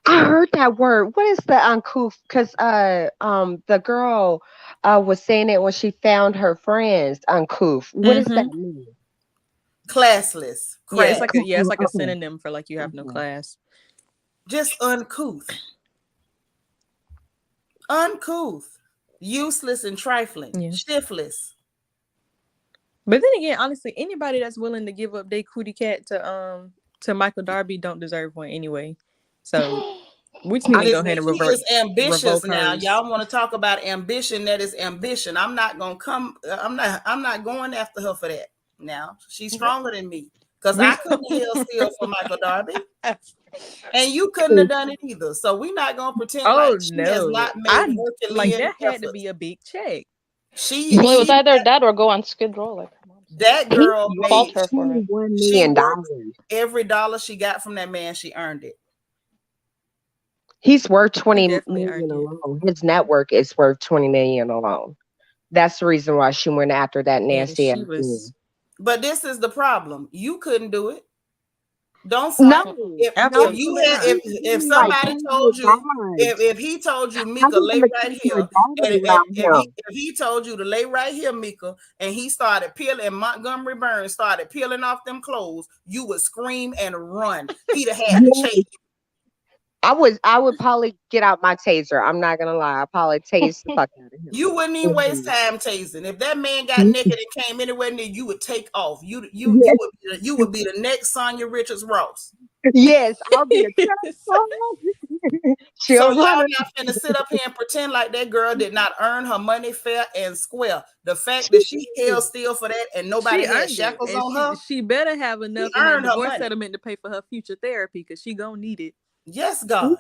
Speaker 2: I heard that word. What is the uncouth? Because the girl was saying it when she found her friends. Uncouth. What does that mean?
Speaker 1: Classless.
Speaker 5: Yeah, it's
Speaker 1: Crass.
Speaker 5: like a synonym for like you have no class.
Speaker 1: Just uncouth. Uncouth. Useless and trifling.
Speaker 5: Yeah.
Speaker 1: Shiftless.
Speaker 5: But then again, honestly, anybody that's willing to give up their cootie cat to Michael Darby don't deserve one anyway. So we just need to go ahead and
Speaker 1: He is ambitious now.
Speaker 5: hers.
Speaker 1: Y'all want to talk about ambition? That is ambition. I'm not going after her for that. Now she's stronger than me because I couldn't held still for Michael Darby, and you couldn't have done it either. So we're not gonna pretend like she has not made Herculean
Speaker 5: like that had
Speaker 1: efforts.
Speaker 5: to be a big check.
Speaker 3: Well, it was either that or go on Skid Row. Like
Speaker 1: that girl
Speaker 3: fault her for it.
Speaker 2: $1 million.
Speaker 1: Every dollar she got from that man, she earned it.
Speaker 2: He's worth 20 million alone. His network is worth 20 million alone. That's the reason why she went after that nasty ass.
Speaker 1: But this is the problem. You couldn't do it. Don't front.
Speaker 2: No,
Speaker 1: if somebody told you, if he told you, Mika, lay right here, and if he told you to lay right here, Mika, and he started peeling, and Montgomery Burns started peeling off them clothes, you would scream and run. He'd have had to chase.
Speaker 2: I would probably get out my taser. I'm not gonna lie. I'd probably tase the fuck out of him.
Speaker 1: You wouldn't even waste time tasing. If that man got naked and came anywhere near you, would take off. You would be the next Sonya Richards Ross.
Speaker 2: Yes, I'll be a
Speaker 1: so y'all not finna sit up here and pretend like that girl did not earn her money fair and square. The fact that she held still for that and nobody had shackles on her.
Speaker 5: She better have enough in her divorce settlement to pay for her future therapy because she gonna need it.
Speaker 1: Yes, God.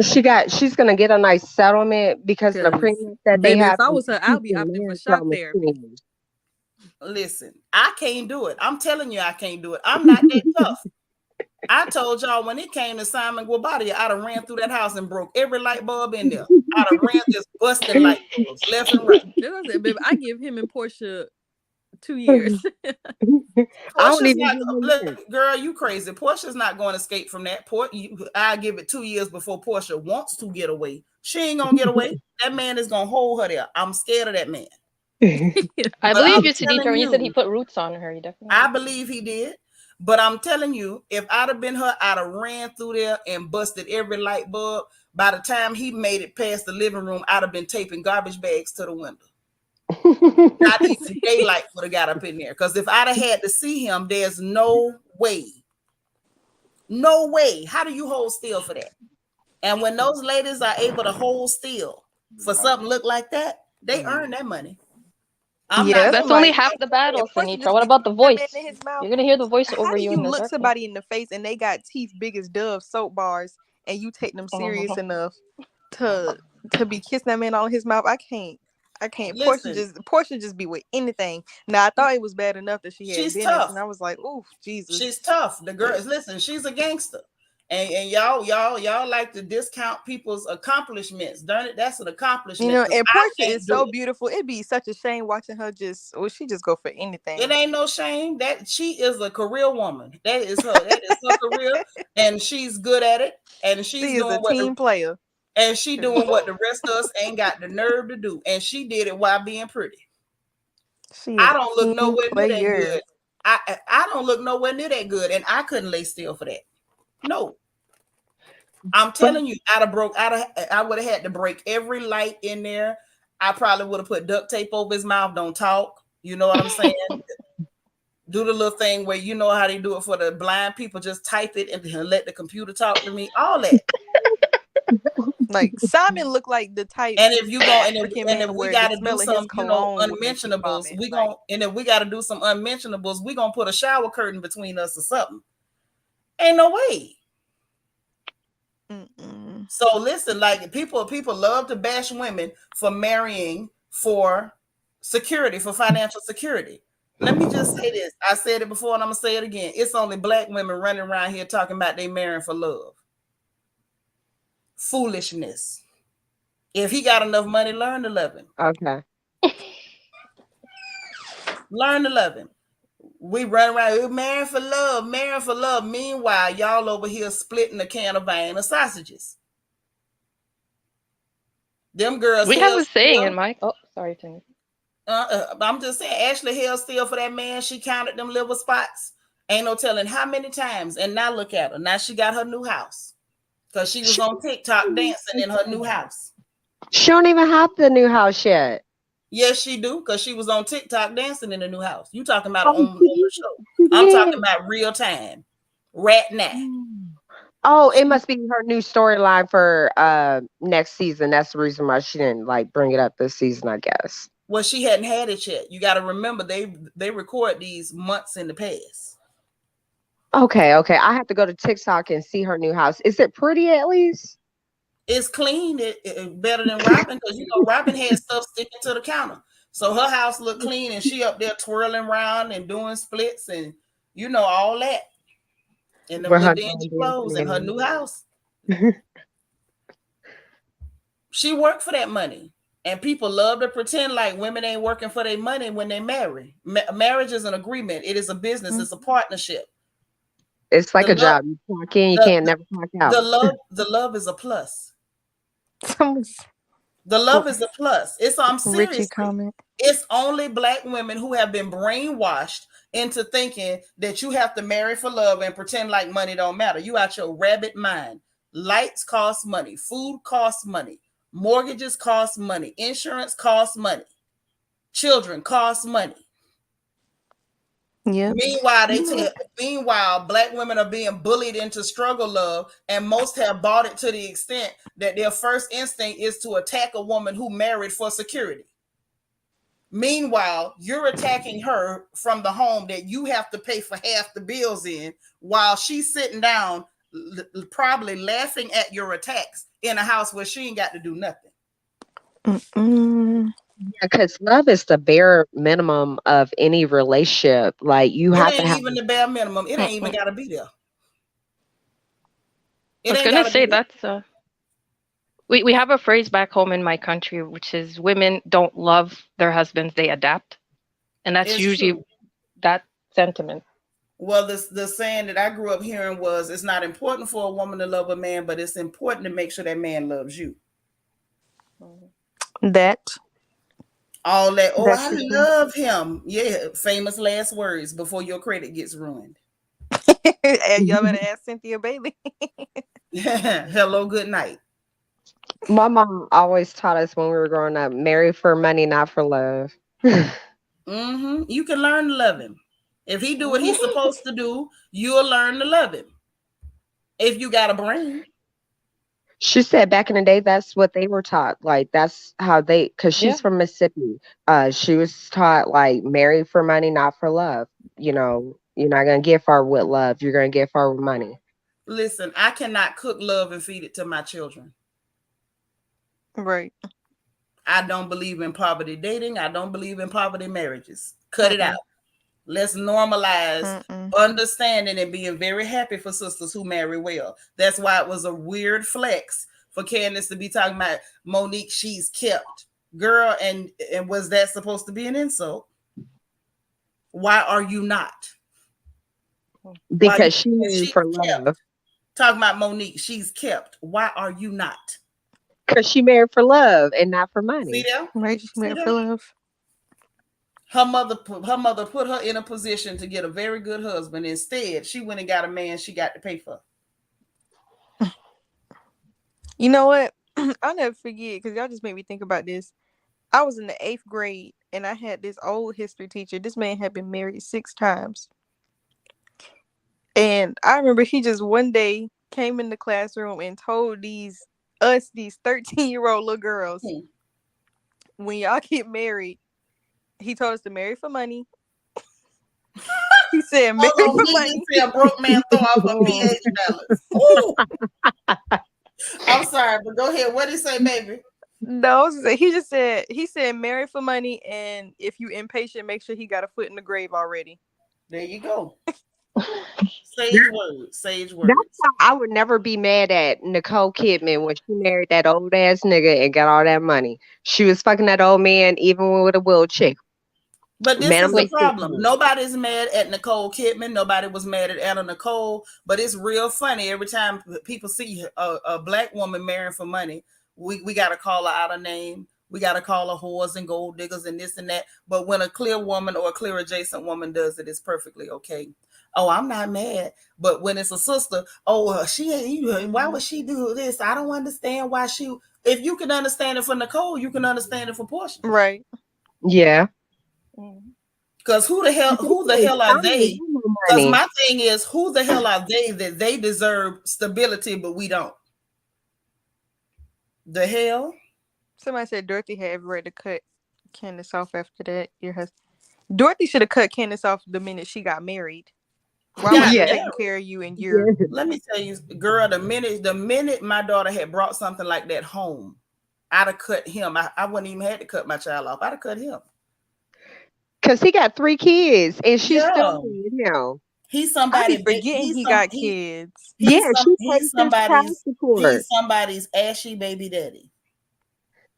Speaker 2: She's gonna get a nice settlement because of the premium that they have.
Speaker 5: If I was her, I'd be opting for shock therapy.
Speaker 1: Listen, I can't do it. I'm telling you, I can't do it. I'm not that tough. I told y'all when it came to Simon Guobadia, I'd have ran through that house and broke every light bulb in there. I'd have ran just busting light bulbs left and right.
Speaker 5: I give him and Portia 2 years.
Speaker 1: Girl, you crazy. Portia's not going to escape from that. I give it 2 years before Portia wants to get away. She ain't gonna get away. That man is gonna hold her there. I'm scared of that man.
Speaker 3: I believe you, Seanitra, when you said he put roots on her. He definitely.
Speaker 1: I believe he did. But I'm telling you, if I'd have been her, I'd have ran through there and busted every light bulb. By the time he made it past the living room, I'd have been taping garbage bags to the window. Not even daylight would have got up in there. Because if I'd have had to see him, there's no way. No way. How do you hold still for that? And when those ladies are able to hold still for something look like that, they earn that money.
Speaker 3: That's only half the battle, Seanitra. What about the voice? You're gonna hear the voice over you.
Speaker 4: You look somebody in the face and they got teeth big as Dove soap bars, and you take them serious enough to be kissing that man all in his mouth. I can't. Portia just be with anything. Now I thought it was bad enough that she's tough, and I was like, "Ooh, Jesus."
Speaker 1: She's tough. The girl, listen, she's a gangster. And y'all like to discount people's accomplishments. Darn it, that's an accomplishment.
Speaker 4: And Portia is so beautiful. It'd be such a shame watching her she just go for anything.
Speaker 1: It ain't no shame. That she is a career woman. That is her career, and she's good at it. And she's
Speaker 4: a team player.
Speaker 1: And she doing what the rest of us ain't got the nerve to do. And she did it while being pretty.
Speaker 4: She
Speaker 1: I
Speaker 4: a
Speaker 1: don't look
Speaker 4: team
Speaker 1: nowhere near that
Speaker 4: player.
Speaker 1: good. I don't look nowhere near that good, and I couldn't lay still for that. No, I'm telling you, I would have had to break every light in there. I probably would have put duct tape over his mouth. Don't talk. You know what I'm saying? Do the little thing where you know how they do it for the blind people. Just type it and let the computer talk to me. All that.
Speaker 4: Like Simon looked like the type
Speaker 1: And if you go
Speaker 4: African
Speaker 1: and
Speaker 4: man
Speaker 1: if we
Speaker 4: where the
Speaker 1: got to do
Speaker 4: smell of his
Speaker 1: some,
Speaker 4: cologne would make you
Speaker 1: unmentionables,
Speaker 4: vomit.
Speaker 1: we
Speaker 4: Like,
Speaker 1: going and if we got to do some unmentionables, we gonna put a shower curtain between us or something. Ain't no way. So listen, like people love to bash women for marrying for security, for financial security. Let me just say this. I said it before and I'm gonna say it again. It's only black women running around here talking about they marrying for love. Foolishness. If he got enough money, learn to love him.
Speaker 2: Okay.
Speaker 1: Learn to love him. We run around marrying for love, marrying for love. Meanwhile, y'all over here splitting a can of Vienna sausages. Them girls.
Speaker 3: We have a saying in my. Oh, sorry, Timmy.
Speaker 1: I'm just saying, Ashley held still for that man. She counted them liver spots. Ain't no telling how many times. And now look at her. Now she got her new house because she was on TikTok dancing in her new house.
Speaker 2: She don't even have the new house yet.
Speaker 1: Yes, she do, because she was on TikTok dancing in the new house. You talking about
Speaker 2: Oh,
Speaker 1: on the show. I'm talking about real time. Right now.
Speaker 2: Oh, it must be her new storyline for next season. That's the reason why she didn't like bring it up this season, I guess.
Speaker 1: Well, she hadn't had it yet. You got to remember they record these months in the past.
Speaker 2: Okay. I have to go to TikTok and see her new house. Is it pretty at least?
Speaker 1: It's clean. It better than Robyn, because you know Robyn had stuff sticking to the counter. So her house looked clean, and she up there twirling around and doing splits and you know all that. And them little dingy clothes in her new house. She worked for that money. And people love to pretend like women ain't working for their money when they marry. Marriage is an agreement. It is a business. It's a partnership.
Speaker 2: It's like a job. You clock in, you can't never clock out.
Speaker 1: The love is a plus. The love is a plus. I'm serious. It's only black women who have been brainwashed into thinking that you have to marry for love and pretend like money don't matter. You out your rabbit mind. Lights cost money. Food costs money. Mortgages cost money. Insurance costs money. Children cost money.
Speaker 4: Yeah.
Speaker 1: Meanwhile, black women are being bullied into struggle love, and most have bought it to the extent that their first instinct is to attack a woman who married for security. Meanwhile, you're attacking her from the home that you have to pay for half the bills in, while she's sitting down, probably laughing at your attacks in a house where she ain't got to do nothing.
Speaker 2: Because love is the bare minimum of any relationship. Like you have to have.
Speaker 1: It ain't even the bare minimum. It ain't even got to be there.
Speaker 3: I was gonna say that's we have a phrase back home in my country, which is women don't love their husbands, they adapt. And that's usually true. That sentiment.
Speaker 1: Well, the saying that I grew up hearing was, it's not important for a woman to love a man, but it's important to make sure that man loves you.
Speaker 4: That.
Speaker 1: All that, I love him. Yeah, famous last words before your credit gets ruined.
Speaker 4: Y'all better ask Cynthia Bailey.
Speaker 1: Hello, good night.
Speaker 2: My mom always taught us when we were growing up, marry for money, not for love.
Speaker 1: You can learn to love him. If he do what he's supposed to do, you'll learn to love him. If you got a brain.
Speaker 2: She said back in the day, that's what they were taught. Like, that's how because she's from Mississippi. She was taught, like, marry for money, not for love. You know, you're not going to get far with love. You're going to get far with money.
Speaker 1: Listen, I cannot cook love and feed it to my children.
Speaker 4: Right.
Speaker 1: I don't believe in poverty dating. I don't believe in poverty marriages. Cut it out. Let's normalize understanding and being very happy for sisters who marry well. That's why it was a weird flex for Candace to be talking about Monique, she's kept. Girl, and was that supposed to be an insult? Why are you not?
Speaker 2: Because she's for love.
Speaker 1: Talking about Monique, she's kept. Why are you not?
Speaker 2: Because she married for love and not for
Speaker 1: See
Speaker 2: money.
Speaker 1: there?
Speaker 4: Right? She
Speaker 1: See
Speaker 4: married
Speaker 1: there?
Speaker 4: for love.
Speaker 1: Her mother put her in a position to get a very good husband. Instead, she went and got a man she got to pay for.
Speaker 4: You know what? I'll never forget because y'all just made me think about this. I was in the 8th grade and I had this old history teacher. This man had been married 6 times. And I remember he just one day came in the classroom and told these 13-year-old little girls, when y'all get married, he told us to marry for money. He said marry for money.
Speaker 1: He said a broke man throw off a pH balance. Ooh. I'm sorry, but go ahead. What did he say, baby?
Speaker 4: No, he said marry for money, and if you impatient, make sure he got a foot in the grave already.
Speaker 1: There you go. Sage words.
Speaker 2: That's why I would never be mad at Nicole Kidman when she married that old ass nigga and got all that money. She was fucking that old man even with a wheelchair.
Speaker 1: But this
Speaker 2: Man,
Speaker 1: is the problem. Nobody's mad at Nicole Kidman. Nobody was mad at Anna Nicole. But it's real funny every time people see a black woman marrying for money. We got to call her out a name. We got to call her whores and gold diggers and this and that. But when a clear woman or a clear adjacent woman does it, it's perfectly okay. Oh, I'm not mad. But when it's a sister, she ain't. Why would she do this? I don't understand why she. If you can understand it for Nicole, you can understand it for Portia.
Speaker 4: Right.
Speaker 2: Yeah.
Speaker 1: Because who the hell are they? Because my thing is, who the hell are they that they deserve stability, but we don't? The hell?
Speaker 4: Somebody said Dorothy had every right to cut Candace off after that. Your husband. Dorothy should have cut Candace off the minute she got married. Why was she taking care of you and your?
Speaker 1: Let me tell you, girl, the minute my daughter had brought something like that home, I'd have cut him. I wouldn't even have to cut my child off. I'd have cut him.
Speaker 2: Because he got 3 kids and she's still with him.
Speaker 1: He's somebody.
Speaker 4: I be forgetting he got kids.
Speaker 2: He's
Speaker 1: somebody's ashy baby daddy.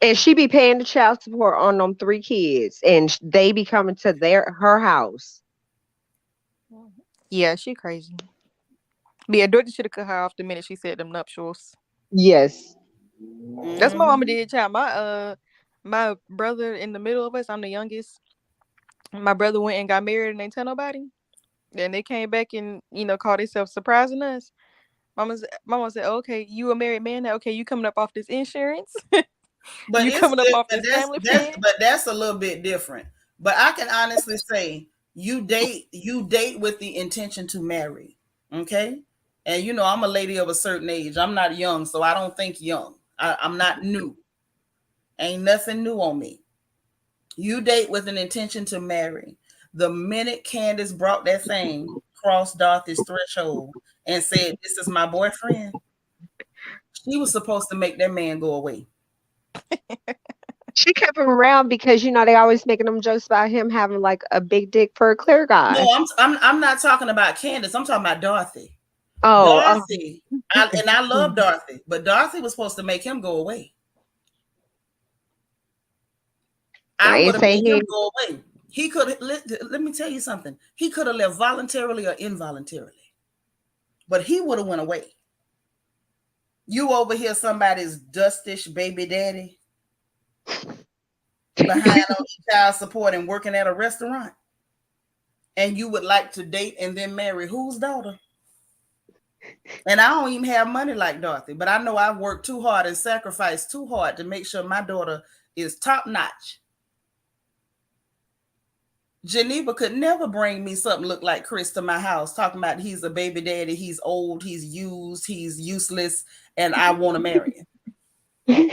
Speaker 2: And she be paying the child support on them 3 kids, and they be coming to her house.
Speaker 4: Yeah, she crazy. But yeah, Dorothy should have cut her off the minute she said them nuptials.
Speaker 2: Yes.
Speaker 4: That's what my mama did, child. My brother in the middle of us, I'm the youngest. My brother went and got married and they tell nobody. Then they came back and, called themselves surprising us. Mama said, okay, you a married man now. Okay, you coming up off this insurance.
Speaker 1: But
Speaker 4: you coming up off this family plan.
Speaker 1: But that's a little bit different. But I can honestly say you date with the intention to marry. Okay? And I'm a lady of a certain age. I'm not young, so I don't think young. I'm not new. Ain't nothing new on me. You date with an intention to marry. The minute Candace brought that thing across Dorothy's threshold and said, "This is my boyfriend," she was supposed to make that man go away.
Speaker 2: She kept him around because they always making them jokes about him having like a big dick for a clear guy.
Speaker 1: No, I'm not talking about Candace. I'm talking about Dorothy.
Speaker 2: Dorothy.
Speaker 1: I love Dorothy, but Dorothy was supposed to make him go away. I would have made him go away. He could. Let me tell you something. He could have left voluntarily or involuntarily, but he would have went away. You over here, somebody's dustish baby daddy behind on child support and working at a restaurant, and you would like to date and then marry whose daughter? And I don't even have money like Dorothy, but I know I've worked too hard and sacrificed too hard to make sure my daughter is top notch. Geneva could never bring me something look like Chris to my house, talking about he's a baby daddy, he's old, he's used, he's useless, and I want to marry him.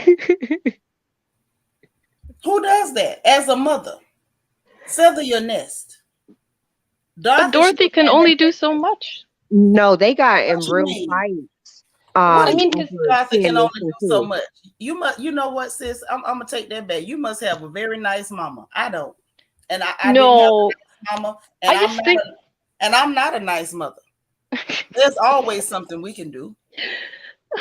Speaker 1: Who does that as a mother? Feather your nest.
Speaker 3: But Dorothy can only do so much.
Speaker 2: No, they got in real fights.
Speaker 1: What do you mean Dorothy can only do so much? You know what, sis? I'm gonna take that back. You must have a very nice mama. I don't. And I
Speaker 3: no,
Speaker 1: didn't have a nice mama, and I'm not a nice mother. There's always something we can do.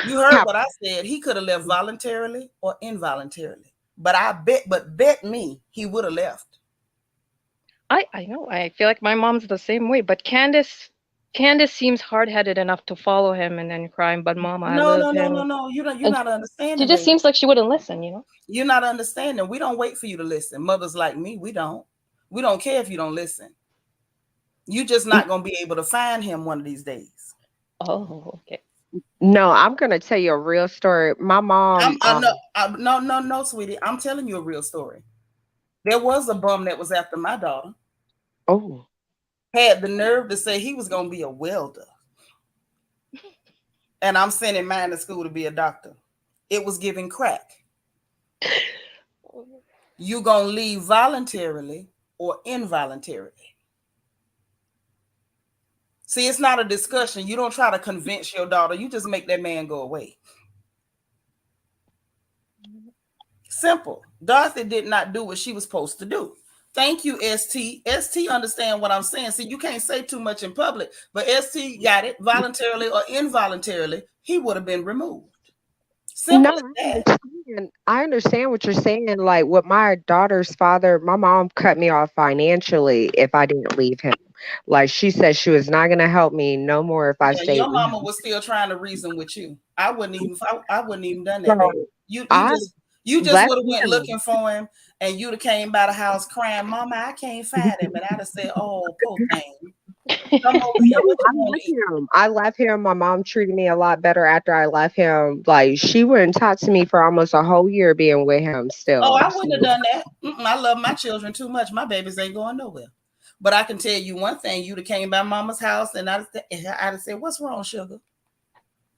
Speaker 1: You heard what I said. He could have left voluntarily or involuntarily, but bet me he would have left.
Speaker 3: I know. I feel like my mom's the same way. But Candace, Candace seems hard-headed enough to follow him and then crying, but Mama, I
Speaker 1: No,
Speaker 3: love
Speaker 1: no, no,
Speaker 3: him.
Speaker 1: no, no. You're
Speaker 3: And
Speaker 1: not
Speaker 3: she
Speaker 1: understanding,
Speaker 3: just
Speaker 1: baby.
Speaker 3: seems like she wouldn't listen, you know?
Speaker 1: You're not understanding. We don't wait for you to listen. Mothers like me, we don't. We don't care if you don't listen. You're just not gonna be able to find him one of these days.
Speaker 3: Oh, okay.
Speaker 2: No, I'm gonna tell you a real story. My mom,
Speaker 1: No, sweetie. I'm telling you a real story. There was a bum that was after my daughter.
Speaker 2: oh,
Speaker 1: Had the nerve to say he was gonna be a welder. And I'm sending mine to school to be a doctor. It was giving crack. You gonna leave voluntarily or involuntarily. See, it's not a discussion. You don't try to convince your daughter. You just make that man go away. Simple. Dorothy did not do what she was supposed to do. Thank you, ST. ST understand what I'm saying. See, you can't say too much in public, but ST got it voluntarily or involuntarily. He would have been removed. Simple
Speaker 2: no,
Speaker 1: as
Speaker 2: I
Speaker 1: that.
Speaker 2: understand. I understand what you're saying. Like with my daughter's father, my mom cut me off financially if I didn't leave him. Like she said, she was not gonna help me no more if I
Speaker 1: Yeah,
Speaker 2: stayed
Speaker 1: your
Speaker 2: with
Speaker 1: mama
Speaker 2: him.
Speaker 1: was still trying to reason with you. I wouldn't even done that, baby.
Speaker 2: So
Speaker 1: You
Speaker 2: I
Speaker 1: just
Speaker 2: left
Speaker 1: would have went
Speaker 2: him.
Speaker 1: looking for him, and you'd have came by the house crying, "Mama, I can't find him," and I'd have said, "Oh, poor thing, come over
Speaker 2: No,
Speaker 1: here. What
Speaker 2: I
Speaker 1: you want
Speaker 2: left
Speaker 1: to eat?"
Speaker 2: him. I left him. My mom treated me a lot better after I left him. Like she wouldn't talk to me for almost a whole year being with him
Speaker 1: Oh,
Speaker 2: still.
Speaker 1: I
Speaker 2: So
Speaker 1: wouldn't have done that. I love my children too much. My babies ain't going nowhere. But I can tell you one thing: you'd have came by Mama's house, and I'd have said, "What's wrong, sugar?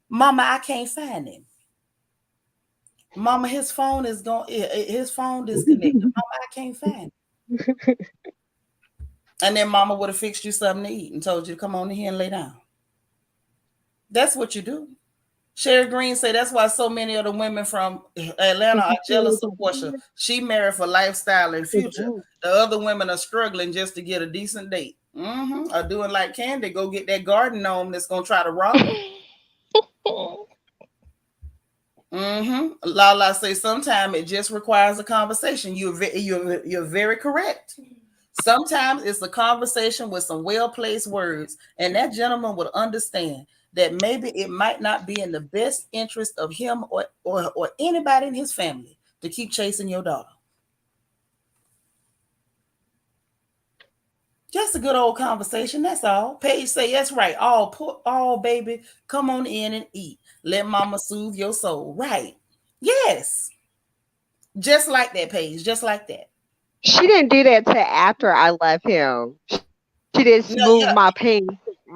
Speaker 1: Mama, I can't find him. Mama, his phone is going. His phone disconnected. Mama, I can't find him." And then Mama would have fixed you something to eat and told you to come on in here and lay down. That's what you do. Sherry Green said that's why so many of the women from Atlanta are jealous of Portia. She married for lifestyle and future. The other women are struggling just to get a decent date. Are doing like Candy, go get that garden gnome that's gonna try to rob her. Lala say sometimes it just requires a conversation. You're very correct. Sometimes it's a conversation with some well-placed words, and that gentleman would understand that maybe it might not be in the best interest of him or anybody in his family to keep chasing your daughter. Just a good old conversation, that's all. Paige say, that's right. All baby, come on in and eat. Let mama soothe your soul. Right. Yes. Just like that, Paige. Just like that.
Speaker 2: she didn't do that till after I left him. She didn't
Speaker 1: No,
Speaker 2: smooth
Speaker 1: yeah.
Speaker 2: my pain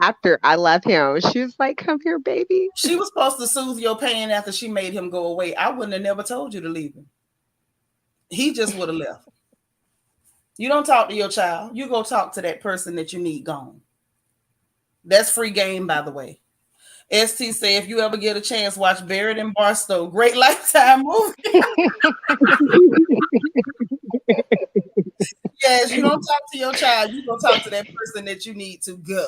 Speaker 2: after I left him. She was like, "Come here, baby."
Speaker 1: She was supposed to soothe your pain after she made him go away. I wouldn't have never told you to leave him. He just would have left. You don't talk to your child. You go talk to that person that you need gone. That's free game, by the way. ST say if you ever get a chance, watch Buried in Barstow. Great Lifetime movie. Yes, you don't talk to your child. You go talk to that person that you need to go.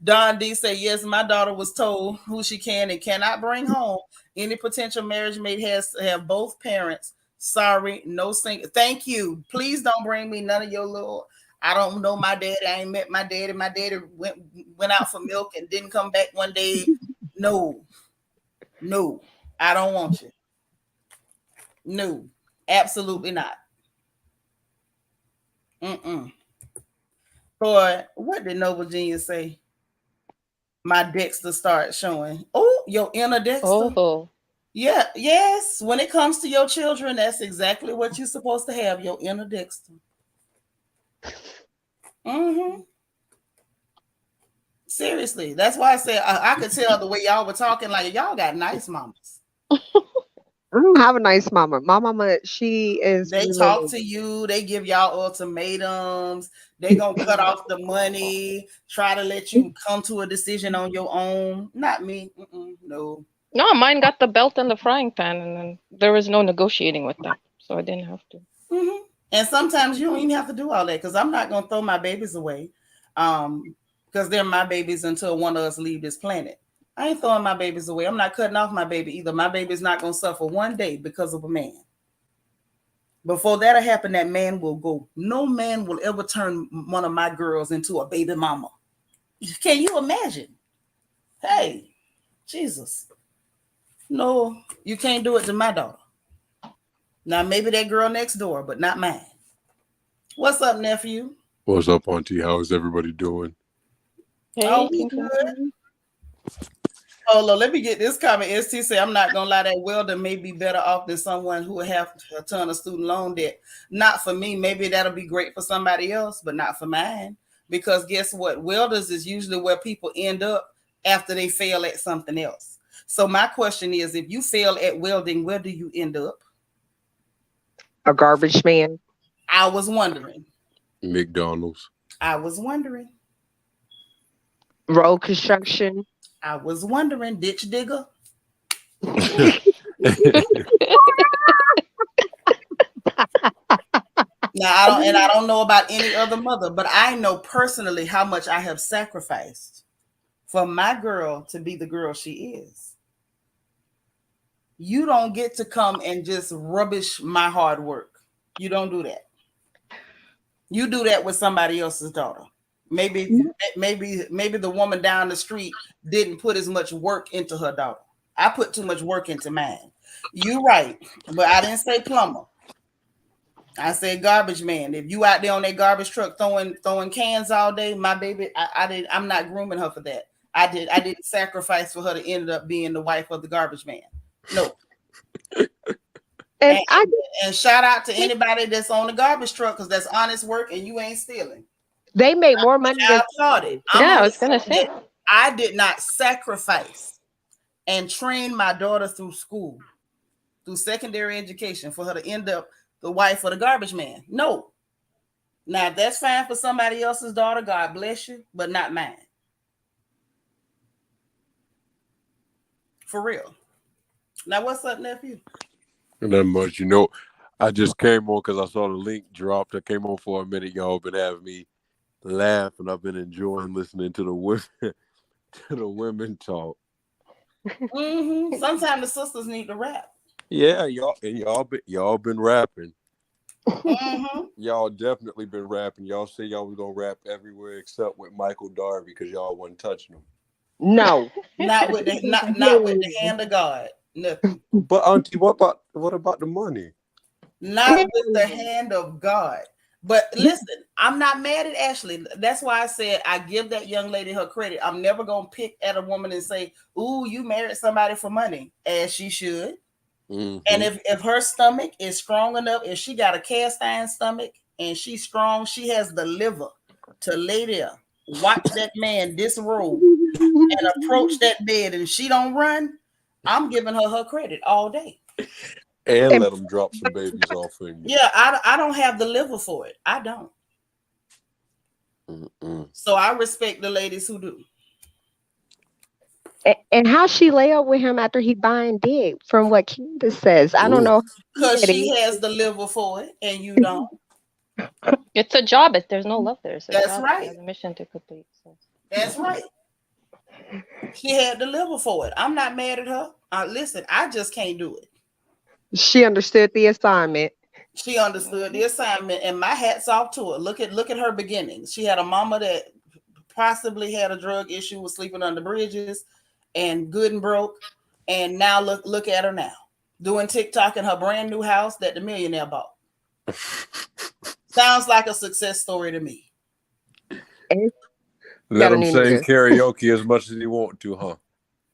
Speaker 1: Don D say, yes, my daughter was told who she can and cannot bring home. Any potential marriage mate has to have both parents. Sorry, no single. Thank you. Please don't bring me none of your little. I don't know my daddy. I ain't met my daddy. My daddy went out for milk and didn't come back one day. No, I don't want you. No, absolutely not. Boy, what did Noble Genius say? My Dexter start showing. Oh, your inner Dexter.
Speaker 3: Oh.
Speaker 1: Yeah, yes. When it comes to your children, that's exactly what you're supposed to have, your inner Dexter. Seriously. That's why I said I could tell the way y'all were talking, like y'all got nice mamas.
Speaker 2: I don't have a nice mama. My mama, she is.
Speaker 1: They talk to you. They give y'all ultimatums. They gonna cut off the money. Try to let you come to a decision on your own. Not me. No.
Speaker 3: No, mine got the belt and the frying pan, and then there was no negotiating with them, so I didn't have to.
Speaker 1: And sometimes you don't even have to do all that because I'm not gonna throw my babies away, because they're my babies until one of us leave this planet. I ain't throwing my babies away. I'm not cutting off my baby either. My baby's not gonna suffer one day because of a man. Before that'll happen, that man will go. No man will ever turn one of my girls into a baby mama. Can you imagine? Hey, Jesus. No, you can't do it to my daughter. Now, maybe that girl next door, but not mine. What's up, nephew?
Speaker 6: What's up, Auntie? How is everybody doing?
Speaker 3: Hey,
Speaker 1: Oh, we good. Hold on, let me get this comment. ST say, I'm not gonna lie, that welder may be better off than someone who would have a ton of student loan debt. Not for me. Maybe that'll be great for somebody else, but not for mine. Because guess what? Welders is usually where people end up after they fail at something else. So my question is, if you fail at welding, where do you end up?
Speaker 2: A garbage man.
Speaker 1: I was wondering.
Speaker 6: McDonald's.
Speaker 1: I was wondering.
Speaker 2: Road construction.
Speaker 1: I was wondering. Ditch digger. Now I don't know about any other mother, but I know personally how much I have sacrificed for my girl to be the girl she is. You don't get to come and just rubbish my hard work. You don't do that. You do that with somebody else's daughter. Maybe the woman down the street didn't put as much work into her daughter. I put too much work into mine. You're right, but I didn't say plumber. I said garbage man. If you out there on that garbage truck throwing cans all day, my baby, I'm not grooming her for that. I didn't sacrifice for her to end up being the wife of the garbage man. No. And shout out to anybody that's on the garbage truck, because that's honest work and you ain't stealing.
Speaker 2: They make more money than
Speaker 3: Yeah, I was gonna say.
Speaker 1: I did not sacrifice and train my daughter through school, through secondary education, for her to end up the wife of the garbage man. No. Now, if that's fine for somebody else's daughter, God bless you, but not mine. For real. Now, what's up, nephew?
Speaker 6: Not much. I just came on because I saw the link dropped. I came on for a minute. Y'all been having me laugh, and I've been enjoying listening to the women talk.
Speaker 1: Mm-hmm. Sometimes the sisters need to rap.
Speaker 6: Yeah, y'all been rapping.
Speaker 1: Mm-hmm.
Speaker 6: Y'all definitely been rapping. Y'all say y'all was gonna rap everywhere except with Michael Darby because y'all wasn't touching him.
Speaker 2: No,
Speaker 1: not with the hand of God. Nothing.
Speaker 6: But Auntie, what about the money?
Speaker 1: Not with the hand of God. But listen, I'm not mad at Ashley. That's why I said I give that young lady her credit. I'm never gonna pick at a woman and say, "Ooh, you married somebody for money," as she should. Mm-hmm. And if her stomach is strong enough, if she got a cast iron stomach and she's strong, she has the liver to lay there, watch that man disrobe and approach that bed, and she don't run, I'm giving her credit all day.
Speaker 6: And let them drop some babies off in you.
Speaker 1: Yeah, I don't have the liver for it. I don't. Mm-mm. So I respect the ladies who do.
Speaker 2: And how she lay up with him after he buying dick, from what Candace says. I don't know.
Speaker 1: Because she has the liver for it and you don't.
Speaker 3: It's a job. There's no love there. It's a
Speaker 1: That's
Speaker 3: job.
Speaker 1: right.
Speaker 3: There's a mission to complete. So.
Speaker 1: That's right. She had the liver for it. I'm not mad at her. Listen, I just can't do it.
Speaker 2: She understood the assignment.
Speaker 1: She understood the assignment, and my hat's off to her. Look at her beginnings. She had a mama that possibly had a drug issue, was sleeping under bridges, and good and broke. And now look at her now, doing TikTok in her brand new house that the millionaire bought. Sounds like a success story to me.
Speaker 6: Let him sing karaoke as much as he want to, huh?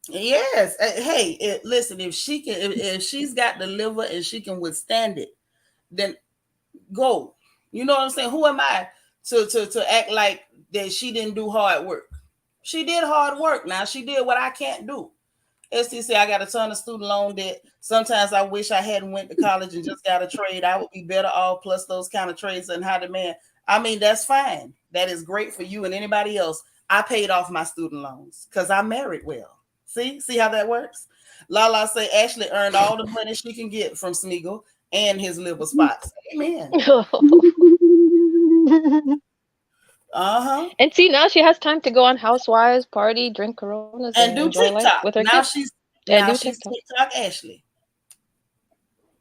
Speaker 1: Yes. Hey, listen, if she's got the liver and she can withstand it, then go. You know what I'm saying? Who am I to act like that she didn't do hard work? She did hard work. Now she did what I can't do. ST say I got a ton of student loan debt. Sometimes I wish I hadn't went to college and just got a trade. I would be better off, plus those kind of trades and high demand. I mean, that's fine. That is great for you and anybody else. I paid off my student loans because I married well. See how that works? Lala say Ashley earned all the money she can get from Smeagol and his liver spots. Amen.
Speaker 3: And see, now she has time to go on Housewives, party, drink Coronas,
Speaker 1: and do
Speaker 3: enjoy
Speaker 1: TikTok.
Speaker 3: Life with her kids.
Speaker 1: She's TikTok Ashley.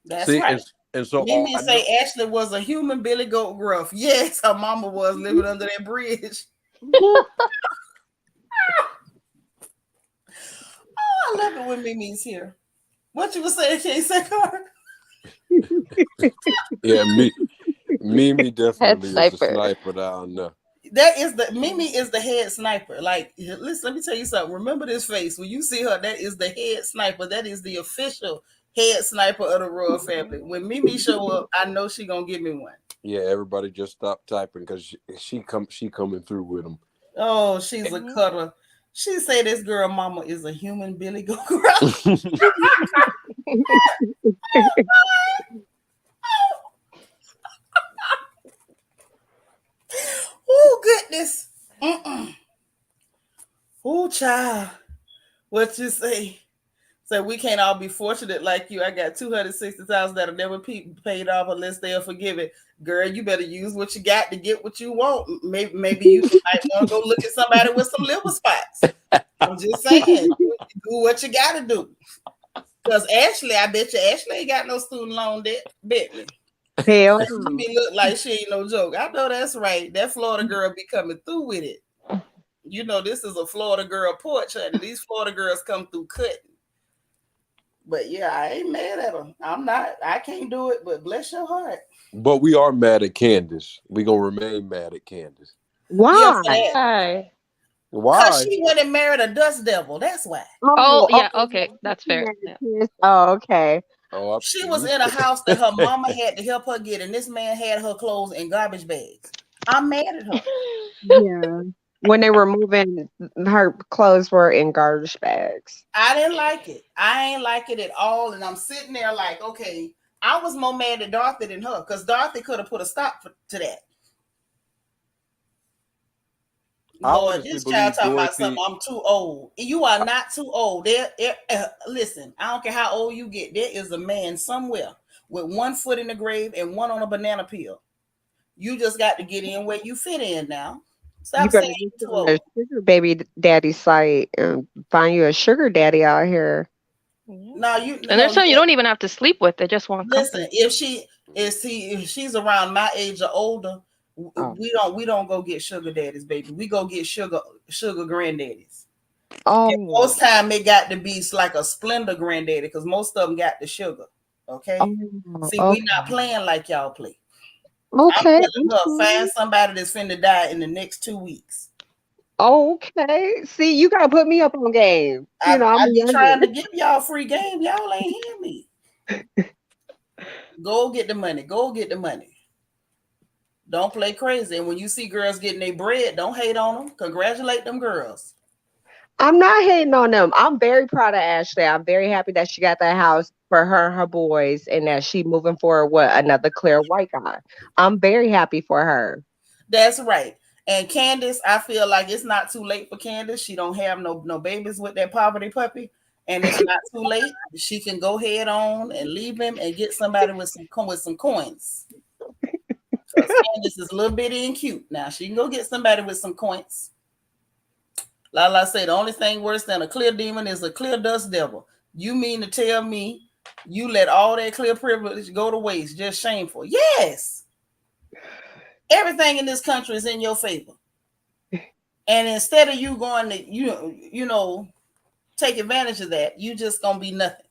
Speaker 1: That's right.
Speaker 6: And so
Speaker 1: Mimi say Ashley was a human Billy Goat Gruff. Yes, her mama was living under that bridge. I love it when Mimi's here. What you were saying, can't say Carter?
Speaker 6: Yeah, Mimi definitely is the
Speaker 3: sniper.
Speaker 6: sniper down there.
Speaker 1: That is the Mimi is the head sniper. Like, listen, let me tell you something. Remember this face when you see her. That is the head sniper. That is the official head sniper of the royal family. When Mimi show up, I know she gonna give me one.
Speaker 6: Yeah, everybody just stop typing because she coming through with them.
Speaker 1: Oh, she's a cuddler. She say this girl mama is a human Billy Goat. Oh goodness. Oh child. What you say? So we can't all be fortunate like you. I got 260,000 that'll never be paid off unless they'll forgive it. Girl, you better use what you got to get what you want. Maybe you might want to go look at somebody with some liver spots. I'm just saying, do what you got to do. Because Ashley, I bet you Ashley ain't got no student loan debt. Bet me.
Speaker 2: Hell
Speaker 1: Me look like she ain't no joke. I know that's right. That Florida girl be coming through with it. You know, this is a Florida girl porch, honey. These Florida girls come through cutting. But yeah, I ain't mad at her. I'm not. I can't do it, but bless your heart.
Speaker 6: But we are mad at Candace. We gonna remain mad at Candace.
Speaker 2: Why?
Speaker 1: Yeah,
Speaker 6: why?
Speaker 1: because she went and married a dust devil. That's why.
Speaker 3: Oh, yeah, okay, that's fair. Yeah.
Speaker 2: Oh, okay.
Speaker 6: Oh,
Speaker 1: She was in a house that her mama had to help her get, and this man had her clothes in garbage bags. I'm mad at her.
Speaker 2: Yeah. When they were moving, her clothes were in garbage bags.
Speaker 1: I didn't like it. I ain't like it at all. And I'm sitting there like, okay, I was more mad at Dorothy than her because Dorothy could have put a stop to that. Lord, this child talking about something. I'm too old. You are not too old. Listen, I don't care how old you get. There is a man somewhere with one foot in the grave and one on a banana peel. You just got to get in where you fit in now. Stop
Speaker 2: You better
Speaker 1: saying
Speaker 2: get
Speaker 1: you're too
Speaker 2: on a
Speaker 1: old.
Speaker 2: sugar baby daddy site and find you a sugar daddy out here.
Speaker 1: No,
Speaker 3: And there's some you don't even have to sleep with. They just want
Speaker 1: listen.
Speaker 3: company.
Speaker 1: If she's around my age or older, we don't go get sugar daddies, baby. We go get sugar granddaddies.
Speaker 2: Oh,
Speaker 1: And most time it got to be like a Splendor granddaddy because most of them got the sugar. Okay. See,
Speaker 2: okay.
Speaker 1: we not playing like y'all play.
Speaker 2: Okay.
Speaker 1: I'm telling her, find somebody that's finna die in the next 2 weeks.
Speaker 2: Okay. See, you gotta put me up on game. You know,
Speaker 1: I
Speaker 2: I'm
Speaker 1: be trying to
Speaker 2: younger.
Speaker 1: give y'all free game. Y'all ain't hear me. Go get the money. Go get the money. Don't play crazy. And when you see girls getting their bread, don't hate on them. Congratulate them girls.
Speaker 2: I'm not hating on them. I'm very proud of Ashley. I'm very happy that she got that house for her and her boys and that she moving forward with another clear white guy. I'm very happy for her.
Speaker 1: That's right. And Candace, I feel like it's not too late for Candace. She don't have no babies with that poverty puppy. And it's not too late. She can go head on and leave him and get somebody with some coins. Because Candace is a little bitty and cute. Now she can go get somebody with some coins. Like I say, the only thing worse than a clear demon is a clear dust devil. You mean to tell me you let all that clear privilege go to waste? Just shameful. Yes. Everything in this country is in your favor. And instead of you going to, you know, take advantage of that, you just gonna be nothing.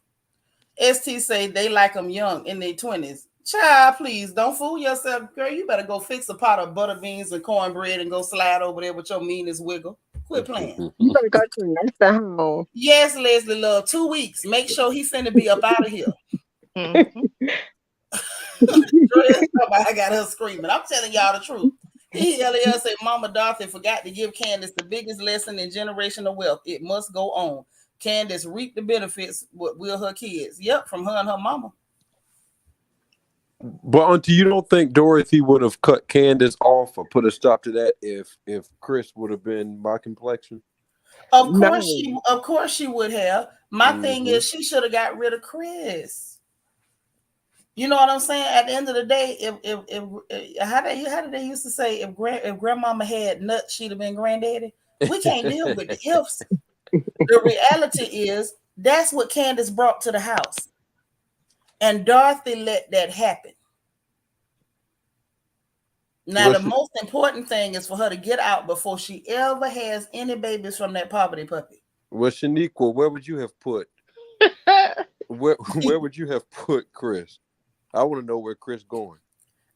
Speaker 1: ST say they like them young in their 20s. Child, please don't fool yourself, girl. You better go fix a pot of butter beans and cornbread and go slide over there with your meanest wiggle. Quit playing.
Speaker 2: You better go to the nursing home.
Speaker 1: Yes, Leslie Love, 2 weeks. Make sure he finna be up out of here.
Speaker 3: Mhm.
Speaker 1: I got her screaming. I'm telling y'all the truth. He LL said, Mama Dorothy forgot to give Candace the biggest lesson in generational wealth. It must go on. Candace reaped the benefits with her kids. Yep, from her and her mama.
Speaker 6: But Auntie, you don't think Dorothy would have cut Candace off or put a stop to that if Chris would have been my complexion?
Speaker 1: Of course she would have. My thing is she should have got rid of Chris. You know what I'm saying? At the end of the day, if how did they used to say if grandmama had nuts, she'd have been granddaddy. We can't deal with the ifs. The reality is that's what Candace brought to the house. And Dorothy let that happen. Now, the most important thing is for her to get out before she ever has any babies from that poverty puppy.
Speaker 6: Well, Shaniqua, where would you have put where would you have put Chris? I want to know where Chris going.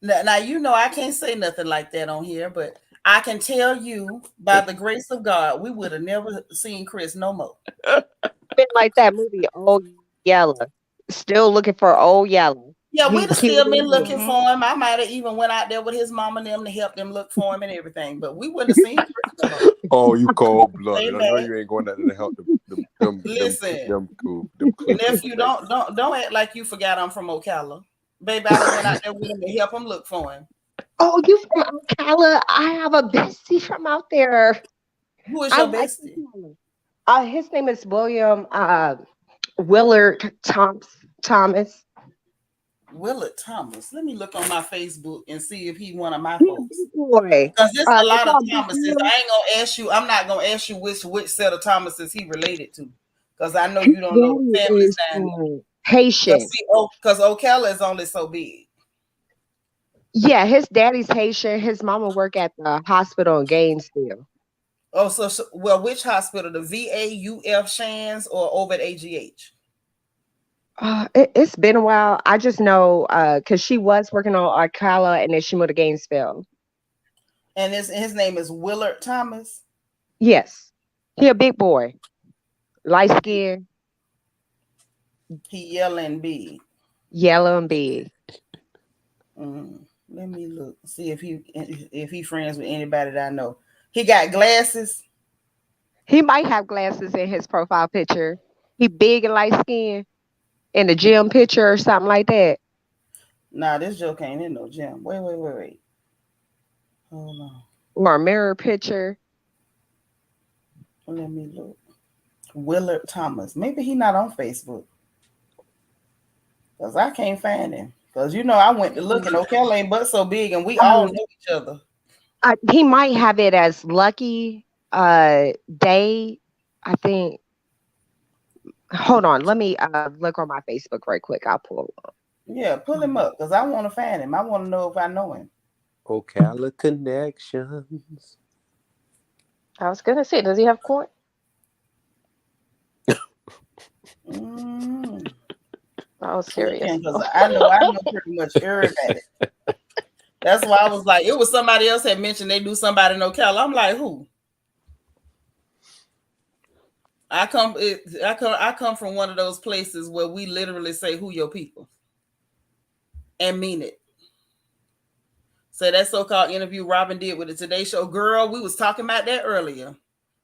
Speaker 1: Now you know I can't say nothing like that on here, but I can tell you by the grace of God, we would have never seen Chris no more.
Speaker 2: Been like that movie, Old Yeller. Still looking for Old Yeller.
Speaker 1: Yeah,
Speaker 2: He
Speaker 1: we'd have
Speaker 2: killed
Speaker 1: still been
Speaker 2: his
Speaker 1: looking
Speaker 2: man.
Speaker 1: for him. I might have even went out there with his mom and them to help them look for him and everything, but we wouldn't have seen Chris no more.
Speaker 6: Oh, you cold blooded. I know
Speaker 1: Amen.
Speaker 6: you ain't going out there to help them
Speaker 1: Listen,
Speaker 6: Clintons.
Speaker 1: nephew, don't act like you forgot I'm from Ocala. Baby, I done went out there with him to help him look for him.
Speaker 2: Oh, you from Ocala? I have a bestie from out there.
Speaker 1: Who is
Speaker 2: I
Speaker 1: your
Speaker 2: like
Speaker 1: bestie?
Speaker 2: his name is William Willard Thomas.
Speaker 1: Willard Thomas. Let me look on my Facebook and see if he one of my
Speaker 2: He's
Speaker 1: folks.
Speaker 2: a boy.
Speaker 1: Because there's a
Speaker 2: They
Speaker 1: lot of
Speaker 2: call him Big
Speaker 1: Thomases.
Speaker 2: Will.
Speaker 1: I ain't gonna ask you. I'm not gonna ask you which set of Thomases he related to, because I know
Speaker 2: His
Speaker 1: you don't know the
Speaker 2: daddy
Speaker 1: families
Speaker 2: is
Speaker 1: down here.
Speaker 2: Haitian.
Speaker 1: Because Ocala is only so big.
Speaker 2: Yeah, his daddy's Haitian. His mama work at the hospital in Gainesville.
Speaker 1: Oh, so well, which hospital? The VAUF Shands or over at AGH?
Speaker 2: It's been a while. I just know because she was working on Ocala and then she moved to Gainesville.
Speaker 1: And his name is Willard Thomas.
Speaker 2: Yes, he a big boy, light skin,
Speaker 1: He yelling big.
Speaker 2: yellow and big.
Speaker 1: Let me look, see if he friends with anybody that I know. He got glasses.
Speaker 2: He might have glasses in his profile picture. He big and light skin in the gym picture or something like that.
Speaker 1: Nah, this joke ain't in no gym. Wait. Hold on.
Speaker 2: Or a mirror picture.
Speaker 1: Let me look. Willard Thomas. Maybe he not on Facebook. Because I can't find him. Because you know I went to look and Ocala ain't but so big and we all know each other.
Speaker 2: He might have it as Lucky Day, I think. Hold on, let me look on my Facebook right quick. I'll pull him up.
Speaker 1: Yeah, pull him up because I want to find him. I want to know if I know him.
Speaker 6: Ocala connections.
Speaker 3: I was gonna say, does he have corn? I was serious.
Speaker 1: Because I know pretty much everybody. That's why I was like, it was somebody else had mentioned they do somebody in Ocala. I'm like, who? I come from one of those places where we literally say who your people and mean it. So that so-called interview Robyn did with the Today Show, girl, we was talking about that earlier.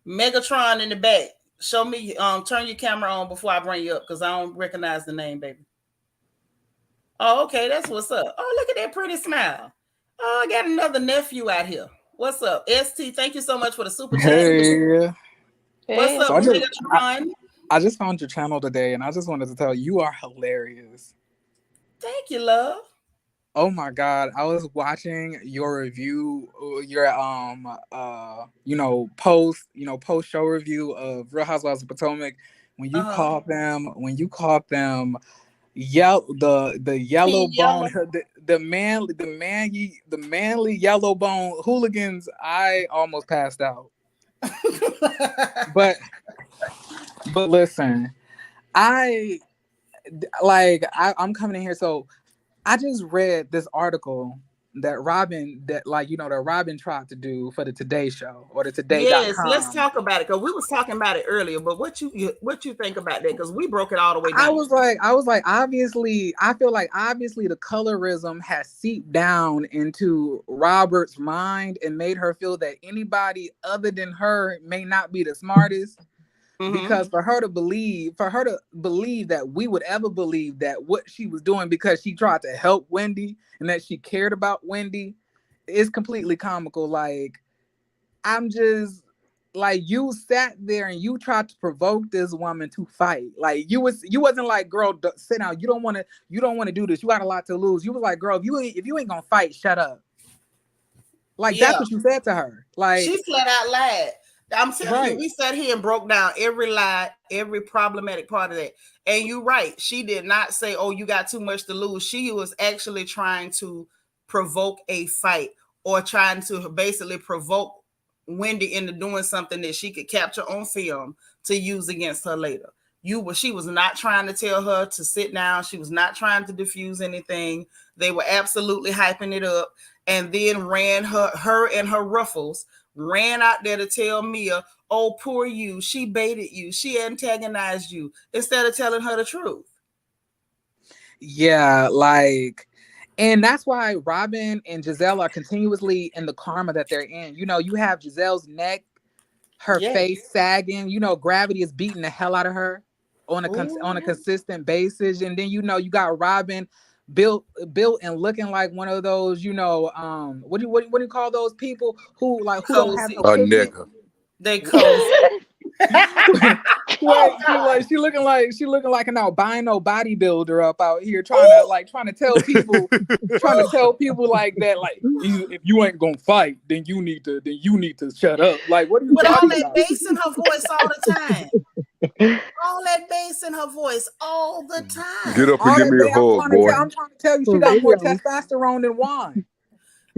Speaker 1: Megatron in the back. Show me, turn your camera on before I bring you up because I don't recognize the name, baby. Oh, okay, that's what's up. Oh, look at that pretty smile. Oh, I got another nephew out here. What's up? ST, thank you so much for the super chat.
Speaker 7: Hey.
Speaker 1: What's up, Megatron?
Speaker 7: I just found your channel today and I just wanted to tell you are hilarious. Thank
Speaker 1: you, love.
Speaker 7: Oh my God. I was watching your review, your post show review of Real Housewives of Potomac. When you called them the yellow bone, the manly yellow bone hooligans, I almost passed out. But listen, I'm coming in here. So I just read this article that Robyn tried to do for the Today Show or the Today.com.
Speaker 1: Yes, let's talk about it because we was talking about it earlier. But what you think about that? Because we broke it all the way down.
Speaker 7: I was like, obviously, I feel like obviously the colorism has seeped down into Robert's mind and made her feel that anybody other than her may not be the smartest. Because for her to believe that we would ever believe that what she was doing because she tried to help Wendy and that she cared about Wendy is completely comical. Like, I'm just like, you sat there and you tried to provoke this woman to fight. Like, you wasn't like, girl, sit down. You don't want to do this. You got a lot to lose. You was like, girl, if you ain't gonna fight, shut up. Like, that's what you said to her. Like,
Speaker 1: she flat out lied. I'm telling you, we sat here and broke down every lie, every problematic part of that. And you're right. She did not say, oh, you got too much to lose. She was actually trying to provoke a fight or trying to basically provoke Wendy into doing something that she could capture on film to use against her later. She was not trying to tell her to sit down. She was not trying to diffuse anything. They were absolutely hyping it up, and then ran her and her ruffles ran out there to tell Mia, oh, poor you. She baited you. She antagonized you, instead of telling her the truth.
Speaker 7: Yeah, like, and that's why Robyn and Giselle are continuously in the karma that they're in. You know, you have Giselle's neck, her face sagging. You know, gravity is beating the hell out of her on a consistent basis. And then, you know, you got Robyn built and looking like one of those, you know, what do you call those people who don't have no
Speaker 6: a
Speaker 7: cookie?
Speaker 6: nigga.
Speaker 1: They cozy.
Speaker 7: Wait, she looking like an albino bodybuilder up out here trying to tell people like that, like, if you ain't gonna fight, then you need to shut up. Like, what are you talking
Speaker 1: all that
Speaker 7: about?
Speaker 1: bass in her voice all the time. All that bass in her voice all the time.
Speaker 6: Get up and give me a hug, boy.
Speaker 7: I'm trying to tell you, she got more testosterone than wine.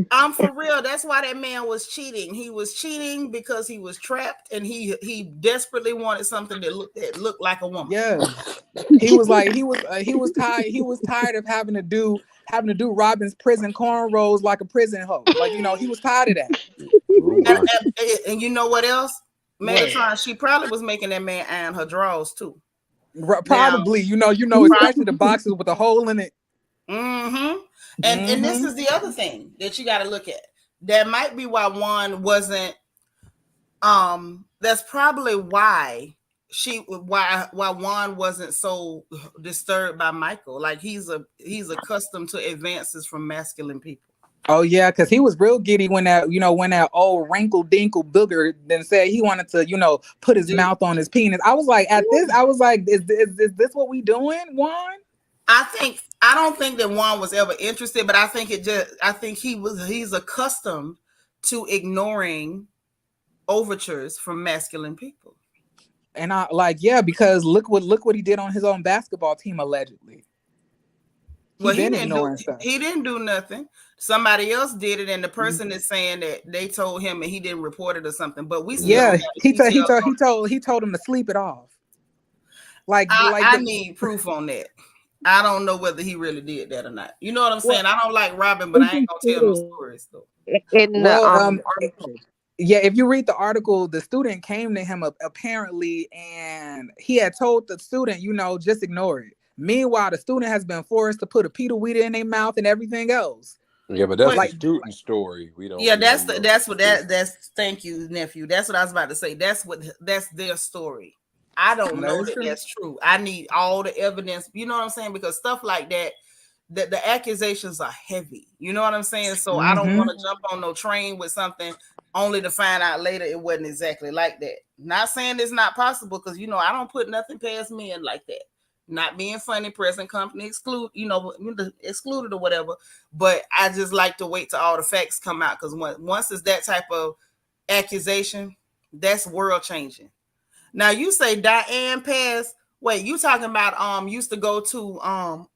Speaker 1: I'm for real. That's why that man was cheating. He was cheating because he was trapped, and he desperately wanted something that looked like a woman.
Speaker 7: Yeah, he was tired of having to do Robyn's prison cornrows like a prison hoe. Like, you know, he was tired of that.
Speaker 1: And you know what else? She probably was making that man iron her drawers too.
Speaker 7: Probably, now, especially the boxes with a hole in it.
Speaker 1: Mm-hmm. And this is the other thing that you got to look at. That might be why Juan wasn't. That's probably why Juan wasn't so disturbed by Michael. Like, he's accustomed to advances from masculine people.
Speaker 7: Oh yeah, because he was real giddy when that old wrinkle dinkle booger then said he wanted to, put his mouth on his penis. I was like, is this what we doing, Juan?
Speaker 1: I don't think that Juan was ever interested, but I think he's accustomed to ignoring overtures from masculine people.
Speaker 7: And I because look what he did on his own basketball team, allegedly.
Speaker 1: He didn't do nothing. Somebody else did it, and the person is saying that they told him and he didn't report it or something. But we still
Speaker 7: he told him to sleep it off.
Speaker 1: I need proof on that. I don't know whether he really did that or not. You know what I'm saying? I don't like Robyn, but I ain't gonna tell no stories though.
Speaker 2: Article.
Speaker 7: Yeah, if you read the article, the student came to him apparently, and he had told the student, just ignore it. Meanwhile, the student has been forced to put a Peter Weeder in their mouth and everything else.
Speaker 6: Yeah, but that's the student story. We don't.
Speaker 1: Yeah, that's thank you, nephew. That's what I was about to say. That's their story. I don't know that that's true. I need all the evidence. You know what I'm saying? Because stuff like that, the accusations are heavy. You know what I'm saying? So I don't want to jump on no train with something only to find out later it wasn't exactly like that. Not saying it's not possible, because I don't put nothing past men like that. Not being funny, present company excluded or whatever. But I just like to wait till all the facts come out, because once it's that type of accusation, that's world changing. Now you say Diane passed. Wait, you talking about used to go to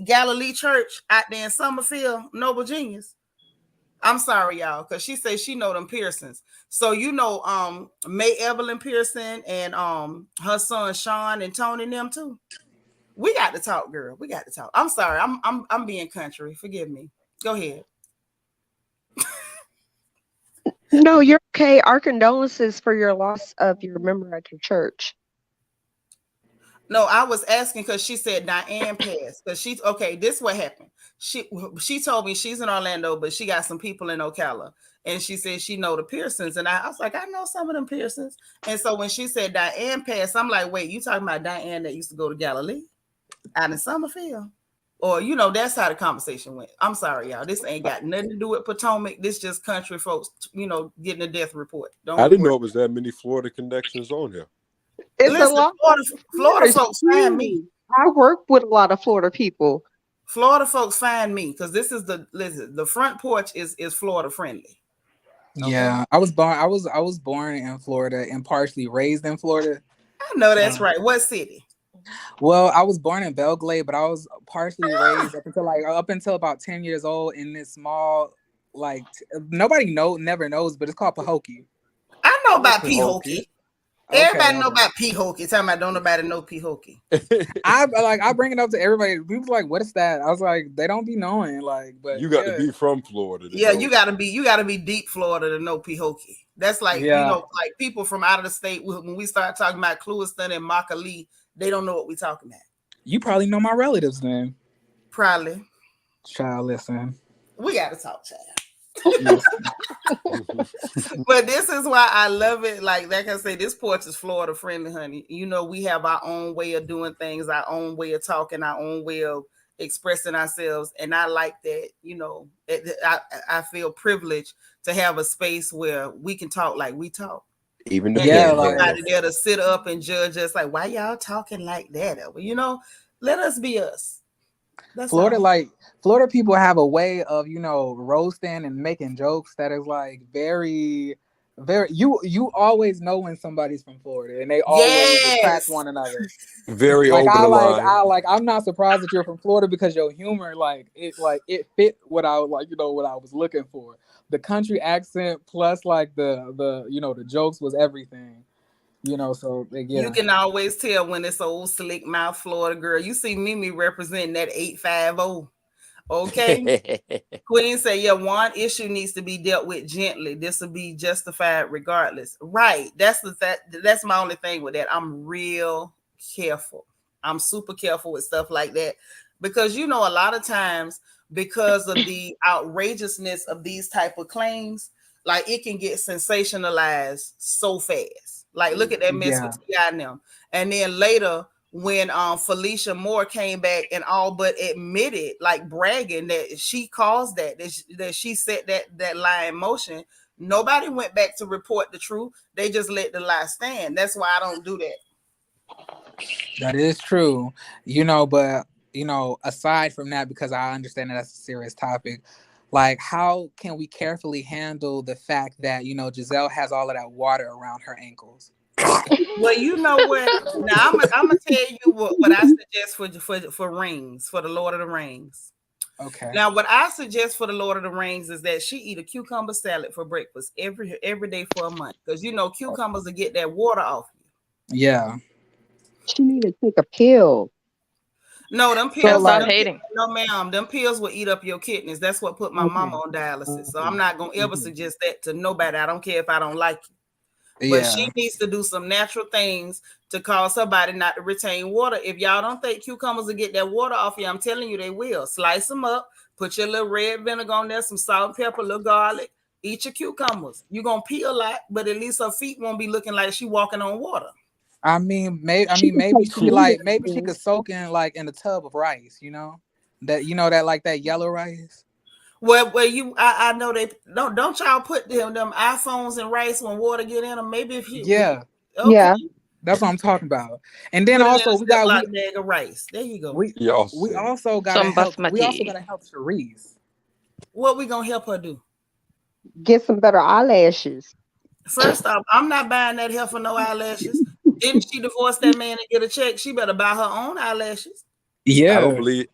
Speaker 1: Galilee Church out there in Summerfield, Noble Genius. I'm sorry, y'all, because she says she know them Pearsons. So May Evelyn Pearson and her son Sean and Tony and them too. We got to talk, girl. We got to talk. I'm sorry. I'm being country. Forgive me. Go ahead.
Speaker 2: No, you're okay. Our condolences for your loss of your member at your church.
Speaker 1: No, I was asking because she said Diane passed. Because this is what happened. She told me she's in Orlando, but she got some people in Ocala. And she said she know the Pearsons. And I was like, I know some of them Pearsons. And so when she said Diane passed, I'm like, wait, you talking about Diane that used to go to Galilee out in Summerfield? Or, that's how the conversation went. I'm sorry, y'all. This ain't got nothing to do with Potomac. This just country folks, getting a death report.
Speaker 6: I didn't know it was that many Florida connections on here.
Speaker 2: It's a lot.
Speaker 1: Florida folks find me.
Speaker 2: I work with a lot of Florida people.
Speaker 1: Florida folks find me because this is the front porch is Florida friendly.
Speaker 7: Okay? Yeah, I was born in Florida and partially raised in Florida.
Speaker 1: I know that's right. What city?
Speaker 7: Well, I was born in Belglade, but I was partially raised up until about 10 years old in this small like never knows, but it's called Pahokee.
Speaker 1: I know about
Speaker 6: Pahokee.
Speaker 1: Pahokee. Everybody
Speaker 7: Okay,
Speaker 1: know
Speaker 7: okay.
Speaker 1: about Pahokee. Talking about don't nobody know Pahokee.
Speaker 7: I bring it up to everybody. People like, what is that? I was like, they don't be knowing. Like, but
Speaker 6: You got to
Speaker 7: yeah,
Speaker 6: be from Florida to
Speaker 1: Yeah,
Speaker 6: know.
Speaker 1: you gotta be deep Florida to know Pahokee. That's like
Speaker 7: yeah.
Speaker 1: like people from out of the state. When we start talking about Clewiston and Immokalee, they don't know what we're talking about.
Speaker 7: You probably know my relatives then.
Speaker 1: Probably.
Speaker 7: Child, listen.
Speaker 1: We gotta talk, child.
Speaker 7: Listen.
Speaker 1: But this is why I love it. Like I say, this porch is Florida friendly, honey. You know, we have our own way of doing things, our own way of talking, our own way of expressing ourselves. And I like that, you know, I feel privileged to have a space where we can talk like we talk.
Speaker 6: Even the
Speaker 1: And
Speaker 7: Yeah,
Speaker 1: there's
Speaker 7: like-
Speaker 1: nobody there to sit up and judge us like, why y'all talking like that? You know, let us be us. That's
Speaker 7: Florida,
Speaker 1: all.
Speaker 7: like Florida people have a way of, you know, roasting and making jokes that is like very, very. You always know when somebody's from Florida, and they always attack
Speaker 1: Yes.
Speaker 7: one another.
Speaker 6: very
Speaker 7: Like
Speaker 6: over the line.
Speaker 7: I'm not surprised that you're from Florida because your humor, like it fit what I like, you know, what I was looking for. The country accent plus like the you know the jokes was everything. You know, so like, yeah.
Speaker 1: You can always tell when it's old slick mouth Florida girl. You see Mimi representing that 850. Okay. Queen say, yeah, one issue needs to be dealt with gently. This will be justified regardless. Right. That's my only thing with that. I'm real careful. I'm super careful with stuff like that. Because you know, a lot of times, because of the outrageousness of these type of claims, like it can get sensationalized so fast. Like, look at that mess with T.I. and them. And then later, when Felicia Moore came back and all but admitted, like bragging that she caused that she set that lie in motion, nobody went back to report the truth. They just let the lie stand. That's why I don't do that.
Speaker 7: That is true. You know, but you know, aside from that, because I understand that that's a serious topic, like how can we carefully handle the fact that, you know, Giselle has all of that water around her ankles?
Speaker 1: Well, you know what? Now I'm gonna tell you what I suggest for rings, for the Lord of the Rings.
Speaker 7: Okay.
Speaker 1: Now, what I suggest for the Lord of the Rings is that she eat a cucumber salad for breakfast every day for a month, because you know cucumbers will get that water off you.
Speaker 7: Yeah.
Speaker 2: She need to take a pill.
Speaker 1: No, them pills.
Speaker 3: Stop hating.
Speaker 1: No, ma'am. Them pills will eat up your kidneys. That's what put my mama on dialysis. So I'm not gonna ever suggest that to nobody. I don't care if I don't like you. But she needs to do some natural things to cause her body not to retain water. If y'all don't think cucumbers will get that water off you, I'm telling you they will. Slice them up, put your little red vinegar on there, some salt and pepper, a little garlic. Eat your cucumbers. You're gonna pee a lot, but at least her feet won't be looking like she walking on water.
Speaker 7: I mean, maybe she could soak in like in a tub of rice, you know? That like that yellow rice.
Speaker 1: Well, I know they don't y'all put them iPhones in rice when water get in them. Maybe if you
Speaker 7: yeah. That's what I'm talking about. And then also we got
Speaker 1: bag of rice. There you go.
Speaker 7: We also gotta help. We also gotta help Cherise.
Speaker 1: What we gonna help her do?
Speaker 2: Get some better eyelashes.
Speaker 1: First off, I'm not buying that heifer no eyelashes. Didn't she divorce that man and get a check? She better buy her own eyelashes.
Speaker 7: Yeah,
Speaker 6: I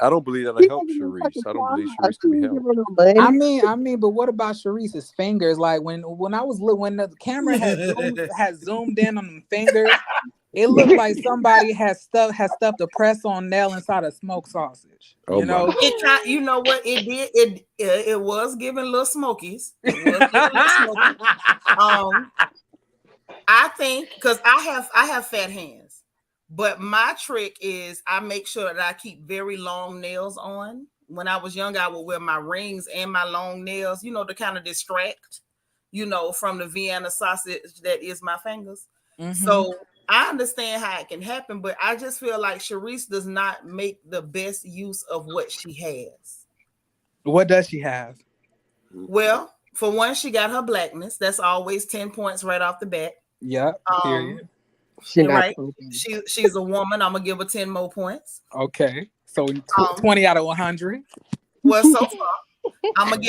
Speaker 6: don't believe that'll help Cherise. I don't believe Cherise can be helped.
Speaker 7: I mean, but what about Cherise's fingers? Like when the camera had zoomed in on them fingers, it looked like somebody has stuffed a press-on nail inside a smoked sausage.
Speaker 6: Oh,
Speaker 7: you know,
Speaker 1: you know what it did? It was giving little smokies. It was giving little smokies. I think because I have fat hands. But my trick is I make sure that I keep very long nails on. When I was young, I would wear my rings and my long nails, you know, to kind of distract, you know, from the Vienna sausage that is my fingers. Mm-hmm. So I understand how it can happen, but I just feel like Cherise does not make the best use of what she has.
Speaker 7: What does she have?
Speaker 1: Well, for one, she got her blackness. That's always 10 points right off the bat.
Speaker 7: Yeah, period.
Speaker 1: Right. She's a woman. I'm gonna give her 10 more points.
Speaker 7: Okay. So 20 out of 100.
Speaker 1: Well, so far, I'm gonna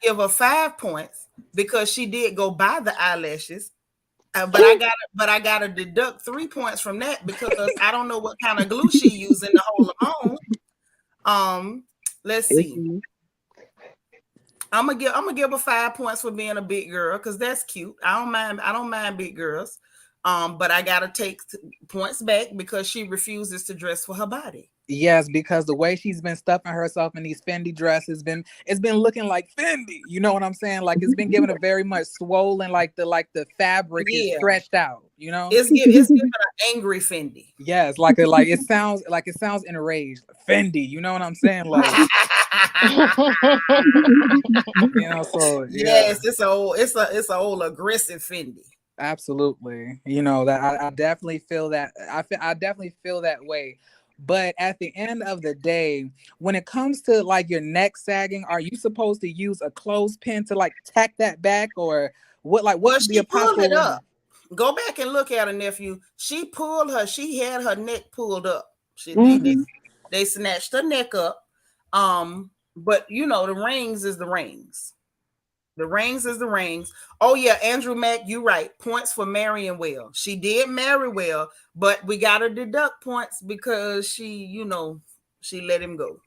Speaker 1: give her 5 points because she did go buy the eyelashes. But I gotta deduct 3 points from that because I don't know what kind of glue she using to hold them on. Let's see. I'm gonna give her 5 points for being a big girl because that's cute. I don't mind big girls. But I gotta take points back because she refuses to dress for her body.
Speaker 7: Yes, because the way she's been stuffing herself in these Fendi dresses it's been looking like Fendi. You know what I'm saying? Like it's been given a very much swollen, like the fabric is stretched out. You know,
Speaker 1: it's giving an angry Fendi.
Speaker 7: Yes, it sounds enraged. Fendi. You know what I'm saying? Like you know, so yeah.
Speaker 1: Yes, it's a old aggressive Fendi.
Speaker 7: Absolutely. You know that I definitely feel that I definitely feel that way. But at the end of the day, when it comes to like your neck sagging, are you supposed to use a clothespin to like tack that back, or what? Like, what should be a possible
Speaker 1: it up? Go back and look at her, nephew. She had her neck pulled up. They snatched her neck up. But you know, the rings is the rings. The rings is the rings. Oh yeah, Andrew Mack, you right. Points for marrying well. She did marry well, but we gotta deduct points because she let him go.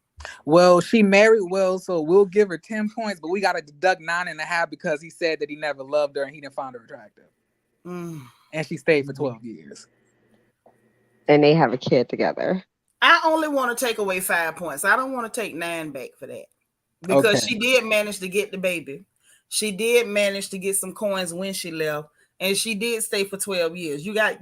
Speaker 7: Well, she married well, so we'll give her 10 points, but we gotta deduct 9.5 because he said that he never loved her and he didn't find her attractive. And she stayed for 12 years.
Speaker 2: And they have a kid together.
Speaker 1: I only want to take away 5 points. I don't want to take 9 back for that. Because she did manage to get the baby. She did manage to get some coins when she left, and she did stay for 12 years. We got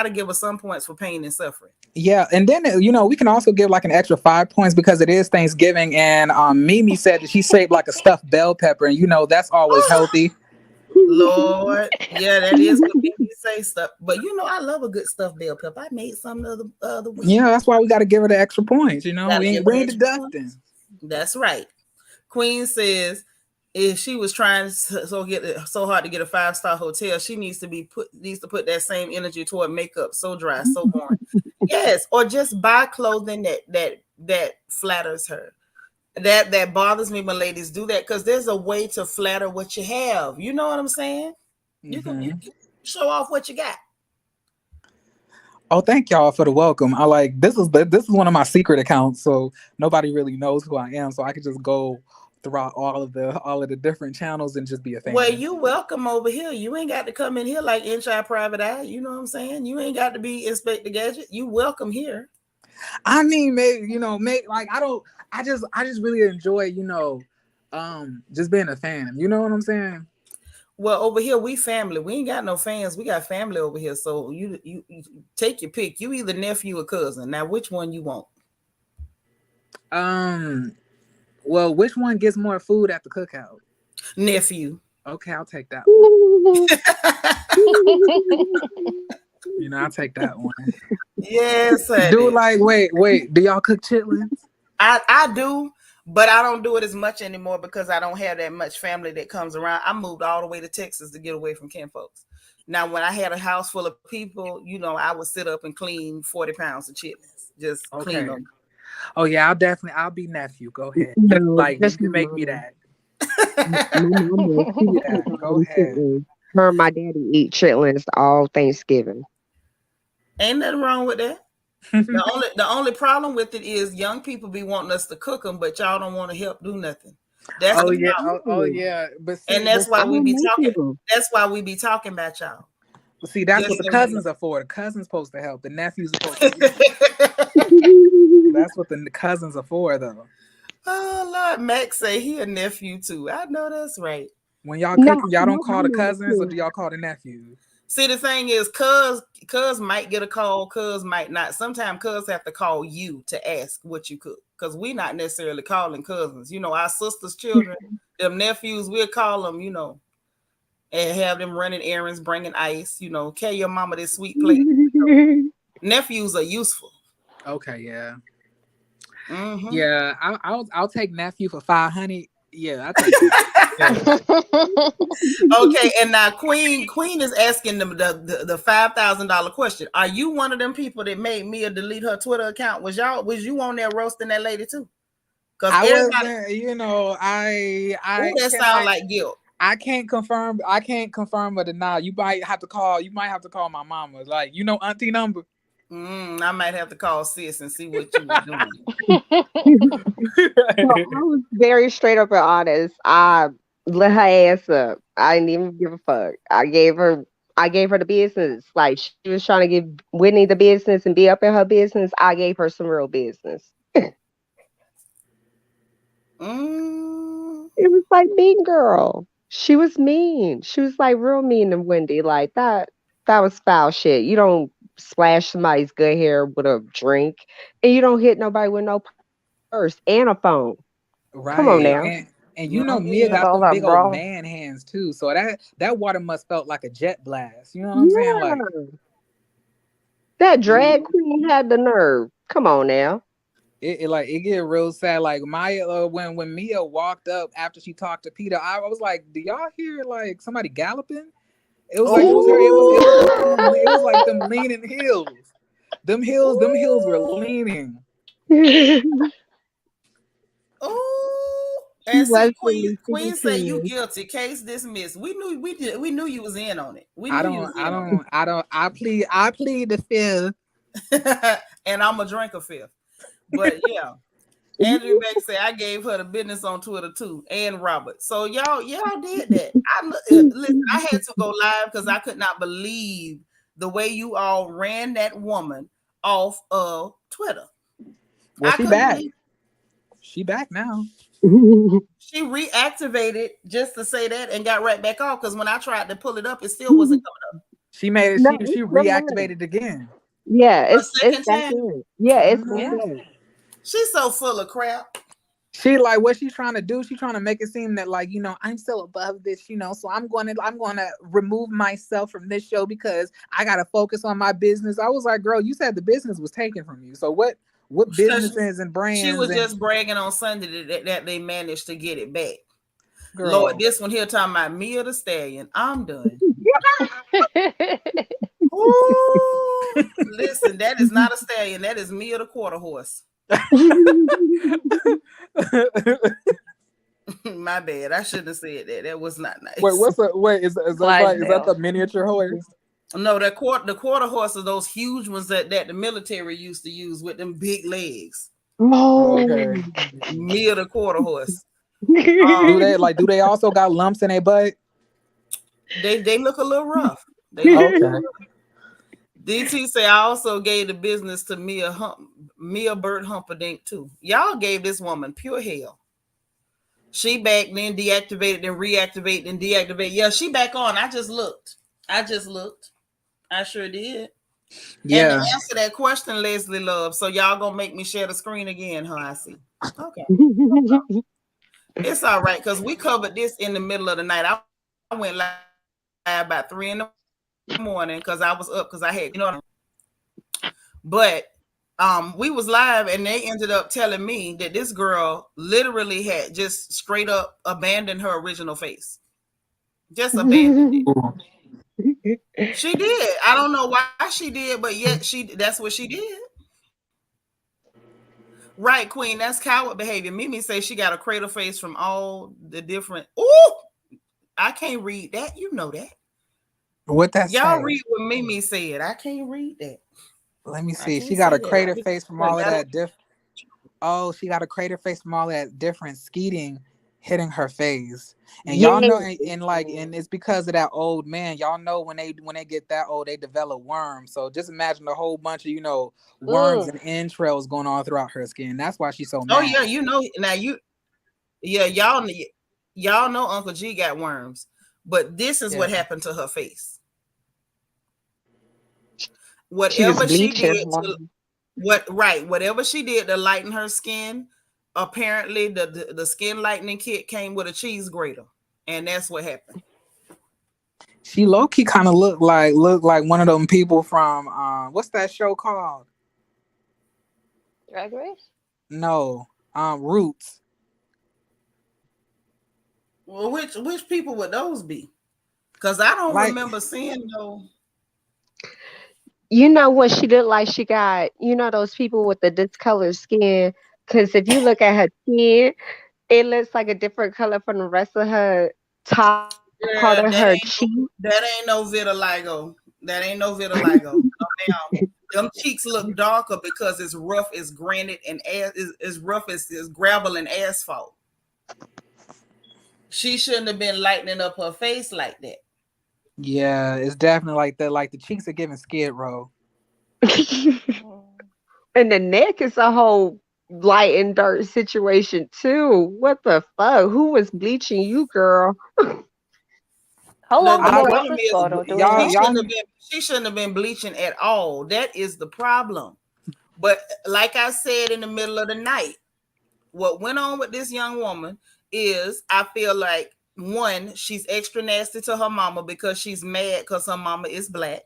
Speaker 1: to give her some points for pain and suffering.
Speaker 7: Yeah, and then we can also give like an extra 5 points because it is Thanksgiving, and Mimi said that she shaped like a stuffed bell pepper, and that's always healthy.
Speaker 1: Lord, yeah, that is what Mimi say stuff. But I love a good stuffed bell pepper. I made some the other week.
Speaker 7: Yeah, that's why we got to give her the extra points. We ain't deducting.
Speaker 1: That's right. Queen says, if she was trying so hard to get a 5-star hotel, she needs to put that same energy toward makeup. So dry, so boring. Yes, or just buy clothing that flatters her. That bothers me when ladies do that, because there's a way to flatter what you have. You know what I'm saying? You can show off what you got.
Speaker 7: Oh, thank y'all for the welcome. I like this is one of my secret accounts, so nobody really knows who I am. So I could just go throughout all of the different channels and just be a fan.
Speaker 1: Well, you welcome over here. You ain't got to come in here like Inside Private Eye. You know what I'm saying? You ain't got to be Inspector Gadget. You welcome here.
Speaker 7: I mean, maybe like I just really enjoy just being a fan. You know what I'm saying?
Speaker 1: Well, over here we family. We ain't got no fans. We got family over here. So you take your pick. You either nephew or cousin. Now, which one you want?
Speaker 7: Well, which one gets more food at the cookout?
Speaker 1: Nephew.
Speaker 7: Okay, I'll take that one. I'll take that one.
Speaker 1: Yes.
Speaker 7: Do like wait. Do y'all cook chitlins?
Speaker 1: I do, but I don't do it as much anymore because I don't have that much family that comes around. I moved all the way to Texas to get away from kin folks. Now, when I had a house full of people, I would sit up and clean 40 pounds of chitlins. Just clean them.
Speaker 7: Oh yeah, I'll be nephew. Go ahead. Like you can make me that. Go ahead.
Speaker 2: Her and my daddy eat chitlins all Thanksgiving.
Speaker 1: Ain't nothing wrong with that. The only problem with it is young people be wanting us to cook them, but y'all don't want to help do nothing. That's
Speaker 7: yeah.
Speaker 1: And that's why we be talking. That's why we be talking about y'all.
Speaker 7: Well, see, that's what the cousins are for. The cousins supposed to help. The nephews are supposed to help. That's what the cousins are for, though.
Speaker 1: Oh Lord, Max say he a nephew too. I know that's right.
Speaker 7: When y'all cook, y'all don't call the cousins, or do y'all call the nephews?
Speaker 1: See, the thing is, cuz might get a call, cuz might not. Sometimes cuz have to call you to ask what you cook, because we not necessarily calling cousins. Our sisters' children, them nephews, we'll call them, and have them running errands, bringing ice. Carry your mama this sweet plate. Nephews are useful.
Speaker 7: Okay, yeah.
Speaker 1: Mm-hmm.
Speaker 7: Yeah, I'll take nephew for 500. Yeah, I take that.
Speaker 1: Okay, and now Queen is asking them the $5,000 question. Are you one of them people that made Mia delete her Twitter account? Was you on there roasting that lady too?
Speaker 7: Because I wasn't, I
Speaker 1: that sound like guilt.
Speaker 7: I can't confirm or deny. You might have to call my mama. Like, auntie number.
Speaker 1: I might have to call sis and see what you was doing.
Speaker 2: So I was very straight up and honest. I let her ass up. I didn't even give a fuck. I gave her the business. Like she was trying to give Whitney the business and be up in her business. I gave her some real business.
Speaker 1: Mm.
Speaker 2: It was like Mean Girl. She was mean. She was like real mean to Wendy. Like that. That was foul shit. You don't splash somebody's good hair with a drink, and you don't hit nobody with no purse and a phone. Come on
Speaker 7: Right.
Speaker 2: now.
Speaker 7: And you know Mia
Speaker 1: Yeah.
Speaker 7: got
Speaker 2: Hold
Speaker 7: them
Speaker 2: up,
Speaker 7: big old
Speaker 2: bro.
Speaker 7: man hands too. So that water must felt like a jet blast. You know what I'm saying? Like
Speaker 2: Yeah. That drag
Speaker 1: Mm.
Speaker 2: queen had the nerve. Come on now.
Speaker 7: it get real sad. Like Maya, when Mia walked up after she talked to Peter, I was like, "Do y'all hear like somebody galloping?" It was like it was her. It was like them leaning heels. Them heels were leaning.
Speaker 1: Oh,
Speaker 2: She
Speaker 1: and see,
Speaker 2: was
Speaker 1: Queen
Speaker 2: really
Speaker 1: Queen say you
Speaker 2: serious.
Speaker 1: guilty. Case dismissed. We knew you was in on it. We
Speaker 7: I
Speaker 1: knew you
Speaker 7: don't,
Speaker 1: was
Speaker 7: I
Speaker 1: in on
Speaker 7: don't, I don't. I plead the fifth.
Speaker 1: it. And I'm a drinker fifth. But yeah. Andrew Beck said I gave her the business on Twitter too, and Robert. So y'all did that. Listen. I had to go live because I could not believe the way you all ran that woman off of Twitter.
Speaker 7: Well,
Speaker 1: I
Speaker 7: she
Speaker 1: couldn't
Speaker 7: back.
Speaker 1: believe
Speaker 7: She back now.
Speaker 1: she reactivated just to say that and got right back off. Because when I tried to pull it up, it still wasn't coming
Speaker 7: She made it.
Speaker 2: No,
Speaker 7: She
Speaker 2: it's still live.
Speaker 7: reactivated again.
Speaker 2: Yeah,
Speaker 1: up a
Speaker 2: it's
Speaker 1: second
Speaker 2: back
Speaker 1: time.
Speaker 2: in. Yeah, it's back
Speaker 3: Yeah.
Speaker 7: Mhm.
Speaker 2: in.
Speaker 1: She's so full of crap.
Speaker 7: She like what she's trying to do. She's trying to make it seem that like I'm still above this. So I'm going to remove myself from this show because I got to focus on my business. I was like, girl, you said the business was taken from you. So what
Speaker 1: Because
Speaker 7: businesses and
Speaker 1: she
Speaker 7: brands
Speaker 1: was
Speaker 7: and
Speaker 1: just bragging on Sunday that they managed to get it back. Lord,
Speaker 7: girl?
Speaker 1: this one here talking about Mia the Stallion. I'm done. Ooh, listen, that is not a stallion. That is Mia the quarter horse. My bad. I shouldn't have said that. That was not nice.
Speaker 7: Is that
Speaker 3: Clydesdale.
Speaker 7: the miniature horse?
Speaker 1: No, the quarter horse are those huge ones that the military used to use with them big legs.
Speaker 7: Okay.
Speaker 2: Oh.
Speaker 1: Mia the quarter horse.
Speaker 7: Do they also got lumps in their butt?
Speaker 1: They look a little rough. They look a
Speaker 7: Okay.
Speaker 1: little rough. DT say I also gave the business to Mia Burt Humperdinck too. Y'all gave this woman pure hell. She back, then deactivated, then reactivated, then deactivated. Yeah, she back on. I just looked. I sure did. And to
Speaker 7: Yeah.
Speaker 1: answer that question, Leslie Love. So y'all gonna make me share the screen again, huh? I see. Okay. It's all right, because we covered this in the middle of the night. I went live about 3 in the morning because I was up because I had, but we was live and they ended up telling me that this girl literally had just straight up abandoned her original face. Just abandoned it. She did. I don't know why she did, but yet that's what she did. Right, Queen. That's coward behavior. Mimi says she got a cradle face from all the different. Ooh, I can't read that. You know that.
Speaker 7: What that
Speaker 1: Y'all
Speaker 7: say?
Speaker 1: read what Mimi said. I can't read that.
Speaker 7: Let me
Speaker 1: I
Speaker 7: see. She
Speaker 1: can't
Speaker 7: got
Speaker 1: say
Speaker 7: a crater face from all of
Speaker 1: that.
Speaker 7: that Oh, she got a crater face from all that different skeeting hitting her face. And y'all
Speaker 2: Yes.
Speaker 7: know and it's because of that old man. Y'all know when they get that old, they develop worms. So just imagine a whole bunch of, worms
Speaker 2: Mm.
Speaker 7: and entrails going on throughout her skin. That's why she's so
Speaker 1: Oh
Speaker 7: mad.
Speaker 1: yeah, now yeah, y'all know Uncle G got worms, but this is what
Speaker 7: Yeah.
Speaker 1: happened to her face.
Speaker 2: She was
Speaker 1: Whatever she
Speaker 2: bleaching.
Speaker 1: did whatever she did to lighten her skin, apparently the skin lightening kit came with a cheese grater, and that's what happened.
Speaker 7: She low key kind of looked like one of them people from what's that show called?
Speaker 3: Drag Race?
Speaker 7: No, Roots.
Speaker 1: Well, which people would those be? Because I don't
Speaker 7: Like
Speaker 1: remember seeing no.
Speaker 2: You know what she looked like? She got, those people with the discolored skin. Because if you look at her skin, it looks like a different color from the rest of her top part
Speaker 1: Yeah,
Speaker 2: of her cheek.
Speaker 1: that ain't no vitiligo. That ain't no vitiligo. No, Them cheeks look darker because it's rough as granite and as rough as gravel and asphalt. She shouldn't have been lightening up her face like that.
Speaker 7: Yeah, it's definitely like that. Like the cheeks are giving Skid Row.
Speaker 2: And the neck is a whole light and dirt situation too. What the fuck? Who was bleaching you, girl?
Speaker 3: How long
Speaker 1: The
Speaker 3: ago was
Speaker 1: problem
Speaker 3: this
Speaker 1: is
Speaker 3: photo? Do we
Speaker 7: y'all-
Speaker 3: know?
Speaker 1: she shouldn't have been bleaching at all. That is the problem. But like I said in the middle of the night, what went on with this young woman is I feel like, one, she's extra nasty to her mama because she's mad because her mama is black.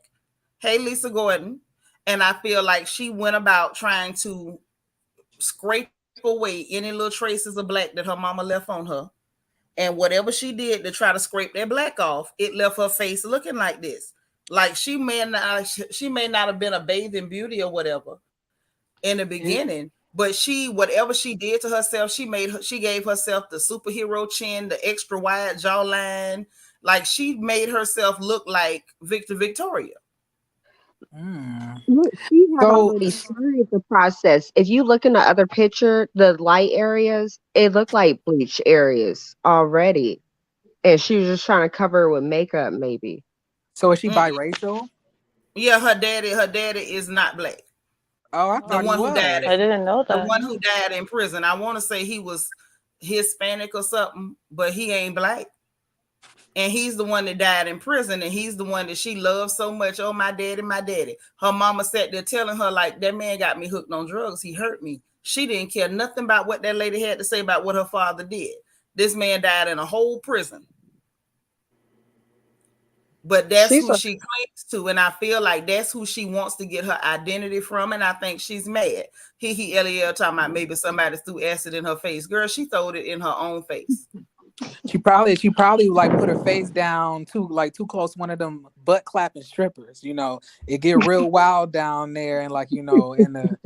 Speaker 1: Hey, Lisa Gordon. And I feel like she went about trying to scrape away any little traces of black that her mama left on her. And whatever she did to try to scrape that black off, it left her face looking like this. Like she may not have been a bathing beauty or whatever in the beginning, but whatever she did to herself, she gave herself the superhero chin, the extra wide jawline. Like she made herself look like Victoria.
Speaker 2: Look, she had already started the process. If you look in the other picture, the light areas, it looked like bleach areas already. And she was just trying to cover it with makeup, maybe.
Speaker 7: So is she biracial?
Speaker 1: Yeah, her daddy is not black.
Speaker 7: Oh, I thought
Speaker 1: the one
Speaker 7: he
Speaker 1: who
Speaker 7: was.
Speaker 1: died.
Speaker 3: I didn't know that.
Speaker 1: The one who died in prison. I want to say he was Hispanic or something, but he ain't black. And he's the one that died in prison, and he's the one that she loved so much. Oh, my daddy, my daddy. Her mama sat there telling her, like, that man got me hooked on drugs. He hurt me. She didn't care nothing about what that lady had to say about what her father did. This man died in a whole prison. But that's who she clings to, and I feel like that's who she wants to get her identity from, and I think she's mad. LEL talking about maybe somebody threw acid in her face. Girl, she throwed it in her own face.
Speaker 7: She probably like put her face down too close to one of them butt clapping strippers. You know, it get real wild down there, and like in the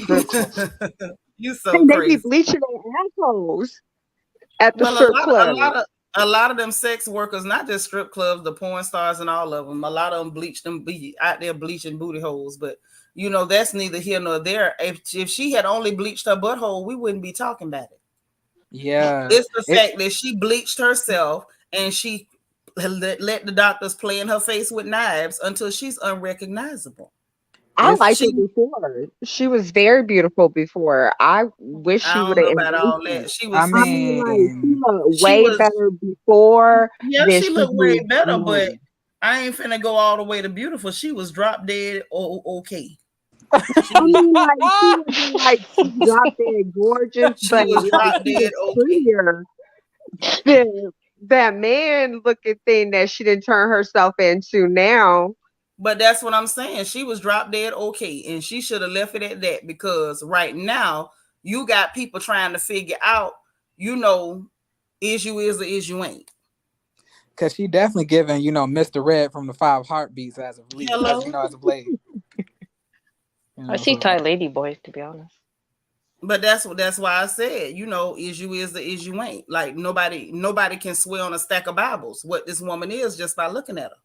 Speaker 7: strip club.
Speaker 1: You so
Speaker 2: And
Speaker 1: crazy.
Speaker 2: they be bleaching their assholes at the strip club.
Speaker 1: A lot of them sex workers, not just strip clubs, the porn stars and all of them, a lot of them be out there bleaching booty holes. But that's neither here nor there. If she had only bleached her butthole, we wouldn't be talking about it.
Speaker 7: Yeah,
Speaker 1: it's the fact that she bleached herself and she let the doctors play in her face with knives until she's unrecognizable.
Speaker 2: I liked her before. She was very beautiful before. I wish she would have
Speaker 1: about all that. She was.
Speaker 2: she looked way better before.
Speaker 1: Yeah, she looked way better, but I ain't finna go all the way to beautiful. She was drop dead okay.
Speaker 2: She was like drop dead gorgeous, but
Speaker 1: was drop dead
Speaker 2: prettier than that man looking thing that she didn't turn herself into now.
Speaker 1: But that's what I'm saying. She was drop dead okay, and she should have left it at that, because right now you got people trying to figure out, is you is or is you ain't.
Speaker 7: Because she definitely giving, Mr. Red from the 5 Heartbeats as of late. As of late.
Speaker 3: I see Thai lady boys, to be honest.
Speaker 1: But that's why I said, is you is or is you ain't. Like nobody can swear on a stack of Bibles what this woman is just by looking at her.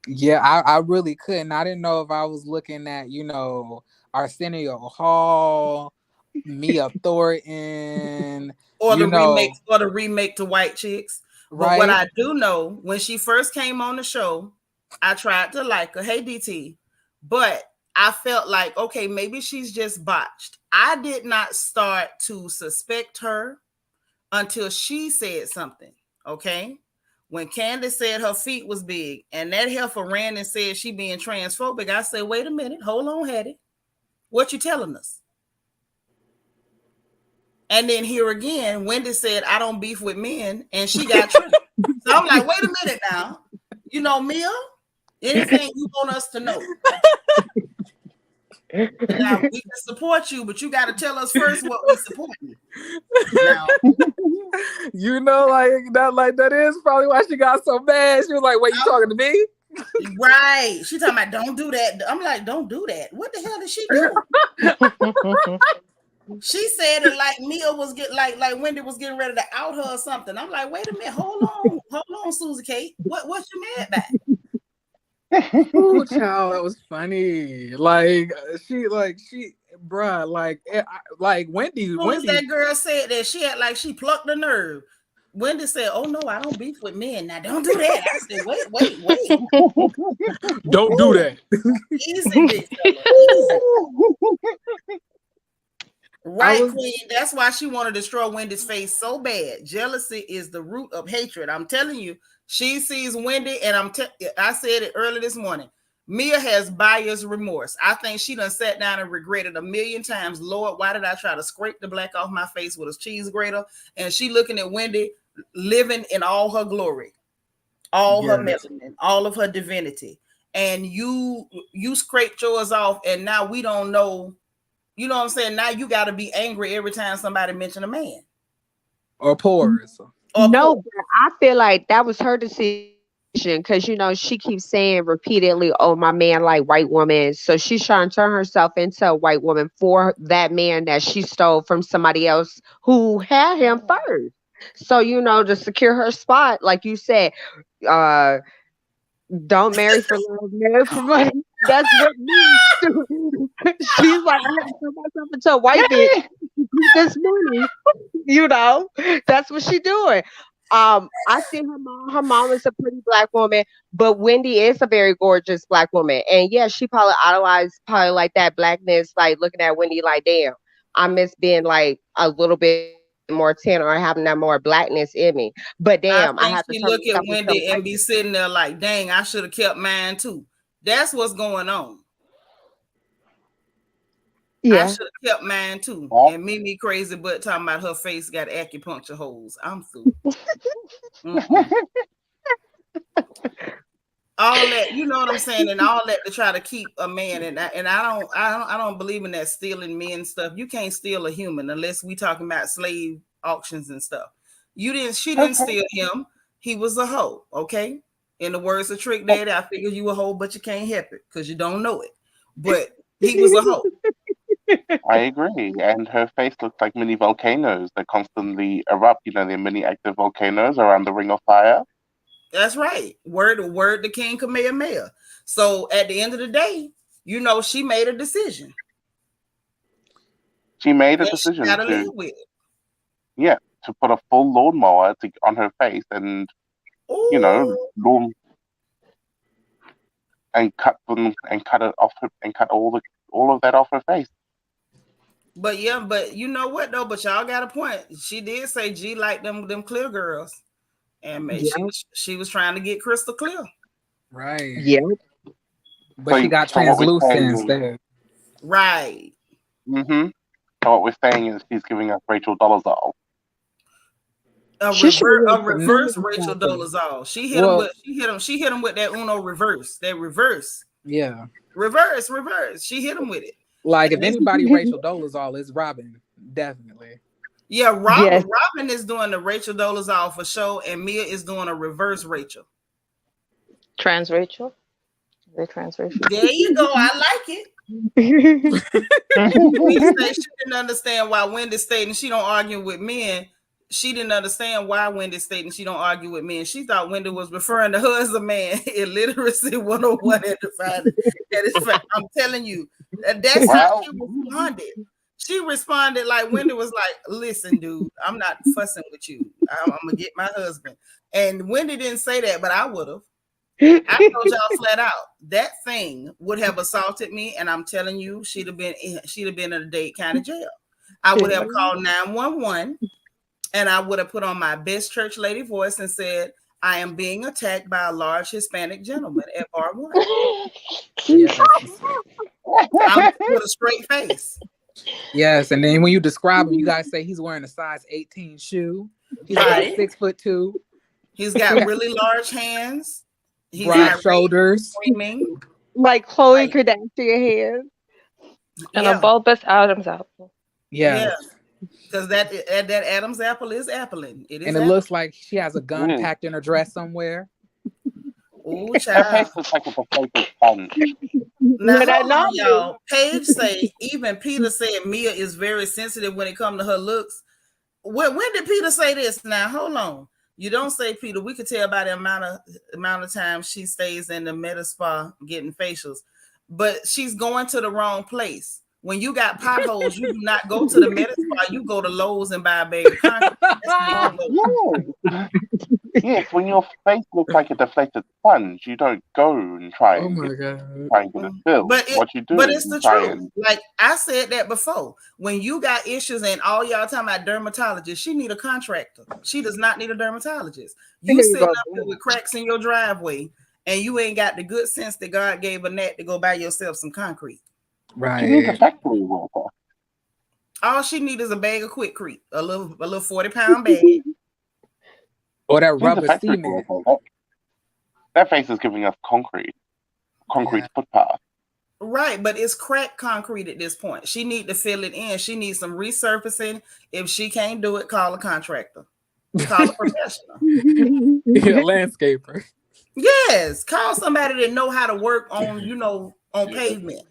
Speaker 7: Yeah, I really couldn't. I didn't know if I was looking at, Arsenio Hall, Mia Thornton,
Speaker 1: or the remake to White Chicks. But right? What I do know, when she first came on the show, I tried to like her. Hey, DT. But I felt like, okay, maybe she's just botched. I did not start to suspect her until she said something, okay? When Candace said her feet was big and that heifer ran and said she being transphobic, I said, wait a minute, hold on, Hattie. What you telling us? And then here again, Wendy said, I don't beef with men, and she got triggered. So I'm like, wait a minute now. Mia, anything you want us to know? Now, we can support you, but you got to tell us first what we support you. Now,
Speaker 7: that is probably why she got so mad. She was like, wait, you talking to me?
Speaker 1: Right. She talking about, don't do that. I'm like, don't do that. What the hell did she do? She said it like Mia was like Wendy was getting ready to out her or something. I'm like, wait a minute, hold on, Susie Kate. What you mad about?
Speaker 7: Ooh, child, that was funny. Like she, bruh, like Wendy,
Speaker 1: As soon as that girl said that, she had like she plucked the nerve. Wendy said, "Oh no, I don't beef with men. Now don't do that." I said, "Wait.
Speaker 7: don't do that."
Speaker 1: Easy, big fella. Easy. Right, Queen. That's why she wanted to destroy Wendy's face so bad. Jealousy is the root of hatred. I'm telling you, she sees Wendy, and I said it early this morning. Mia has buyer's remorse. I think she done sat down and regretted a million times. Lord, why did I try to scrape the black off my face with a cheese grater? And she looking at Wendy living in all her glory, all her melanin, all of her divinity. And you scraped yours off, and now we don't know. You know what I'm saying? Now you got to be angry every time somebody mention a man.
Speaker 7: Or pores.
Speaker 2: No, but I feel like that was her decision because, she keeps saying repeatedly, oh, my man like white woman. So she's trying to turn herself into a white woman for that man that she stole from somebody else who had him first. So, to secure her spot, like you said, don't marry for love, marry for money. That's what means. She's like, I have to turn myself into a white bitch to keep this money. That's what she's doing. I see her mom. Her mom is a pretty black woman, but Wendy is a very gorgeous black woman. And yeah, she probably idolized like that blackness, like looking at Wendy like, damn, I miss being like a little bit more tan or having that more blackness in me. But damn, I have to
Speaker 1: look at Wendy and be sitting there like, dang, I should have kept mine too. That's what's going on. Yeah. I should have kept mine too. And Mimi crazy but talking about her face got acupuncture holes. I'm through. All that, you know what I'm saying, and all that to try to keep a man, and I don't believe in that stealing men stuff. You can't steal a human unless we talking about slave auctions and stuff. She didn't steal him. He was a hoe. Okay. In the words of Trick Daddy, I figure you a hoe, but you can't help it because you don't know it. But he was a hoe.
Speaker 8: I agree. And her face looks like mini volcanoes that constantly erupt. There are many active volcanoes around the Ring of Fire.
Speaker 1: That's right. Word to King Kamehameha. So at the end of the day, she made a decision.
Speaker 8: She made a decision
Speaker 1: to live with it.
Speaker 8: Yeah, to put a full lawnmower on her face and lawn and cut them and cut it off and cut all of that off her face.
Speaker 1: But yeah, but you know what though? But y'all got a point. She did say G liked them clear girls, and she was trying to get crystal clear.
Speaker 7: Right.
Speaker 2: Yeah.
Speaker 7: But she got translucent instead.
Speaker 1: Right.
Speaker 8: Mm-hmm. So what we're saying is she's giving us Rachel Dolezal.
Speaker 1: A reverse Rachel Dolezal. She hit him with that Uno reverse. That reverse.
Speaker 7: Yeah.
Speaker 1: Reverse. She hit him with it.
Speaker 7: Like if anybody Rachel Dolezal is Robyn, definitely.
Speaker 1: Yeah, Robyn is doing the Rachel Dolezal for sure, and Mia is doing a reverse Rachel.
Speaker 3: Trans Rachel. The trans Rachel.
Speaker 1: There you go. I like it. She didn't understand why Wendy stating she don't argue with men. She didn't understand why Wendy stating she don't argue with men. She thought Wendy was referring to her as a man. Illiteracy 101 had to find it. I'm telling you, that's how she responded. She responded like Wendy was like, listen, dude, I'm not fussing with you. I'm gonna get my husband. And Wendy didn't say that, but I would have. I told y'all flat out that thing would have assaulted me, and I'm telling you, she'd have been in a Dade County jail. I would have called 911, and I would have put on my best church lady voice and said, I am being attacked by a large Hispanic gentleman at bar 1. I'm with a straight face.
Speaker 7: Yes, and then when you describe him, you guys say he's wearing a size 18 shoe. He's about 6'2".
Speaker 1: He's got really large hands. He's
Speaker 7: broad shoulders,
Speaker 1: screaming
Speaker 2: like Khloe Kardashian hands,
Speaker 3: and a bulbous Adam's apple.
Speaker 7: Yeah,
Speaker 1: because that Adam's apple is appling. It is,
Speaker 7: and it looks like she has a gun packed in her dress somewhere.
Speaker 1: Oh, child! Now, y'all. Paige say even Peter said Mia is very sensitive when it comes to her looks. When did Peter say this? Now, hold on. You don't say Peter. We could tell by the amount of time she stays in the meta spa getting facials, but she's going to the wrong place. When you got potholes, you do not go to the meta spa. You go to Lowe's and buy a bag of concrete.
Speaker 8: Yeah. Yes, when your face looks like a deflated sponge, you don't go and try
Speaker 7: Oh
Speaker 8: and
Speaker 7: my
Speaker 8: get
Speaker 7: god.
Speaker 8: it filled. What you do
Speaker 1: But
Speaker 8: is
Speaker 1: it's
Speaker 8: you
Speaker 1: the
Speaker 8: try
Speaker 1: truth.
Speaker 8: and
Speaker 1: Like I said that before. When you got issues and all y'all talking about dermatologist, she need a contractor. She does not need a dermatologist. You sitting up here with cracks in your driveway and you ain't got the good sense that God gave a net to go buy yourself some concrete.
Speaker 8: she needs a
Speaker 7: Right.
Speaker 8: factory worker.
Speaker 1: All she need is a bag of Quikrete, a little 40-pound bag.
Speaker 7: Or that
Speaker 8: She needs a
Speaker 7: rubber
Speaker 8: factory
Speaker 7: cement.
Speaker 8: worker. That face is giving us concrete footpath.
Speaker 1: Right, but it's cracked concrete at this point. She need to fill it in. She needs some resurfacing. If she can't do it, call a contractor. Call a professional.
Speaker 7: Yeah, landscaper.
Speaker 1: Yes, call somebody that know how to work on, on pavement.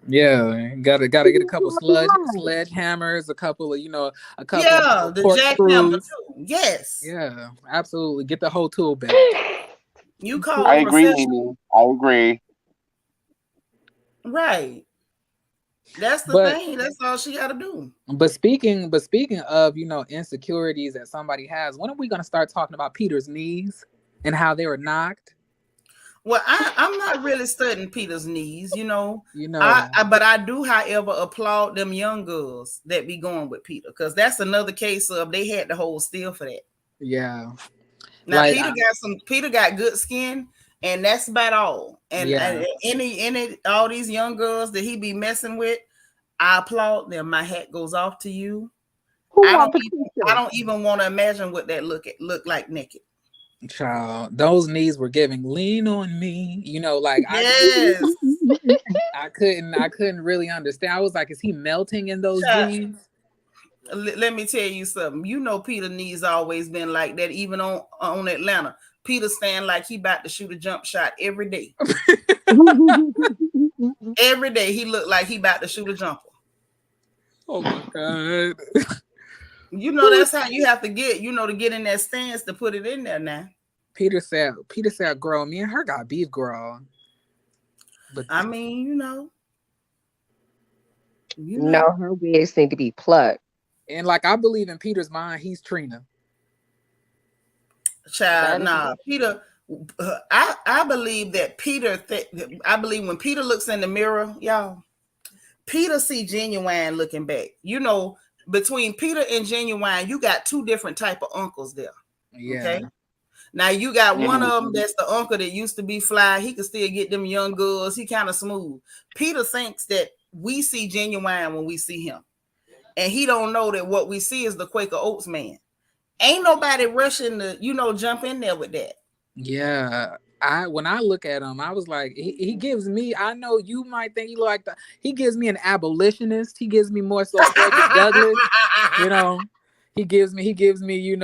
Speaker 7: Yeah, gotta get a couple sledgehammers, a couple of a couple of
Speaker 1: The jackhammer
Speaker 7: corkscrews.
Speaker 1: too. Yes.
Speaker 7: Yeah, absolutely. Get the whole tool belt.
Speaker 1: You call
Speaker 8: I
Speaker 1: a
Speaker 8: agree,
Speaker 1: professional.
Speaker 8: Mimi. I agree.
Speaker 1: Right. That's the
Speaker 7: But
Speaker 1: thing. That's all she got to do.
Speaker 7: but speaking of insecurities that somebody has, when are we gonna start talking about Peter's knees and how they were knocked?
Speaker 1: Well, I'm not really studying Peter's knees,
Speaker 7: But
Speaker 1: but I do, however, applaud them young girls that be going with Peter, because that's another case of they had to hold still for that.
Speaker 7: yeah,
Speaker 1: Now Peter got good skin, and that's about all. And any all these young girls that he be messing with, I applaud them. My hat goes off to you. I don't even want to imagine what that look like naked.
Speaker 7: child, those knees were giving lean on me.
Speaker 1: Yes.
Speaker 7: I couldn't really understand. I was like, is he melting in those jeans?
Speaker 1: Let me tell you something. Peter knees always been like that, even on Atlanta. Peter stand like he about to shoot a jump shot every day. Every day he looked like he about to shoot a jumper.
Speaker 7: Oh my god.
Speaker 1: That's how you have to get, to get in that stance to put it in there now.
Speaker 7: Peter said, girl, me and her got beef, girl. But
Speaker 2: her wigs need to be plucked.
Speaker 7: And I believe in Peter's mind, he's Trina.
Speaker 1: Child, nah, Peter. I believe that Peter. I believe when Peter looks in the mirror, y'all, Peter see Genuine looking back. Between Peter and Genuine, you got two different type of uncles there.
Speaker 7: Yeah.
Speaker 1: Okay. Now you got one of them that's the uncle that used to be fly. He could still get them young girls. He kind of smooth. Peter thinks that we see Genuine when we see him, and he don't know that what we see is the Quaker Oats man. Ain't nobody rushing to, jump in there with that.
Speaker 7: Yeah. When I look at him, I was like, he gives me, I know you might think he gives me an abolitionist. He gives me more so Frederick Douglass. He gives me,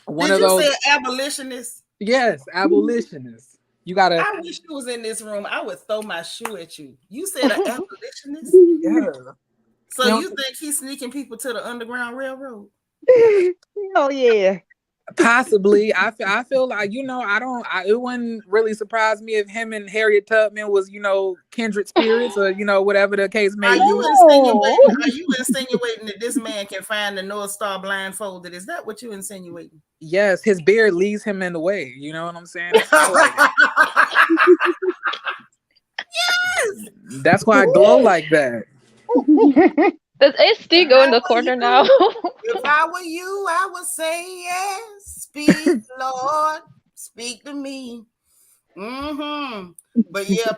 Speaker 7: one of those.
Speaker 1: Did you say abolitionist?
Speaker 7: Yes, abolitionist. You gotta.
Speaker 1: I wish you was in this room. I would throw my shoe at you. You said an abolitionist?
Speaker 7: Yeah.
Speaker 1: So you think he's sneaking people to the Underground Railroad?
Speaker 2: Oh yeah.
Speaker 7: Possibly. I feel like, it wouldn't really surprise me if him and Harriet Tubman was, kindred spirits or, whatever the case may be.
Speaker 1: Are you insinuating that this man can find the North Star blindfolded? Is that what you insinuating?
Speaker 7: Yes, his beard leads him in the way. You know what I'm saying?
Speaker 1: Yes.
Speaker 7: That's why I glow like that.
Speaker 3: Does SD go in the corner now?
Speaker 1: If I were you, I would say yes. Speak, Lord. Speak to me. But yeah,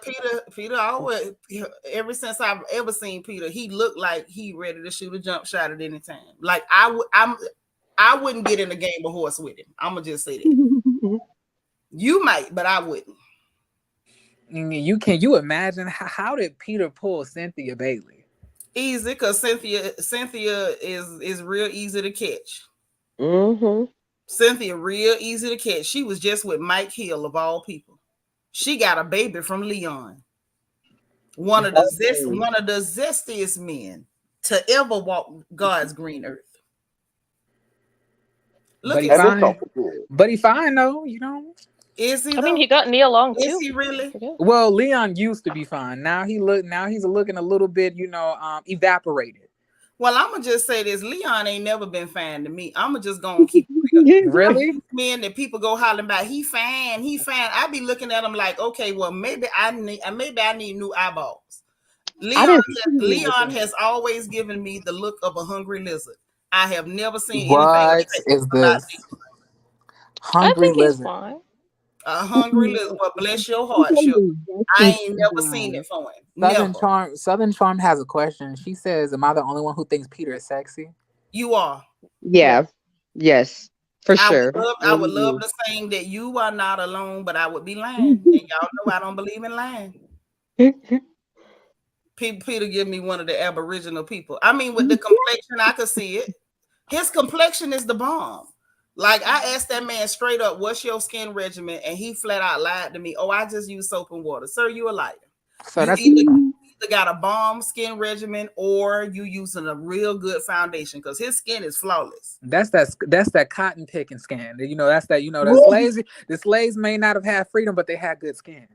Speaker 1: Peter always, ever since I've ever seen Peter, he looked like he ready to shoot a jump shot at any time. Like I wouldn't get in a game of horse with him. I'm gonna just say that. You might, but I wouldn't.
Speaker 7: Can you imagine how did Peter pull Cynthia Bailey?
Speaker 1: Easy, because Cynthia is real easy to catch. Cynthia real easy to catch. She was just with Mike Hill of all people. She got a baby from Leon. One of the zestiest men to ever walk God's green earth. Look
Speaker 7: But he
Speaker 1: at
Speaker 8: And let's
Speaker 7: fine.
Speaker 8: not forget.
Speaker 7: But he fine though, you know.
Speaker 1: is he
Speaker 3: I mean,
Speaker 1: though?
Speaker 3: he got Nia Long
Speaker 1: Is
Speaker 3: too.
Speaker 1: he really?
Speaker 3: Yeah.
Speaker 7: Well, Leon used to be fine. Now he's looking a little bit, evaporated.
Speaker 1: Well, I'm gonna just say this: Leon ain't never been fine to me. I'm gonna just go and keep it real.
Speaker 7: Really?
Speaker 1: These men that people go hollering about, he fine. I be looking at him like, okay, well, maybe I need new eyeballs.
Speaker 2: I
Speaker 1: Leon,
Speaker 2: didn't see him with
Speaker 1: Leon
Speaker 2: that.
Speaker 1: has always given me the look of a hungry lizard. I have never seen anything
Speaker 7: What
Speaker 1: attractive
Speaker 7: is
Speaker 1: about
Speaker 7: this?
Speaker 1: Leon.
Speaker 3: I
Speaker 7: Hungry
Speaker 3: think he's
Speaker 7: lizard.
Speaker 3: fine.
Speaker 1: A hungry lizard. Well, bless your heart,
Speaker 2: He
Speaker 1: sugar.
Speaker 2: was
Speaker 1: I
Speaker 2: resting
Speaker 1: ain't
Speaker 2: too
Speaker 1: never seen
Speaker 2: long.
Speaker 1: it for him.
Speaker 7: Southern
Speaker 1: Never.
Speaker 7: Charm. Southern Charm has a question. She says, "Am I the only one who thinks Peter is sexy?"
Speaker 1: You are.
Speaker 2: Yeah. Yes. For sure.
Speaker 1: I would love to sing that you are not alone, but I would be lying. And y'all know I don't believe in lying. Peter give me one of the Aboriginal people. I mean, with the complexion, I could see it. His complexion is the bomb. Like I asked that man straight up, "What's your skin regimen?" And he flat out lied to me. "Oh, I just use soap and water." Sir, you a liar.
Speaker 7: So
Speaker 1: You
Speaker 7: that's
Speaker 1: either got a bomb skin regimen or you using a real good foundation because his skin is flawless.
Speaker 7: that's that cotton picking skin. The slaves may not have had freedom, but they had good skin.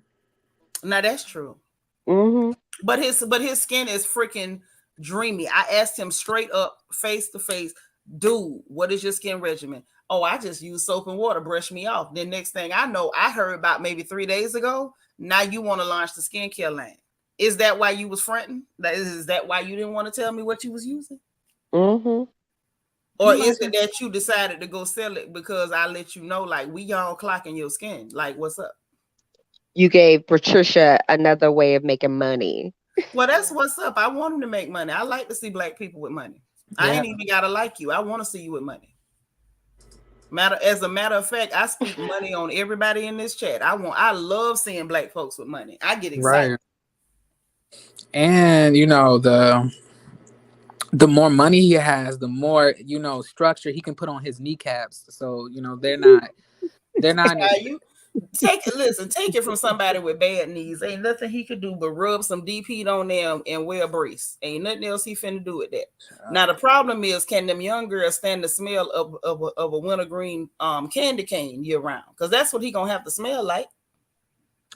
Speaker 1: Now that's true.
Speaker 2: Mm-hmm.
Speaker 1: But his skin is freaking dreamy. I asked him straight up, face to face, "Dude, what is your skin regimen?" "Oh, I just use soap and water, brush me off." Then next thing I know, I heard about maybe 3 days ago. Now you want to launch the skincare line. Is that why you was fronting? Is that why you didn't want to tell me what you was using?
Speaker 2: Mm-hmm.
Speaker 1: Or is it that you decided to go sell it because I let you know, like, we y'all clocking your skin? Like, what's up?
Speaker 2: You gave Patricia another way of making money.
Speaker 1: Well, that's what's up. I want him to make money. I like to see black people with money. I ain't even gotta like you. I want to see you with money. As a matter of fact, I speak money on everybody in this chat. I love seeing black folks with money. I get excited.
Speaker 7: Right. And the more money he has, the more structure he can put on his kneecaps. So they're not.
Speaker 1: You take it from somebody with bad knees. Ain't nothing he could do but rub some deep heat on them and wear a brace. Ain't nothing else he finna do with that. Now the problem is, can them young girls stand the smell of a wintergreen candy cane year round? Because that's what he gonna have to smell like.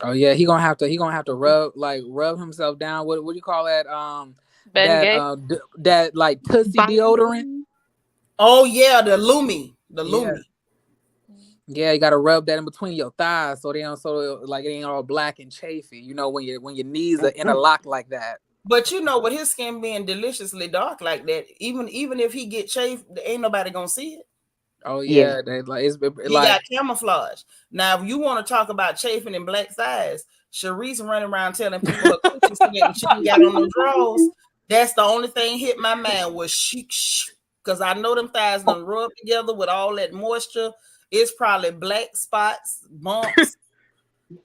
Speaker 7: Oh yeah, he gonna have to rub himself down. What do you call that? That like Tootsie deodorant.
Speaker 1: Oh yeah, the Lumi.
Speaker 7: Yeah, you gotta rub that in between your thighs so it ain't all black and chafy. When your knees are interlocked like that.
Speaker 1: But with his skin being deliciously dark like that, even if he get chafed, ain't nobody gonna see it.
Speaker 7: Oh yeah,
Speaker 1: he got camouflage. Now, if you want to talk about chafing in black thighs, Sharice running around telling people her coochie sweat and she ain't got on no drawers. That's the only thing hit my mind was chic, because I know them thighs done rub together with all that moisture. It's probably black spots, bumps,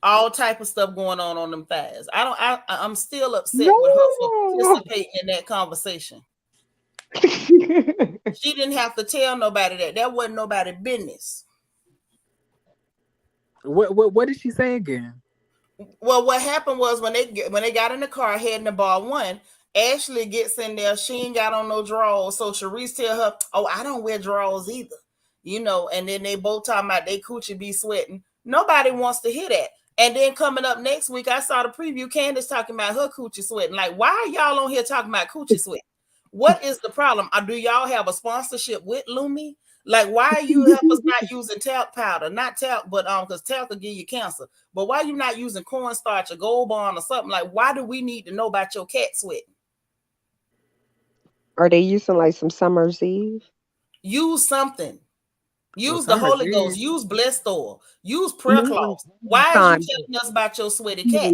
Speaker 1: all type of stuff going on them thighs. I'm still upset with her for participating in that conversation. She didn't have to tell nobody that. That wasn't nobody's business.
Speaker 7: What did she say again?
Speaker 1: Well, what happened was when they got in the car heading to bar one, Ashley gets in there. She ain't got on no drawers. So Sharice tell her, "Oh, I don't wear drawers either." And then they both talking about they coochie be sweating. Nobody wants to hear that. And then coming up next week, I saw the preview. Candace talking about her coochie sweating. Like, why are y'all on here talking about coochie sweat? What is the problem? Do y'all have a sponsorship with Lumi? Like, why are you help us not using talc powder? Not talc, but because talc will give you cancer. But why you not using cornstarch or Gold Bond or something? Like, why do we need to know about your cat sweat?
Speaker 2: Are they using like some Summer's Eve?
Speaker 1: Use something. Use the Holy Ghost. Use blessed oil. Use prayer cloths. Why are you telling us about your sweaty cat?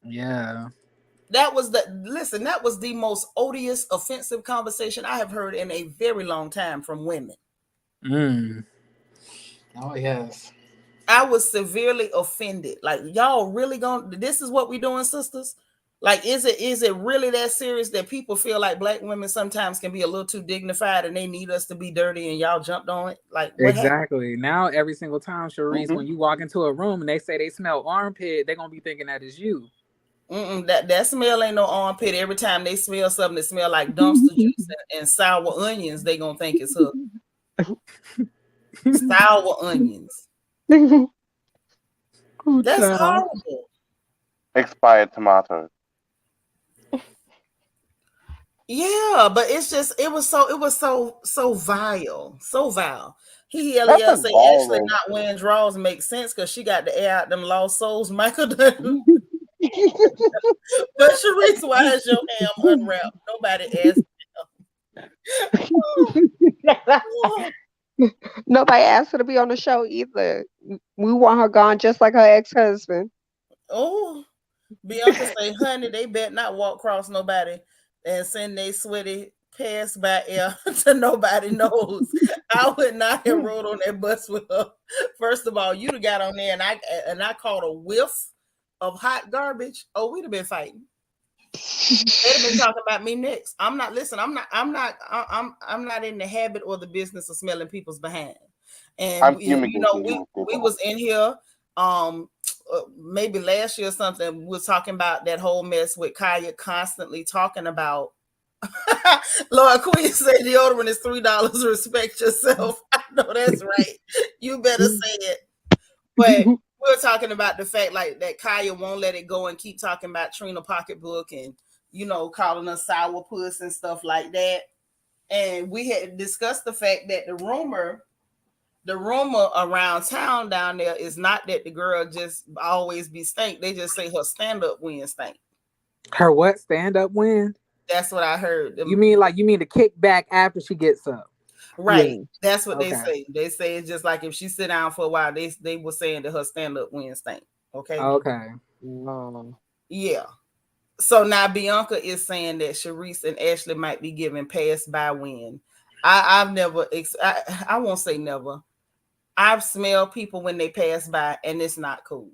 Speaker 7: Yeah.
Speaker 1: That was the most odious, offensive conversation I have heard in a very long time from women.
Speaker 7: Oh yes.
Speaker 1: I was severely offended. Like, y'all really this is what we doing, sisters? Like, is it really that serious that people feel like black women sometimes can be a little too dignified and they need us to be dirty and y'all jumped on it? Like, what
Speaker 7: exactly. Now every single time, Sharice, when you walk into a room and they say they smell armpit, they're gonna be thinking that is you.
Speaker 1: That smell ain't no armpit. Every time they smell something that smell like dumpster juice and sour onions, they gonna think it's her. Sour onions.
Speaker 2: Ooh,
Speaker 1: That's
Speaker 2: child.
Speaker 1: horrible.
Speaker 8: Expired tomatoes.
Speaker 1: Yeah, but it's just it was so vile. So vile. He
Speaker 8: That's a
Speaker 1: say Ashley
Speaker 8: virus.
Speaker 1: not wearing drawers makes sense because she got to air out them lost souls, Michael done. But Sharice, why is your ham unwrapped? Nobody asked.
Speaker 2: Nobody asked her to be on the show either. We want her gone just like her ex-husband.
Speaker 1: Oh, Bianca say, honey, they bet not walk across nobody and send they sweaty pass by air to nobody knows. I would not have rode on that bus with her. First of all, you'd have got on there and I caught a whiff of hot garbage. Oh, we'd have been fighting. They'd have been talking about me next. I'm not in the habit or the business of smelling people's behind. And
Speaker 8: I'm
Speaker 1: we
Speaker 8: fumigating with
Speaker 1: we
Speaker 8: it.
Speaker 1: was in here maybe last year or something. We was talking about that whole mess with Kaya constantly talking about Lord Queen say deodorant is $3. Respect yourself. I know that's right. You better say it. But we're talking about the fact like that Kaya won't let it go and keep talking about Trina pocketbook and calling us sour puss and stuff like that. And we had discussed the fact that the rumor around town down there is not that the girl just always be stank. They just say her stand-up win stank.
Speaker 7: Her what? Stand-up win?
Speaker 1: That's what I heard.
Speaker 7: You mean the kickback after she gets up?
Speaker 1: Right.
Speaker 2: Yeah.
Speaker 1: That's what they
Speaker 7: Okay.
Speaker 1: say. They say it's just like if she sit down for a while, they were saying that her stand-up win stank. Okay.
Speaker 7: Okay.
Speaker 1: Yeah. So now Bianca is saying that Sharice and Ashley might be giving pass by win. I've never I won't say never. I've smelled people when they pass by and it's not cool.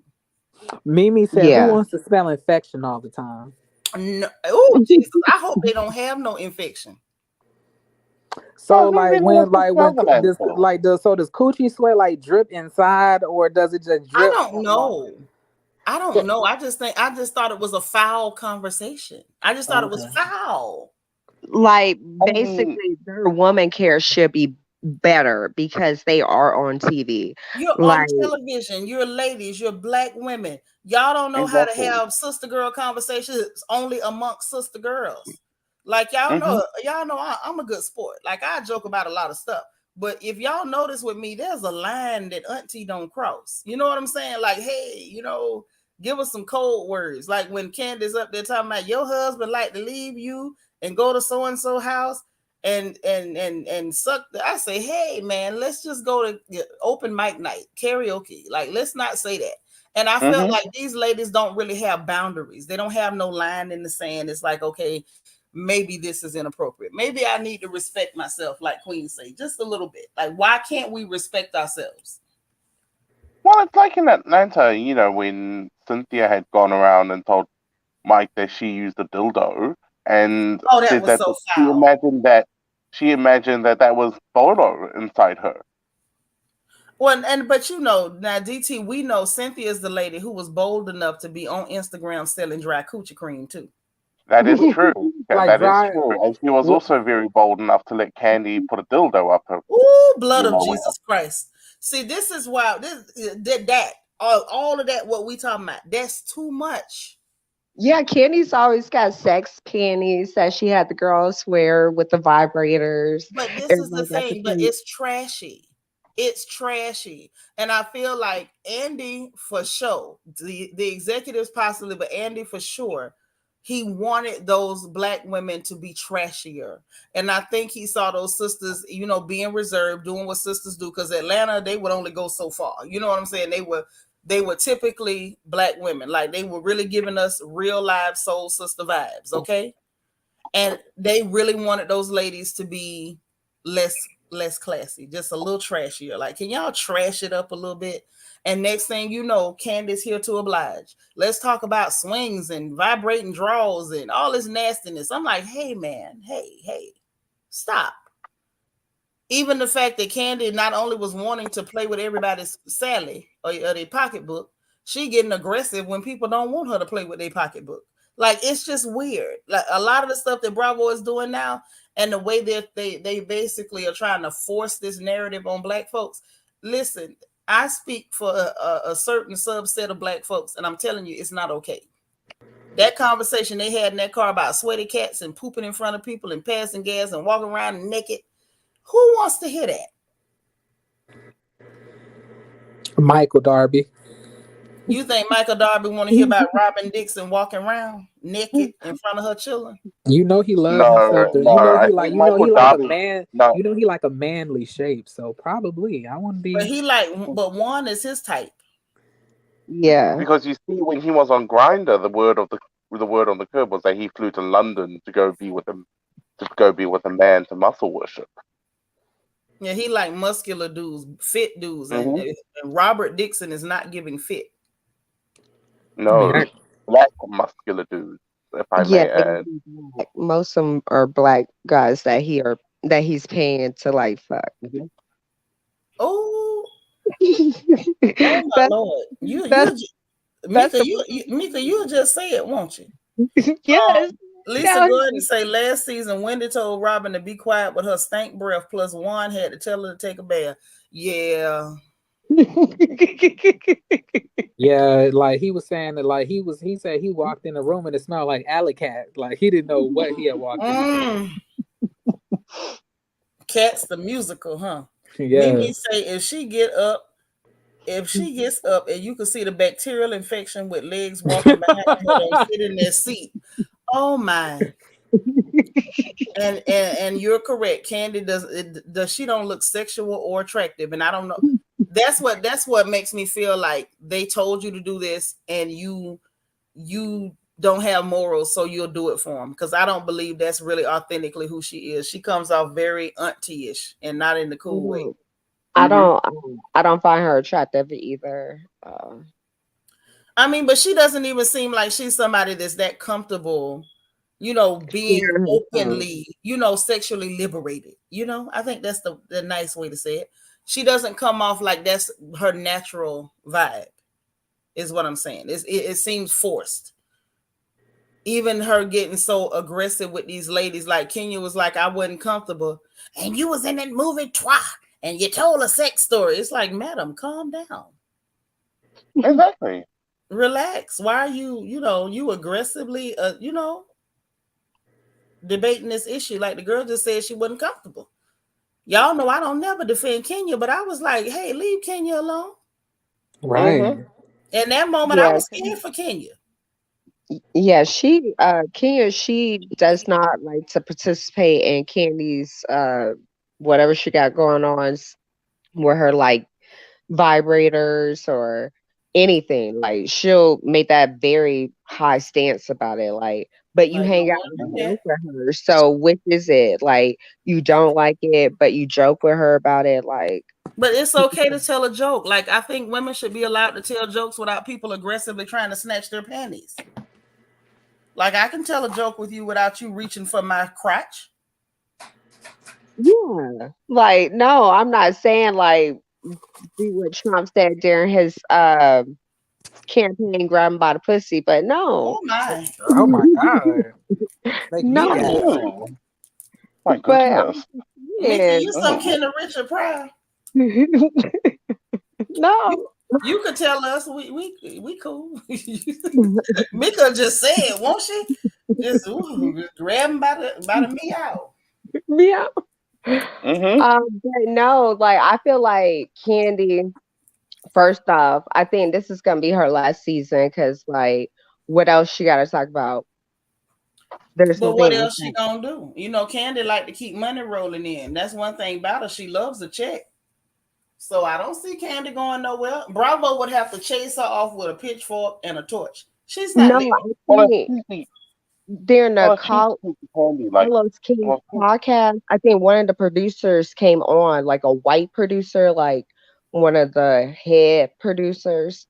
Speaker 7: Mimi said,
Speaker 2: Yeah.
Speaker 7: who wants to smell infection all the time?
Speaker 1: No, oh Jesus! I hope they don't have no infection.
Speaker 7: So
Speaker 8: who
Speaker 7: like
Speaker 8: really
Speaker 7: when
Speaker 8: wants to smell that
Speaker 7: does
Speaker 8: stuff?
Speaker 7: does coochie sweat like drip inside or does it just
Speaker 1: I
Speaker 7: drip?
Speaker 1: don't know. I don't know. I just thought it was a foul conversation. I just thought it was
Speaker 7: Okay.
Speaker 1: foul.
Speaker 2: Like
Speaker 8: I mean,
Speaker 2: basically their woman care should be better because they are on TV.
Speaker 1: You're on
Speaker 2: Like,
Speaker 1: television. You're ladies. You're black women. Y'all don't know how to
Speaker 8: exactly.
Speaker 1: have sister girl conversations only amongst sister girls. Like
Speaker 8: Mhm.
Speaker 1: y'all know I'm a good sport. Like I joke about a lot of stuff. But if y'all notice with me, there's a line that auntie don't cross. You know what I'm saying? Like, hey, give us some code words. Like when Candace up there talking about your husband like to leave you and go to so and so house and suck. I say, hey man, let's just go to open mic night karaoke. Like, let's not say that. And I felt
Speaker 8: Mhm.
Speaker 1: like these ladies don't really have boundaries. They don't have no line in the sand. It's like, okay, maybe this is inappropriate. Maybe I need to respect myself, like Queen say, just a little bit. Like, why can't we respect ourselves?
Speaker 8: Well, it's like in Atlanta, when Cynthia had gone around and told Mike that she used a dildo and
Speaker 1: Oh, that
Speaker 8: said
Speaker 1: was
Speaker 8: that
Speaker 1: so
Speaker 8: she
Speaker 1: foul.
Speaker 8: imagined that was photo inside her.
Speaker 1: Well, but now DT, we know Cynthia is the lady who was bold enough to be on Instagram selling dry coochie cream too.
Speaker 8: That is true.
Speaker 7: Like
Speaker 8: That is
Speaker 7: dry.
Speaker 8: true. And she was also very bold enough to let Candy put a dildo up her.
Speaker 1: Ooh, blood of
Speaker 8: Well.
Speaker 1: Jesus Christ. See, this is why all of that, what we talking about, that's too much.
Speaker 2: yeah, Candy's always got sex panties that she had the girls wear with the vibrators.
Speaker 1: But this is the
Speaker 2: Everybody got the
Speaker 1: thing, but
Speaker 2: cute.
Speaker 1: it's trashy. It's trashy. And I feel like Andy, for sure, the executives possibly, but Andy for sure, he wanted those black women to be trashier. And I think he saw those sisters, being reserved, doing what sisters do. Because Atlanta, they would only go so far. You know what I'm saying? They were typically black women. Like they were really giving us real live soul sister vibes. Okay. And they really wanted those ladies to be less classy, just a little trashier. Like, can y'all trash it up a little bit? And next thing you know, Candace here to oblige. Let's talk about swings and vibrating draws and all this nastiness. I'm like, hey man, hey, stop. Even the fact that Candy not only was wanting to play with everybody's Sally or their pocketbook, she getting aggressive when people don't want her to play with their pocketbook. Like, it's just weird. Like, a lot of the stuff that Bravo is doing now, and the way that they basically are trying to force this narrative on Black folks. Listen, I speak for a certain subset of Black folks, and I'm telling you, it's not okay. That conversation they had in that car about sweaty cats and pooping in front of people and passing gas and walking around naked. Who wants to hear that?
Speaker 7: Michael Darby.
Speaker 1: You think Michael Darby want to hear about Robyn Dixon walking around naked in front of her children?
Speaker 7: You know he loves himself.
Speaker 8: No,
Speaker 7: You know
Speaker 8: I
Speaker 7: he like.
Speaker 8: think
Speaker 7: You know he
Speaker 8: Michael
Speaker 7: like a
Speaker 8: Darby.
Speaker 7: man.
Speaker 8: No,
Speaker 7: You know he like a manly shape. So probably I want to
Speaker 1: But
Speaker 7: be.
Speaker 1: he like, but one is his type.
Speaker 2: Yeah.
Speaker 8: because you see, when he was on Grinder, the word on the curb was that he flew to London to go be with a man to muscle worship.
Speaker 1: Yeah, he like muscular dudes, fit dudes,
Speaker 8: Mhm.
Speaker 1: and Robert Dixon is not giving fit.
Speaker 8: No,
Speaker 7: I mean,
Speaker 8: black muscular dudes, if I
Speaker 2: Yeah,
Speaker 8: may
Speaker 2: they gotta
Speaker 8: add.
Speaker 2: be black. Most of them are black guys that he's paying to like fuck.
Speaker 8: Mhm.
Speaker 1: Oh, oh my
Speaker 2: That's
Speaker 1: Lord!
Speaker 2: that's that's
Speaker 1: Mika,
Speaker 2: the
Speaker 1: Mika, you'll just say it, won't you?
Speaker 2: yes.
Speaker 1: Lisa
Speaker 2: Down
Speaker 1: Gordon say last season Wendy told Robyn to be quiet with her stank breath, plus Juan had to tell her to take a bath. Yeah.
Speaker 7: yeah, like he was saying that, like he said he walked in the room and it smelled like alley cat. Like he didn't know what he had walked into.
Speaker 1: Cats the musical, huh?
Speaker 7: Yeah.
Speaker 1: Mimi say if she gets up and you can see the bacterial infection with legs walking behind her, don't sit in their seat. Oh my. And you're correct. Candy does she don't look sexual or attractive, and I don't know. That's what makes me feel like they told you to do this, and you don't have morals, so you'll do it for them. Because I don't believe that's really authentically who she is. She comes off very auntie-ish and not in the cool way.
Speaker 2: I
Speaker 8: Mhm.
Speaker 2: don't find her attractive either.
Speaker 1: I mean, but she doesn't even seem like she's somebody that's that comfortable, being
Speaker 2: Clearing her throat.
Speaker 1: openly, sexually liberated. I think that's the nice way to say it. She doesn't come off like that's her natural vibe, is what I'm saying. It seems forced. Even her getting so aggressive with these ladies, like Kenya was like, I wasn't comfortable. And you was in that movie Twa, and you told a sex story. It's like, madam, calm down.
Speaker 8: Exactly.
Speaker 1: Relax. Why are you aggressively, debating this issue? Like the girl just said she wasn't comfortable. Y'all know I don't never defend Kenya, but I was like, hey, leave Kenya alone.
Speaker 7: Right.
Speaker 8: Mhm.
Speaker 1: In that moment, I
Speaker 2: Yeah,
Speaker 1: was scared for Kenya.
Speaker 2: yeah, Kenya, she does not like to participate in Candy's whatever she got going on with her like vibrators or anything. Like she'll make that very high stance about it. Like, but you
Speaker 1: Like,
Speaker 2: hang
Speaker 1: don't
Speaker 2: out
Speaker 1: want to
Speaker 2: and
Speaker 1: do that.
Speaker 2: joke with her. So which is it? Like you don't like it, but you joke with her about it. Like
Speaker 1: But it's okay to tell a joke. Like, I think women should be allowed to tell jokes without people aggressively trying to snatch their panties. Like, I can tell a joke with you without you reaching for my crotch.
Speaker 2: yeah, like no, I'm not saying like do what Trump said during his campaign, grab him by the pussy, but no,
Speaker 1: Oh my.
Speaker 7: Oh my god. Make me
Speaker 2: no,
Speaker 7: gag.
Speaker 8: Oh, my
Speaker 2: but I'm
Speaker 8: goodness.
Speaker 2: just
Speaker 1: Mika, you
Speaker 2: saying,
Speaker 1: some
Speaker 8: Oh.
Speaker 1: kind of Richard Pryor.
Speaker 2: no.
Speaker 1: You could tell us we cool. Mika just said, won't she? Just grab him by the meow.
Speaker 2: Yeah.
Speaker 8: Mhm.
Speaker 2: But no, like I feel like Candy, first off, I think this is gonna be her last season because like what else she gotta talk about? There's
Speaker 1: But what
Speaker 2: nothing else.
Speaker 1: else she gonna do? Candy like to keep money rolling in. That's one thing about her. She loves a check. So I don't see Candy going nowhere. Bravo would have to chase her off with a pitchfork and a torch. She's not
Speaker 2: No,
Speaker 1: leaving.
Speaker 2: I think during the
Speaker 8: She candy like,
Speaker 2: Carlos King
Speaker 8: well,
Speaker 2: podcast, I think one of the producers came on, like a white producer, like one of the head producers.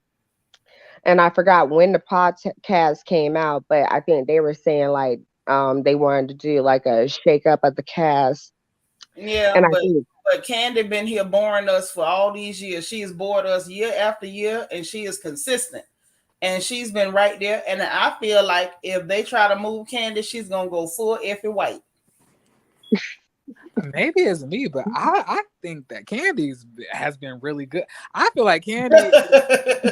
Speaker 2: And I forgot when the podcast came out, but I think they were saying like they wanted to do like a shake up of the cast.
Speaker 1: Yeah,
Speaker 2: And I
Speaker 1: but
Speaker 2: think
Speaker 1: Candy been here boring us for all these years. She has bored us year after year, and she is consistent. and she's been right there. And I feel like if they try to move Candy, she's gonna go full effing white.
Speaker 7: Maybe it's me, but I think that Candy's has been really good. I feel like Candy.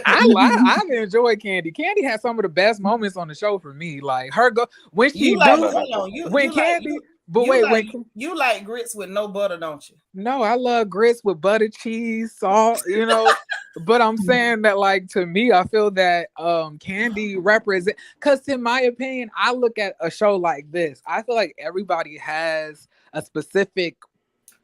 Speaker 7: I've enjoyed Candy. Candy had some of the best moments on the show for me. Like her go when she
Speaker 1: You like,
Speaker 7: do
Speaker 1: hold on,
Speaker 7: when
Speaker 1: you
Speaker 7: Candy.
Speaker 1: like,
Speaker 7: But
Speaker 1: you
Speaker 7: wait,
Speaker 1: like,
Speaker 7: when
Speaker 1: you like grits with no butter, don't you?
Speaker 7: no, I love grits with butter, cheese, salt, you know. But I'm saying that, like, to me, I feel that Candy represent, because in my opinion, I look at a show like this, I feel like everybody has a specific,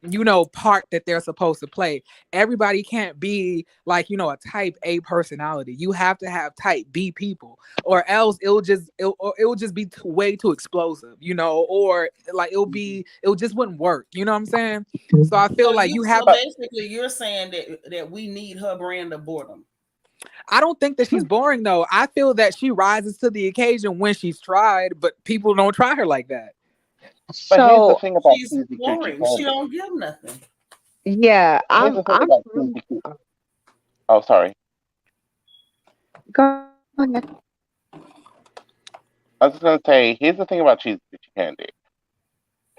Speaker 7: you know, part that they're supposed to play. Everybody can't be like, you know, a type A personality. You have to have type B people, or else it'll just be way too explosive, you know, or like it'll just wouldn't work. You know what I'm saying? So I feel like you have.
Speaker 1: So basically, you're saying that we need her brand of boredom.
Speaker 7: I don't think that she's boring though. I feel that she rises to the occasion when she's tried, but people don't try her like that.
Speaker 8: But here's the
Speaker 2: So
Speaker 8: thing about
Speaker 1: She's
Speaker 8: Cheesy Coochie
Speaker 1: boring. She
Speaker 8: Candy.
Speaker 1: don't give nothing.
Speaker 2: yeah,
Speaker 8: Here's the thing
Speaker 2: I'm
Speaker 8: about Cheesy Coochie. Oh, sorry.
Speaker 2: go ahead.
Speaker 8: I was just gonna say, here's the thing about Cheesy Coochie Candy.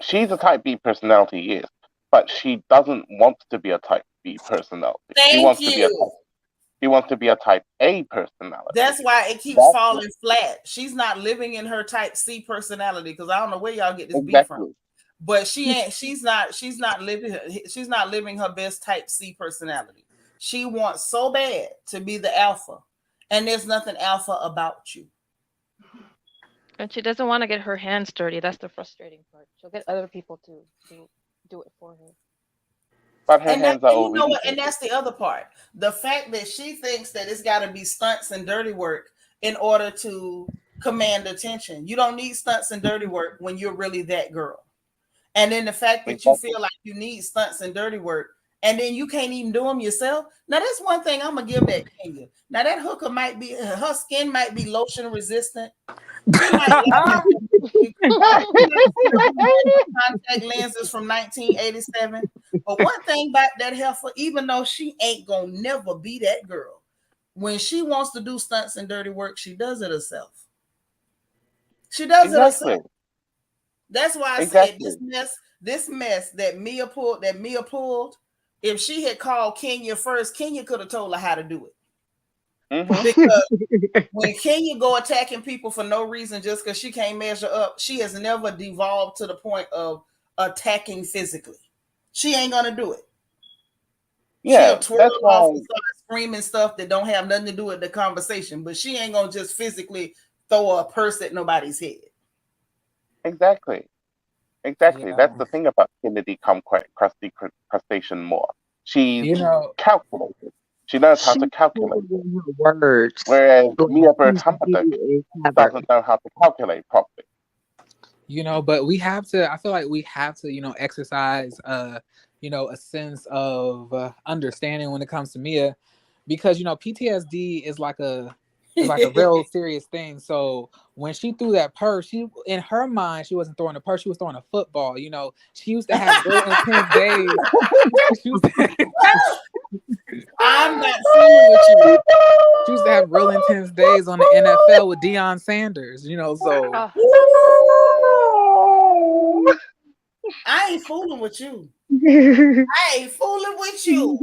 Speaker 8: She's a type B personality, yes, but she doesn't want to be a type B personality. She
Speaker 1: Thank
Speaker 8: wants to be a
Speaker 1: you.
Speaker 8: She wants to be a type A personality.
Speaker 1: That's why it keeps
Speaker 8: That's
Speaker 1: falling flat. She's not living in her type C personality, because I don't know where y'all get this beef
Speaker 8: exactly.
Speaker 1: from. But she ain't. She's not living her best type C personality. She wants so bad to be the alpha, and there's nothing alpha about you.
Speaker 3: And she doesn't want to get her hands dirty. That's the frustrating part. She'll get other people to do it for her.
Speaker 8: But her
Speaker 1: And
Speaker 8: hands are
Speaker 1: you know
Speaker 8: already
Speaker 1: what? And
Speaker 8: dirty.
Speaker 1: that's the other part. The fact that she thinks that it's got to be stunts and dirty work in order to command attention. You don't need stunts and dirty work when you're really that girl. And then the fact that you feel like you need stunts and dirty work, and then you can't even do them yourself. Now, that's one thing I'm gonna give that Kenya. Now, that hooker might be, her skin might be lotion resistant. She might have contact lenses from 1987. But one thing about that heifer, even though she ain't gonna never be that girl, when she wants to do stunts and dirty work, she does it herself. She does it herself. That's why I said this mess that Mia pulled, if she had called Kenya first, Kenya could have told her how to do it.
Speaker 8: Mm-hmm.
Speaker 1: Because when Kenya go attacking people for no reason just because she can't measure up, she has never devolved to the point of attacking physically. She ain't gonna do it.
Speaker 8: Yeah,
Speaker 1: she'll twirl off and start screaming stuff that don't have nothing to do with the conversation, but she ain't gonna just physically throw a purse at nobody's head.
Speaker 8: Exactly.
Speaker 7: Yeah.
Speaker 8: That's the thing about Kennedy crustacean more. She's calculated. She knows how to calculate.
Speaker 2: Words.
Speaker 8: Whereas Mia Bird Humperdinck doesn't know how to calculate properly.
Speaker 7: But we have to, I feel like we have to, exercise, a sense of understanding when it comes to Mia, because, PTSD is like a real serious thing. So when she threw that purse, in her mind, she wasn't throwing a purse, she was throwing a football. She used to have real intense days.
Speaker 1: I'm not fooling with you.
Speaker 7: She used to have real intense days on the NFL with Deion Sanders, so.
Speaker 1: I ain't fooling with you. I ain't fooling with you.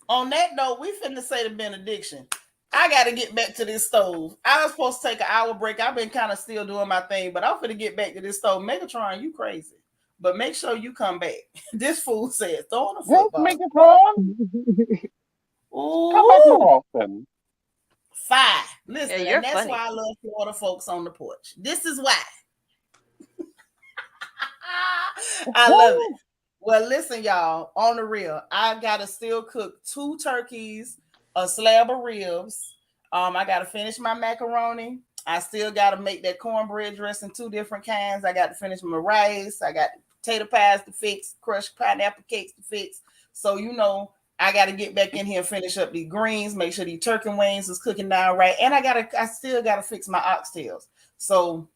Speaker 1: On that note, we finna say the benediction. I gotta get back to this stove. I was supposed to take an hour break. I've been kind of still doing my thing, but I'm finna get back to this stove. Megatron, you crazy. But make sure you come back. This fool said, throwing a football.
Speaker 8: Megatron. Come back more often.
Speaker 1: 5. Listen,
Speaker 3: yeah,
Speaker 1: and that's
Speaker 3: funny.
Speaker 1: why I love Florida folks on the porch. This is why. I love it. Well, listen, y'all, on the real, I gotta still cook 2 turkeys, a slab of ribs. I gotta finish my macaroni. I still gotta make that cornbread dressing 2 different kinds. I got to finish my rice. I got potato pies to fix, crushed pineapple cakes to fix. So I got to get back in here and finish up these greens, make sure these turkey wings is cooking down right. And I still got to fix my oxtails. So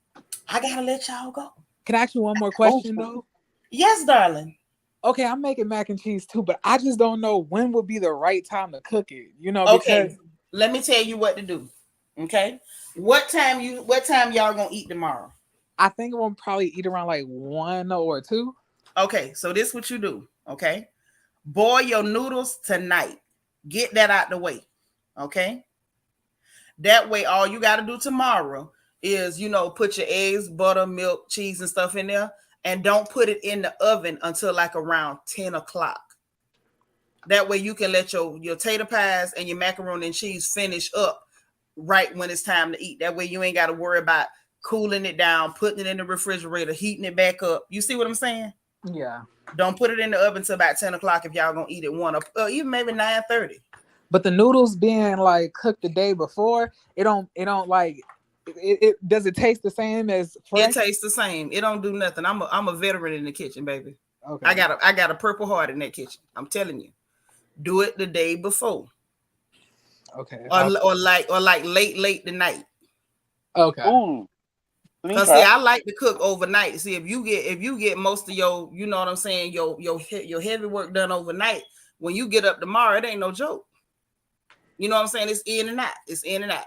Speaker 1: I got to let y'all go.
Speaker 7: Can I ask you one more question, though?
Speaker 1: Yes, darling.
Speaker 7: okay, I'm making mac and cheese too, but I just don't know when would be the right time to cook it. Because
Speaker 1: Okay, let me tell you what to do. Okay, what time y'all gonna eat tomorrow?
Speaker 7: I think we'll probably eat around like 1 or 2.
Speaker 1: Okay, so this is what you do. Okay, boil your noodles tonight. Get that out the way. Okay, that way all you got to do tomorrow is put your eggs, butter, milk, cheese, and stuff in there, and don't put it in the oven until like around 10 o'clock. That way you can let your tater pies and your macaroni and cheese finish up right when it's time to eat. That way you ain't got to worry about cooling it down, putting it in the refrigerator, heating it back up. You see what I'm saying?
Speaker 7: Yeah.
Speaker 1: Don't put it in the oven until about 10 o'clock if y'all gonna eat it 1 or even maybe 9:30.
Speaker 7: But the noodles being like cooked the day before, it don't like it does it taste the same as fresh?
Speaker 1: It tastes the same. It don't do nothing. I'm a veteran in the kitchen, baby.
Speaker 7: Okay.
Speaker 1: I got a Purple Heart in that kitchen. I'm telling you. Do it the day before.
Speaker 7: Okay.
Speaker 1: Or like late the night.
Speaker 7: Okay.
Speaker 8: Ooh.
Speaker 1: Cause see, I like to cook overnight. See, if you get most of your, you know what I'm saying, your heavy work done overnight, when you get up tomorrow, it ain't no joke. You know what I'm saying? It's in and out. It's in and out.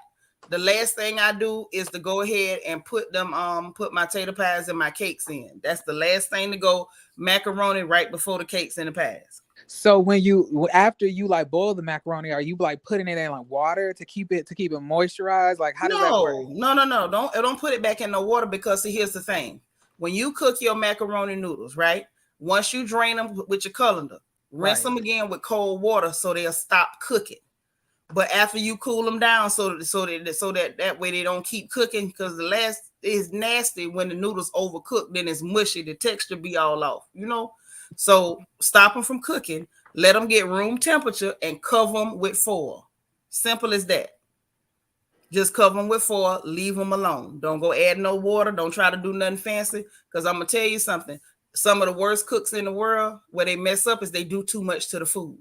Speaker 1: The last thing I do is to go ahead and put my tater pies and my cakes in. That's the last thing to go. Macaroni right before the cakes and the pies.
Speaker 7: So after you like boil the macaroni, are you like putting it in like water to keep it moisturized? Like how does that work?
Speaker 1: No. Don't put it back in the water, because see, here's the thing. When you cook your macaroni noodles, right? Once you drain them with your colander, rinse them again with cold water so they'll stop cooking. But after you cool them down, so that way they don't keep cooking, because the last is nasty when the noodles overcooked, then it's mushy, the texture be all off, So stop them from cooking, let them get room temperature, and cover them with foil. Simple as that. Just cover them with foil, leave them alone. Don't go add no water. Don't try to do nothing fancy, because I'm gonna tell you something. Some of the worst cooks in the world, where they mess up, is they do too much to the food.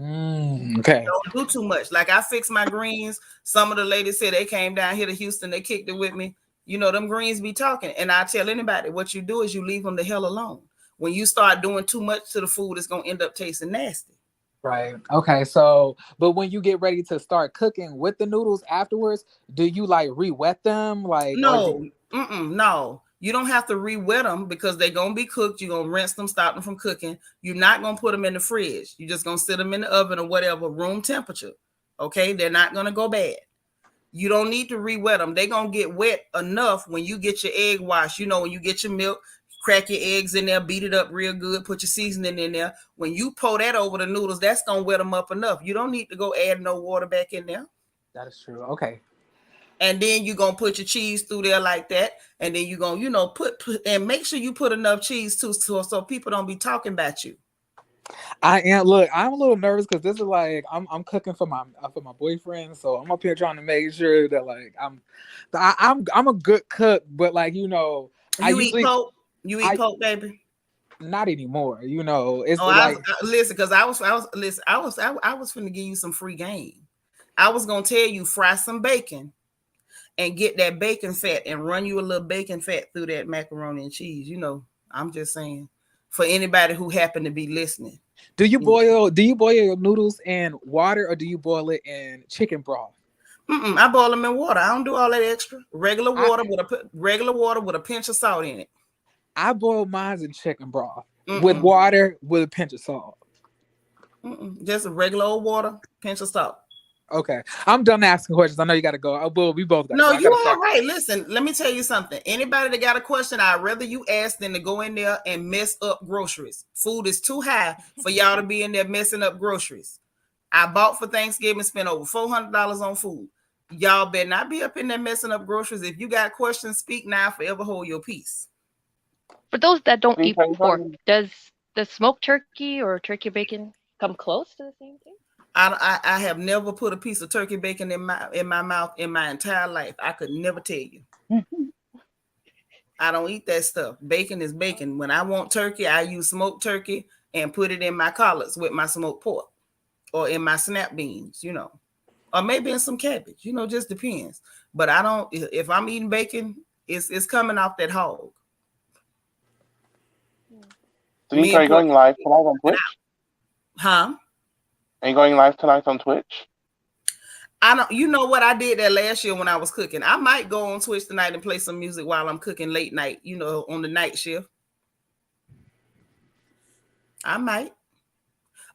Speaker 7: Okay.
Speaker 1: Don't do too much. Like I fix my greens. Some of the ladies said they came down here to Houston. They kicked it with me. Them greens be talking. And I tell anybody, what you do is you leave them the hell alone. When you start doing too much to the food, it's going to end up tasting nasty.
Speaker 7: Right. Okay. So, but when you get ready to start cooking with the noodles afterwards, do you like re-wet them? Like,
Speaker 1: no. You don't have to re-wet them, because they're going to be cooked. You're going to rinse them, stop them from cooking. You're not going to put them in the fridge. You're just going to sit them in the oven or whatever, room temperature. Okay? They're not going to go bad. You don't need to re-wet them. They're going to get wet enough when you get your egg wash. When you get your milk, crack your eggs in there, beat it up real good, put your seasoning in there. When you pour that over the noodles, that's going to wet them up enough. You don't need to go add no water back in there.
Speaker 7: That is true. Okay.
Speaker 1: And then you're going to put your cheese through there like that. And then you're going to, put and make sure you put enough cheese too, so people don't be talking about you.
Speaker 7: Look, I'm a little nervous because this is like I'm cooking for my boyfriend, so I'm up here trying to make sure that like I'm a good cook, but like
Speaker 1: eat pork? You eat pork, baby?
Speaker 7: Not anymore. It's
Speaker 1: listen, because I was finna give you some free game. I was gonna tell you, fry some bacon and get that bacon fat and run you a little bacon fat through that macaroni and cheese. I'm just saying, for anybody who happen to be listening.
Speaker 7: Do you boil your noodles in water, or do you boil it in chicken broth?
Speaker 1: I boil them in water. I don't do all that extra. Regular water with a pinch of salt in it.
Speaker 7: I boil mine in chicken broth with water with a pinch of salt.
Speaker 1: Just a regular old water, pinch of salt.
Speaker 7: Okay, I'm done asking questions. I know you got to go. We both got to go.
Speaker 1: No, you all right. Listen, let me tell you something. Anybody that got a question, I'd rather you ask than to go in there and mess up groceries. Food is too high for y'all to be in there messing up groceries. I bought for Thanksgiving, spent over $400 on food. Y'all better not be up in there messing up groceries. If you got questions, speak now, forever hold your peace.
Speaker 3: For those that don't eat pork, does the smoked turkey or turkey bacon come close to the same thing?
Speaker 1: I have never put a piece of turkey bacon in my mouth in my entire life. I could never tell you. I don't eat that stuff. Bacon is bacon. When I want turkey, I use smoked turkey and put it in my collards with my smoked pork, or in my snap beans, or maybe in some cabbage. Just depends. But I don't. If I'm eating bacon, it's coming off that hog. Me
Speaker 8: Seanitra, are
Speaker 1: and
Speaker 8: you
Speaker 1: Porch
Speaker 8: going live
Speaker 1: cook
Speaker 8: tonight on
Speaker 1: it
Speaker 8: Twitch?
Speaker 1: out. Huh?
Speaker 8: Are you going live tonight on Twitch?
Speaker 1: I don't. You know what? I did that last year when I was cooking. I might go on Twitch tonight and play some music while I'm cooking late night. On the night shift. I might.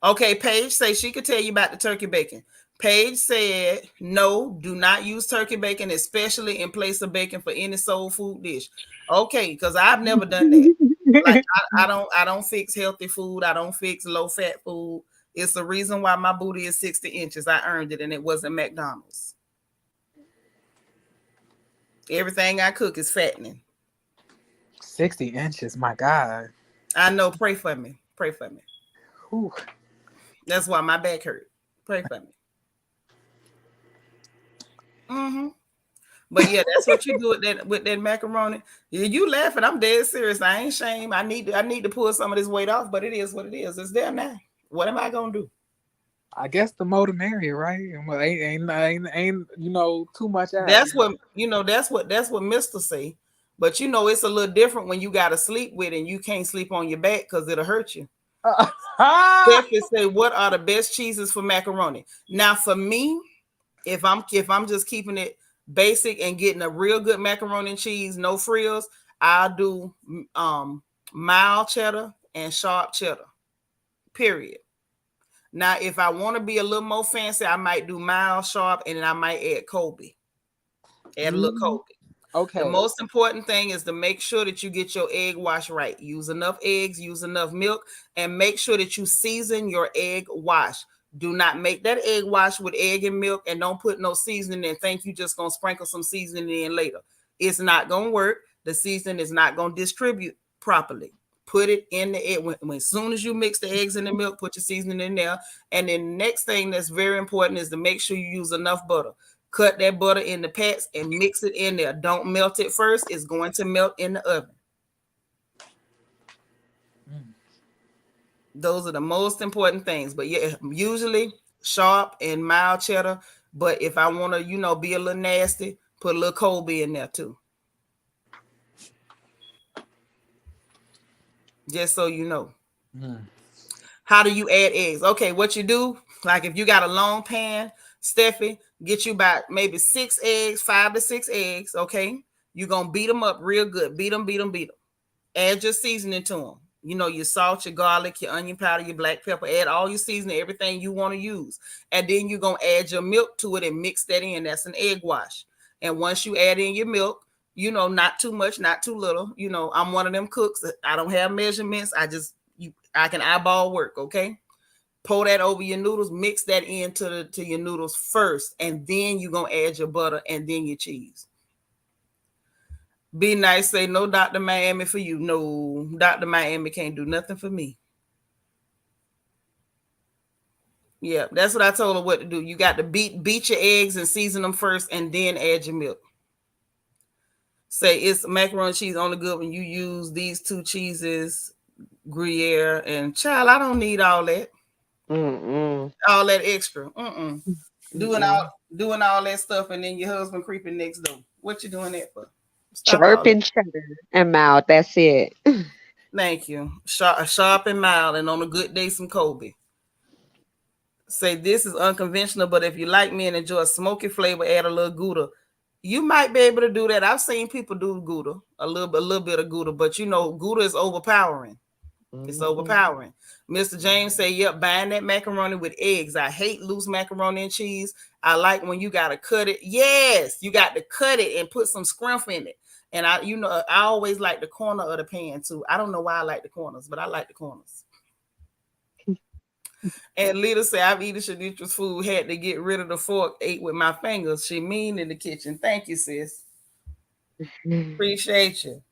Speaker 1: Okay, Paige say she could tell you about the turkey bacon. Paige said, no, do not use turkey bacon, especially in place of bacon for any soul food dish. Okay, because I've never done that. Like I don't fix healthy food. I don't fix low fat food. It's the reason why my booty is 60 inches. I earned it, and it wasn't McDonald's. Everything I cook is fattening.
Speaker 7: 60 inches, my God.
Speaker 1: I know. Pray for me. Pray for me.
Speaker 7: Whew.
Speaker 1: That's why my back hurt. Pray for me. Mm-hmm. But yeah, that's what you do with that macaroni. Yeah, you laughing? I'm dead serious. I ain't shame. I need to pull some of this weight off, but it is what it is. It's there now. What am I gonna do?
Speaker 7: I guess the more the merrier, right? Ain't too much out.
Speaker 1: That's what That's what Mister say. But it's a little different when you gotta sleep with and you can't sleep on your back because it'll hurt you. Stephanie say, what are the best cheeses for macaroni? Now for me, if I'm just keeping it basic and getting a real good macaroni and cheese, no frills, I'll do mild cheddar and sharp cheddar. Period. Now, if I want to be a little more fancy, I might do mild sharp and then I might add Colby. Add a little Colby.
Speaker 7: Okay.
Speaker 1: The most important thing is to make sure that you get your egg wash right. Use enough eggs, use enough milk, and make sure that you season your egg wash. Do not make that egg wash with egg and milk and don't put no seasoning and think you just going to sprinkle some seasoning in later. It's not going to work. The seasoning is not going to distribute properly. Put it in the egg. When as soon as you mix the eggs and the milk, put your seasoning in there. And then the next thing that's very important is to make sure you use enough butter. Cut that butter in the pats and mix it in there. Don't melt it first. It's going to melt in the oven. Those are the most important things. But yeah, usually sharp and mild cheddar. But if I want to, be a little nasty, put a little Colby in there too. Just so you know. How do you add eggs? Okay, what you do, like if you got a long pan, Steffi, get you about maybe 6 eggs, 5 to 6 eggs, okay? You're going to beat them up real good. Beat them. Add your seasoning to them. Your salt, your garlic, your onion powder, your black pepper. Add all your seasoning, everything you want to use. And then you're going to add your milk to it and mix that in. That's an egg wash. And once you add in your milk, not too much, not too little. I'm one of them cooks. I don't have measurements. I can eyeball work, okay? Pour that over your noodles, mix that into your noodles first, and then you're going to add your butter and then your cheese. Be nice, say no Dr. Miami for you. No, Dr. Miami can't do nothing for me. Yeah, that's what I told her what to do. You got to beat your eggs and season them first and then add your milk. Say it's macaroni and cheese only good when you use these 2 cheeses, Gruyere and child. I don't need all that. All that extra. Doing all that stuff and then your husband creeping next door. What you doing that for?
Speaker 2: Chirping cheddar and mild. That's it.
Speaker 1: Thank you. Sharp and mild, and on a good day, some Colby. Say this is unconventional, but if you like me and enjoy a smoky flavor, add a little Gouda. You might be able to do that. I've seen people do Gouda, a little bit of Gouda, but Gouda is overpowering. It's overpowering. Mr. James say, yep, buying that macaroni with eggs. I hate loose macaroni and cheese. I like when you got to cut it. Yes, you got to cut it and put some scrimp in it. And I always like the corner of the pan too. I don't know why I like the corners, but I like the corners. And Lita said, I've eaten Seanitra's food, had to get rid of the fork, ate with my fingers. She mean in the kitchen. Thank you, sis. Appreciate you.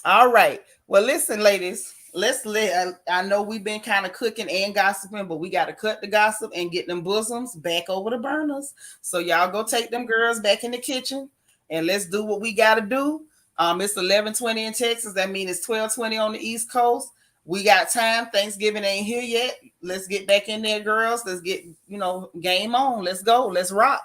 Speaker 1: All right. Well, listen, ladies. I know we've been kind of cooking and gossiping, but we got to cut the gossip and get them bosoms back over the burners. So y'all go take them girls back in the kitchen and let's do what we got to do. It's 11:20 in Texas. That means it's 12:20 on the East Coast. We got time. Thanksgiving ain't here yet. Let's get back in there, girls. Let's get, game on. Let's go. Let's rock.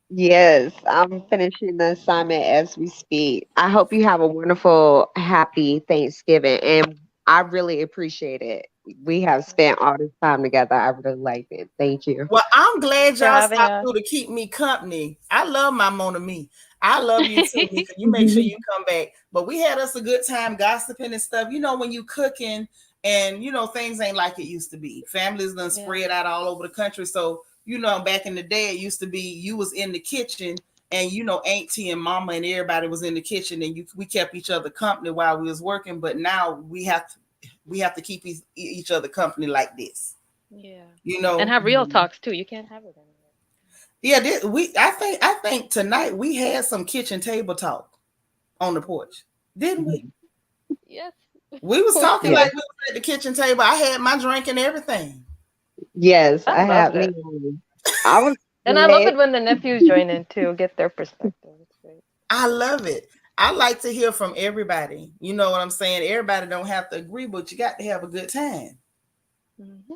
Speaker 2: Yes, I'm finishing the assignment as we speak. I hope you have a wonderful, happy Thanksgiving. And I really appreciate it. We have spent all this time together. I really liked it. Thank you.
Speaker 1: Well, I'm glad
Speaker 3: for
Speaker 1: y'all
Speaker 3: having
Speaker 1: stopped
Speaker 3: us.
Speaker 1: through to keep me company. I love my Mona Me. I love you too, Mika. You make sure you come back. But we had us a good time gossiping and stuff. You know, when you cooking and you know things ain't like it used to be. Families done spread out all over the country. So, you know, back in the day, it used to be you was in the kitchen and you know, auntie and mama and everybody was in the kitchen and we kept each other company while we was working. But now we have to keep each other company like this.
Speaker 3: Yeah.
Speaker 1: You know,
Speaker 3: And have real talks too. You can't have it anymore.
Speaker 1: Yeah, I think tonight we had some kitchen table talk on the porch, didn't we?
Speaker 3: Yes.
Speaker 1: We was talking
Speaker 2: Yes.
Speaker 1: like we was at the kitchen table. I had my drink and everything.
Speaker 2: Yes,
Speaker 3: I
Speaker 2: I
Speaker 3: love
Speaker 2: have me.
Speaker 3: it.
Speaker 2: I was
Speaker 3: And I love
Speaker 2: glad.
Speaker 3: it when the nephews join in too, get their perspective. It's great.
Speaker 1: I love it. I like to hear from everybody. You know what I'm saying? Everybody don't have to agree, but you got to have a good time.
Speaker 3: Mm-hmm.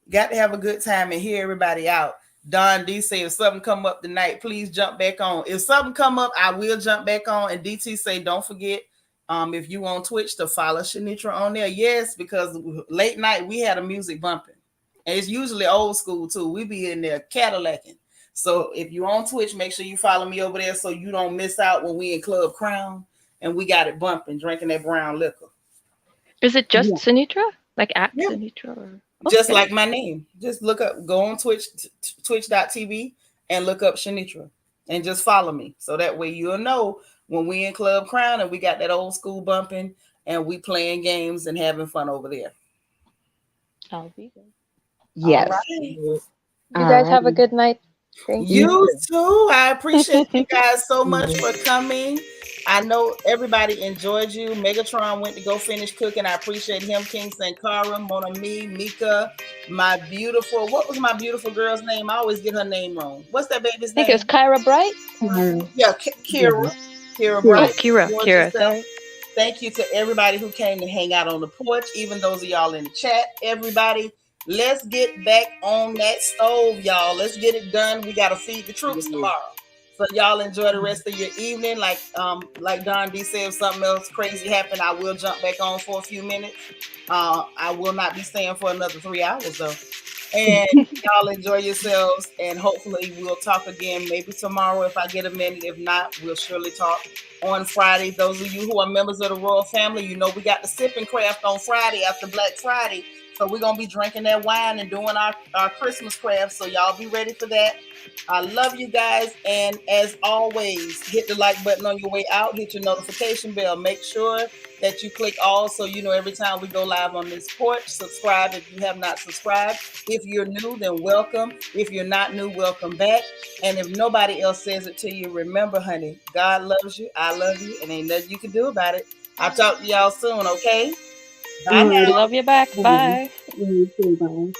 Speaker 1: Got to have a good time and hear everybody out. Don D say if something come up tonight, please jump back on. If something come up, I will jump back on. And DT say, don't forget, if you on Twitch to follow Seanitra on there. Yes, because late night we had a music bumping. And it's usually old school too. We be in there Cadillacing. So if you're on Twitch, make sure you follow me over there so you don't miss out when we in Club Crown and we got it bumping, drinking that brown liquor.
Speaker 3: Is it just
Speaker 2: Yeah.
Speaker 3: Seanitra? Like at
Speaker 1: Yeah.
Speaker 3: Seanitra? Or...
Speaker 1: Just
Speaker 3: Okay.
Speaker 1: like my name. Just look up, go on twitch.tv and look up Seanitra and just follow me. So that way you'll know when we in Club Crown and we got that old school bumping and we playing games and having fun over there.
Speaker 3: I'll be there.
Speaker 2: Yes.
Speaker 1: All right.
Speaker 3: You
Speaker 2: All
Speaker 3: guys have a
Speaker 2: right.
Speaker 3: good night. Thank you.
Speaker 1: You too. I appreciate you guys so much for coming. I know everybody enjoyed you. Megatron went to go finish cooking. I appreciate him. King Sankara, Mona Me, Mika, my beautiful. What was my beautiful girl's name? I always get her name wrong. What's that baby's
Speaker 3: I think it was
Speaker 1: name?
Speaker 3: Kyra Bright.
Speaker 1: Yeah, Kira. Kira Bright.
Speaker 3: Oh, Kira.
Speaker 1: Enjoyed
Speaker 3: Kira,
Speaker 1: yourself.
Speaker 3: sorry.
Speaker 1: Thank you to everybody who came to hang out on the porch, even those of y'all in the chat. Everybody, let's get back on that stove, y'all. Let's get it done. We got to feed the troops tomorrow. So y'all enjoy the rest of your evening. Like Don D said, if something else crazy happened, I will jump back on for a few minutes. I will not be staying for another 3 hours though. And y'all enjoy yourselves, and hopefully we'll talk again maybe tomorrow if I get a minute. If not, we'll surely talk on Friday. Those of you who are members of the royal family, you know we got the sipping craft on Friday after Black Friday. So we're going to be drinking that wine and doing our Christmas craft. So y'all be ready for that. I love you guys. And as always, hit the like button on your way out. Hit your notification bell. Make sure that you click all so you know every time we go live on this porch. Subscribe if you have not subscribed. If you're new, then welcome. If you're not new, welcome back. And if nobody else says it to you, remember, honey, God loves you. I love you. And ain't nothing you can do about it. I'll talk to y'all soon, okay? Bye now.
Speaker 3: Love you back. Bye.
Speaker 2: Bye.